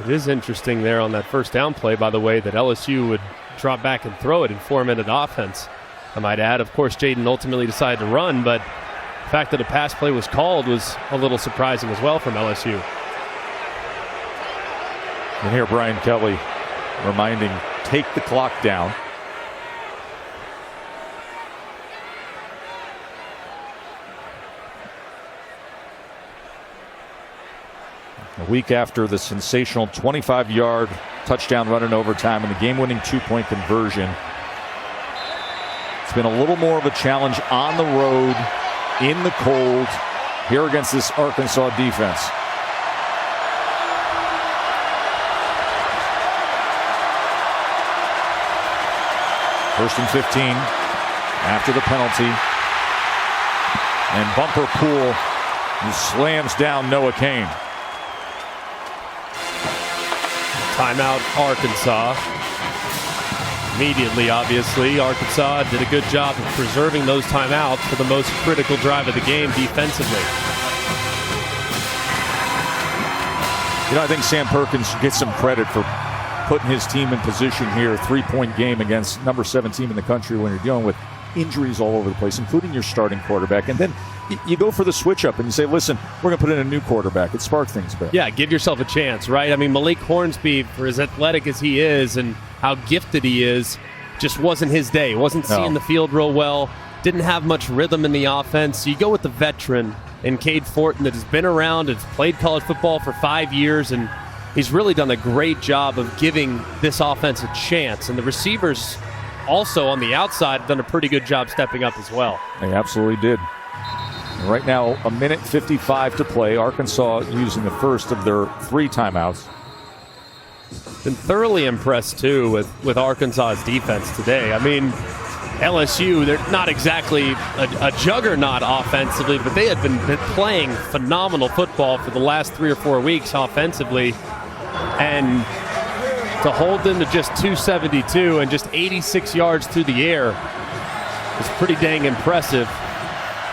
It is interesting there on that first down play, by the way, that LSU would drop back and throw it in 4-minute offense. I might add, of course, Jaden ultimately decided to run, but the fact that a pass play was called was a little surprising as well from LSU. And here Brian Kelly reminding, take the clock down. A week after the sensational 25-yard touchdown run in overtime and the game-winning 2-point conversion, it's been a little more of a challenge on the road, in the cold, here against this Arkansas defense. First and 15 after the penalty. And Bumper Poole slams down Noah Cain. Timeout, Arkansas. Immediately, obviously, Arkansas did a good job of preserving those timeouts for the most critical drive of the game defensively. I think Sam Perkins gets some credit for putting his team in position here. 3-point game against number 7 team in the country when you're dealing with injuries all over the place, including your starting quarterback. And then you go for the switch up and you say, listen, we're going to put in a new quarterback. It sparked things a bit. Yeah, give yourself a chance, right? Malik Hornsby, for as athletic as he is and how gifted he is, just wasn't his day. Wasn't seeing the field real well. Didn't have much rhythm in the offense. You go with the veteran in Cade Fortin that has been around, has played college football for 5 years, and he's really done a great job of giving this offense a chance. And the receivers also on the outside have done a pretty good job stepping up as well. They absolutely did. And right now, 1:55 to play. Arkansas using the first of their 3 timeouts. Been thoroughly impressed, too, with Arkansas's defense today. I mean, LSU, they're not exactly a juggernaut offensively, but they had been playing phenomenal football for the last 3 or 4 weeks offensively. And to hold them to just 272 and just 86 yards through the air is pretty dang impressive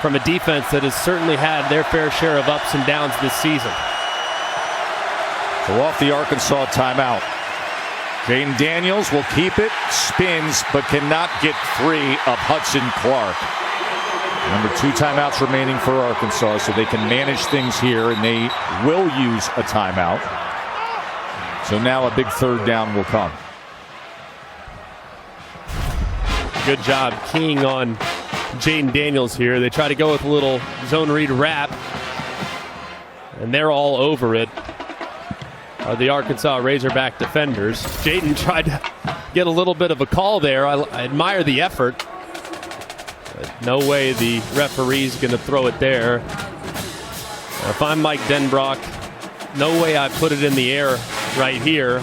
from a defense that has certainly had their fair share of ups and downs this season. So off the Arkansas timeout. Jaden Daniels will keep it, spins, but cannot get free of Hudson Clark. Remember, 2 timeouts remaining for Arkansas, so they can manage things here, and they will use a timeout. So now a big 3rd down will come. Good job keying on Jaden Daniels here. They try to go with a little zone read wrap, and they're all over it. The Arkansas Razorback defenders. Jaden tried to get a little bit of a call there. I admire the effort. But no way the referee's going to throw it there. If I'm Mike Denbrock, no way I put it in the air right here.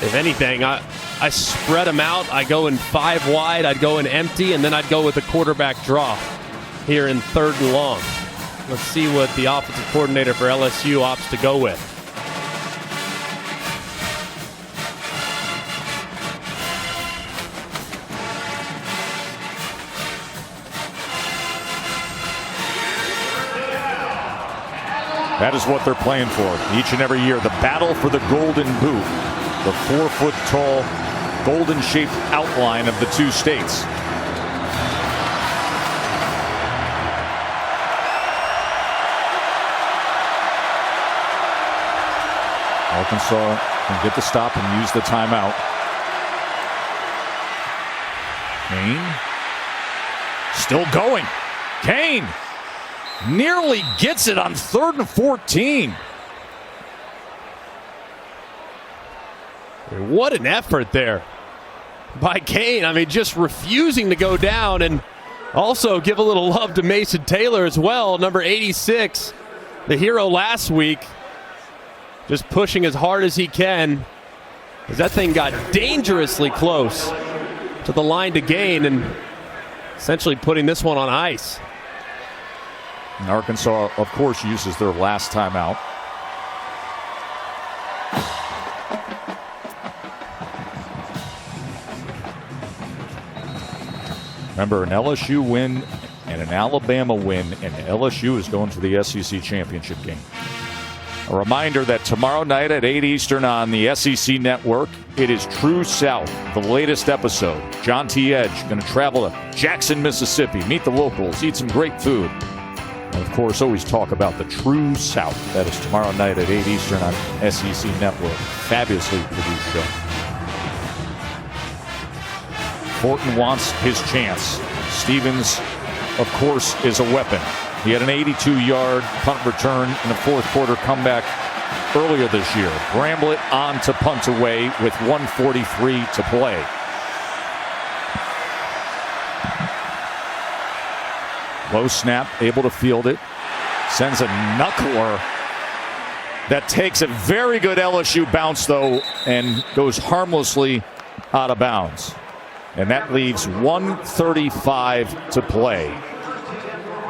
If anything, I spread them out. I go in 5 wide. I'd go in empty, and then I'd go with a quarterback draw here in 3rd and long. Let's see what the offensive coordinator for LSU opts to go with. That is what they're playing for each and every year. The battle for the Golden Boot. The 4-foot-tall, golden-shaped outline of the 2 states. Arkansas can get the stop and use the timeout. Kane still going. Kane nearly gets it on 3rd and 14. What an effort there by Kane. I mean, just refusing to go down, and also give a little love to Mason Taylor as well, number 86, the hero last week. Just pushing as hard as he can, as that thing got dangerously close to the line to gain, and essentially putting this one on ice. And Arkansas, of course, uses their last timeout. Remember, an LSU win and an Alabama win, and LSU is going to the SEC championship game. A reminder that tomorrow night at 8 Eastern on the SEC Network, it is True South, the latest episode. John T. Edge going to travel to Jackson, Mississippi, meet the locals, eat some great food, and of course always talk about the True South. That is tomorrow night at 8 Eastern on SEC Network. Fabulously produced show. Fortin wants his chance. Stevens, of course, is a weapon. He had an 82-yard punt return in the 4th quarter comeback earlier this year. Bramblett on to punt away with 1:43 to play. Low snap, able to field it. Sends a knuckler that takes a very good LSU bounce, though, and goes harmlessly out of bounds. And that leaves 1:35 to play.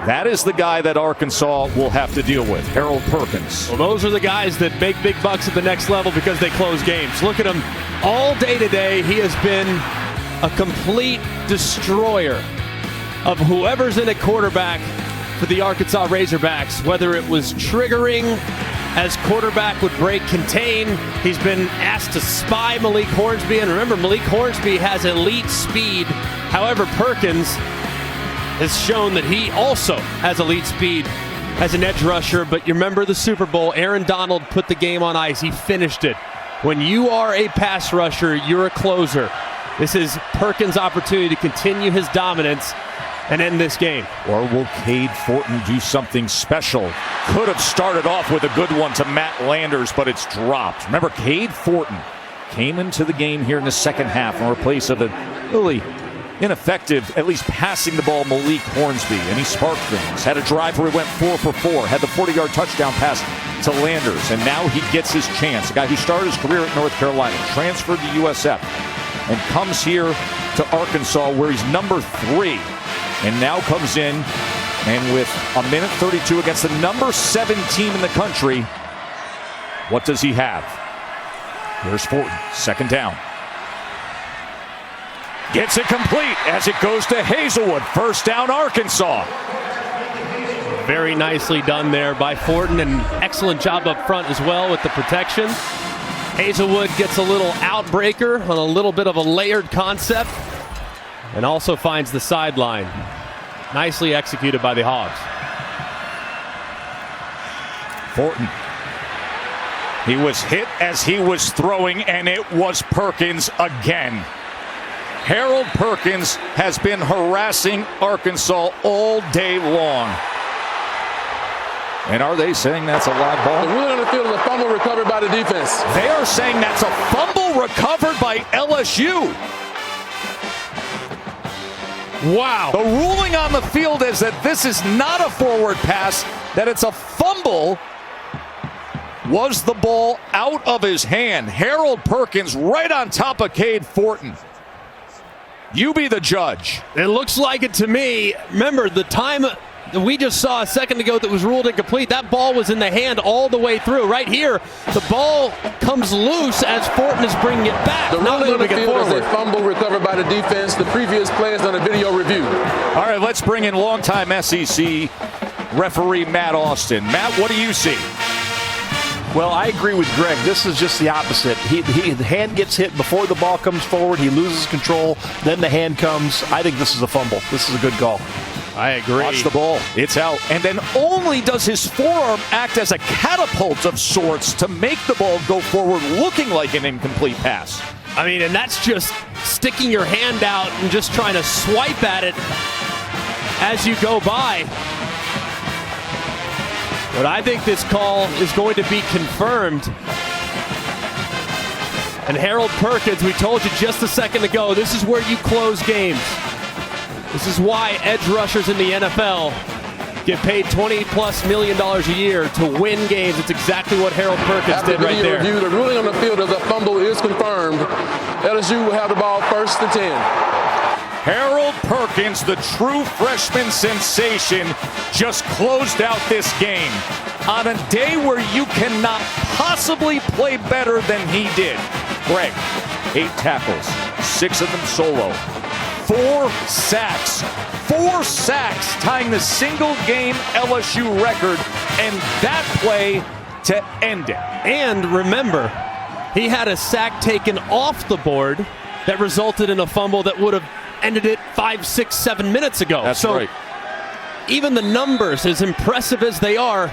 That is the guy that Arkansas will have to deal with, Harold Perkins. Well, those are the guys that make big bucks at the next level because they close games. Look at him all day today. He has been a complete destroyer of whoever's in at quarterback for the Arkansas Razorbacks, whether it was triggering as quarterback would break contain. He's been asked to spy Malik Hornsby, and remember, Malik Hornsby has elite speed. However, Perkins has shown that he also has elite speed as an edge rusher. But you remember the Super Bowl, Aaron Donald put the game on ice. He finished it. When you are a pass rusher, you're a closer. This is Perkins' opportunity to continue his dominance and end this game. Or will Cade Fortin do something special? Could have started off with a good one to Matt Landers, but it's dropped. Remember, Cade Fortin came into the game here in the second half in replace of a really ineffective, at least passing the ball, Malik Hornsby, and he sparked things. Had a drive where he went 4 for 4, had the 40-yard touchdown pass to Landers, and now he gets his chance. A guy who started his career at North Carolina, transferred to USF, and comes here to Arkansas where he's number 3, and now comes in, and with a minute 32 against the number 7 team in the country, what does he have? Here's Fortin, second down. Gets it complete as it goes to Hazelwood. First down, Arkansas. Very nicely done there by Fortin, and excellent job up front as well with the protection. Hazelwood gets a little outbreaker on a little bit of a layered concept and also finds the sideline. Nicely executed by the Hogs. Fortin. He was hit as he was throwing, and it was Perkins again. Harold Perkins has been harassing Arkansas all day long. And are they saying that's a live ball? The ruling on the field is a fumble recovered by the defense. They are saying that's a fumble recovered by LSU. Wow. The ruling on the field is that this is not a forward pass, that it's a fumble. Was the ball out of his hand? Harold Perkins right on top of Cade Fortin. You be the judge. It looks like it to me. Remember, the time that we just saw a second ago that was ruled incomplete, that ball was in the hand all the way through. Right here, the ball comes loose as Fortin is bringing it back. The ruling on the field is a fumble recovered by the defense. The previous play is on a video review. All right, let's bring in longtime SEC referee Matt Austin. Matt, what do you see? Well, I agree with Greg. This is just the opposite. The hand gets hit before the ball comes forward. He loses control. Then the hand comes. I think this is a fumble. This is a good call. I agree. Watch the ball. It's out. And then only does his forearm act as a catapult of sorts to make the ball go forward, looking like an incomplete pass. I mean, and that's just sticking your hand out and just trying to swipe at it as you go by. But I think this call is going to be confirmed. And Harold Perkins, we told you just a second ago, this is where you close games. This is why edge rushers in the NFL get paid $20+ million a year to win games. It's exactly what Harold Perkins did right there. Review, the ruling on the field as a fumble is confirmed. LSU will have the ball 1st and 10. Harold Perkins, the true freshman sensation, just closed out this game on a day where you cannot possibly play better than he did. Greg, 8 tackles, 6 of them solo, 4 sacks. 4 sacks, tying the single-game LSU record, and that play to end it. And remember, he had a sack taken off the board that resulted in a fumble that would have ended it 5, 6, 7 minutes ago. That's right. Even the numbers, as impressive as they are,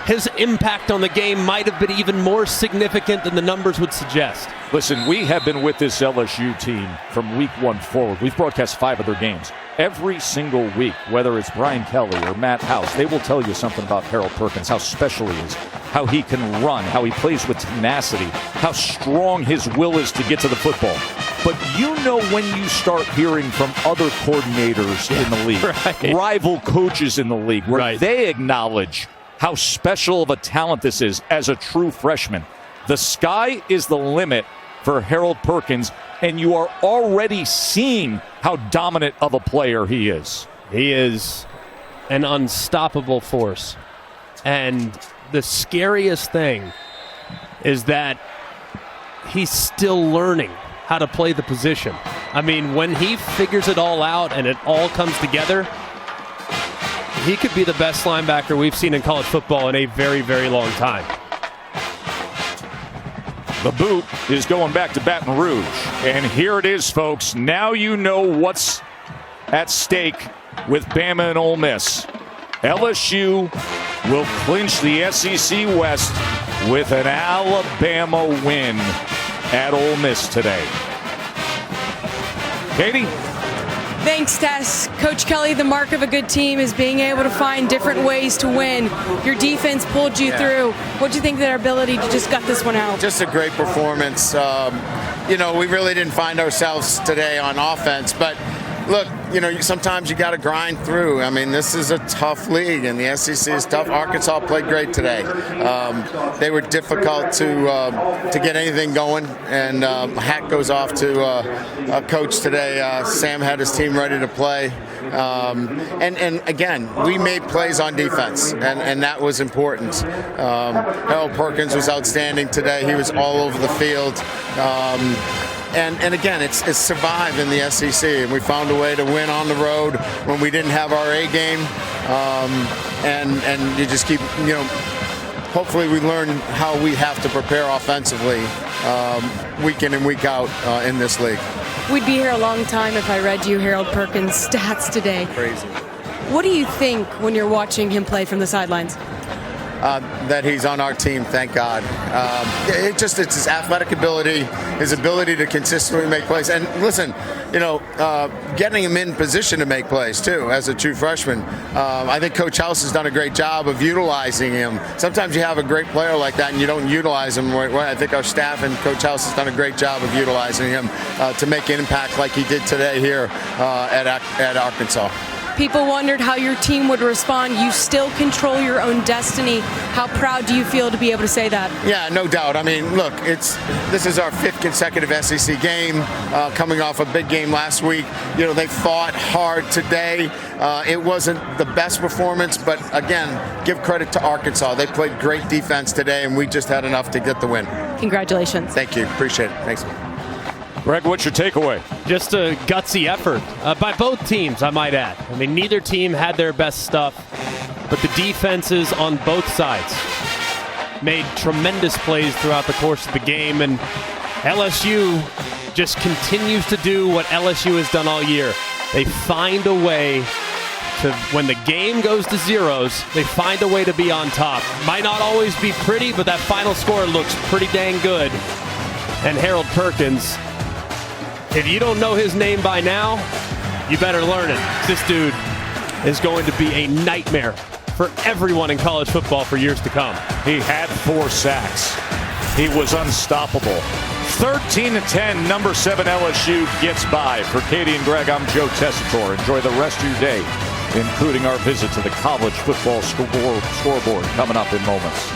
his impact on the game might have been even more significant than the numbers would suggest. Listen, we have been with this LSU team from week 1 forward. We've broadcast 5 of their games. Every single week, whether it's Brian Kelly or Matt House, they will tell you something about Harold Perkins, how special he is, how he can run, how he plays with tenacity, how strong his will is to get to the football. But you know when you start hearing from other coordinators in the league, right, rival coaches in the league, where they acknowledge how special of a talent this is as a true freshman. The sky is the limit for Harold Perkins, and you are already seeing how dominant of a player he is. He is an unstoppable force. And the scariest thing is that he's still learning how to play the position. I mean, when he figures it all out and it all comes together, he could be the best linebacker we've seen in college football in a very, very long time. The boot is going back to Baton Rouge. And here it is, folks. Now you know what's at stake with Bama and Ole Miss. LSU will clinch the SEC West with an Alabama win at Ole Miss today. Katie? Thanks, Tess. Coach Kelly, the mark of a good team is being able to find different ways to win. Your defense pulled you through. What do you think of their ability to just gut this one out? Just a great performance. We really didn't find ourselves today on offense, but look, sometimes you got to grind through. I mean, this is a tough league, and the SEC is tough. Arkansas played great today. They were difficult to get anything going, and hat goes off to a coach today. Sam had his team ready to play. And again, we made plays on defense, and that was important. Harold Perkins was outstanding today. He was all over the field. And again, it's survive in the SEC, and we found a way to win on the road when we didn't have our A game, and you just keep, hopefully we learn how we have to prepare offensively week in and week out in this league. We'd be here a long time if I read you Harold Perkins' stats today. Crazy. What do you think when you're watching him play from the sidelines? That he's on our team, thank God. It's his athletic ability, his ability to consistently make plays. And listen, getting him in position to make plays, too, as a true freshman. I think Coach House has done a great job of utilizing him. Sometimes you have a great player like that and you don't utilize him. I think our staff and Coach House has done a great job of utilizing him to make an impact like he did today here at Arkansas. People wondered how your team would respond. You still control your own destiny. How proud do you feel to be able to say that? Yeah, no doubt. I mean, look, this is our 5th consecutive SEC game, coming off a big game last week. They fought hard today. It wasn't the best performance, but again, give credit to Arkansas. They played great defense today, and we just had enough to get the win. Congratulations. Thank you. Appreciate it. Thanks. Greg, what's your takeaway? Just a gutsy effort by both teams, I might add. I mean, neither team had their best stuff, but the defenses on both sides made tremendous plays throughout the course of the game, and LSU just continues to do what LSU has done all year. They find a way to, when the game goes to zeros, they find a way to be on top. Might not always be pretty, but that final score looks pretty dang good. And Harold Perkins, if you don't know his name by now, you better learn it. This dude is going to be a nightmare for everyone in college football for years to come. He had 4 sacks. He was unstoppable. 13-10, number 7 LSU gets by. For Katie and Greg, I'm Joe Tessitore. Enjoy the rest of your day, including our visit to the college football scoreboard coming up in moments.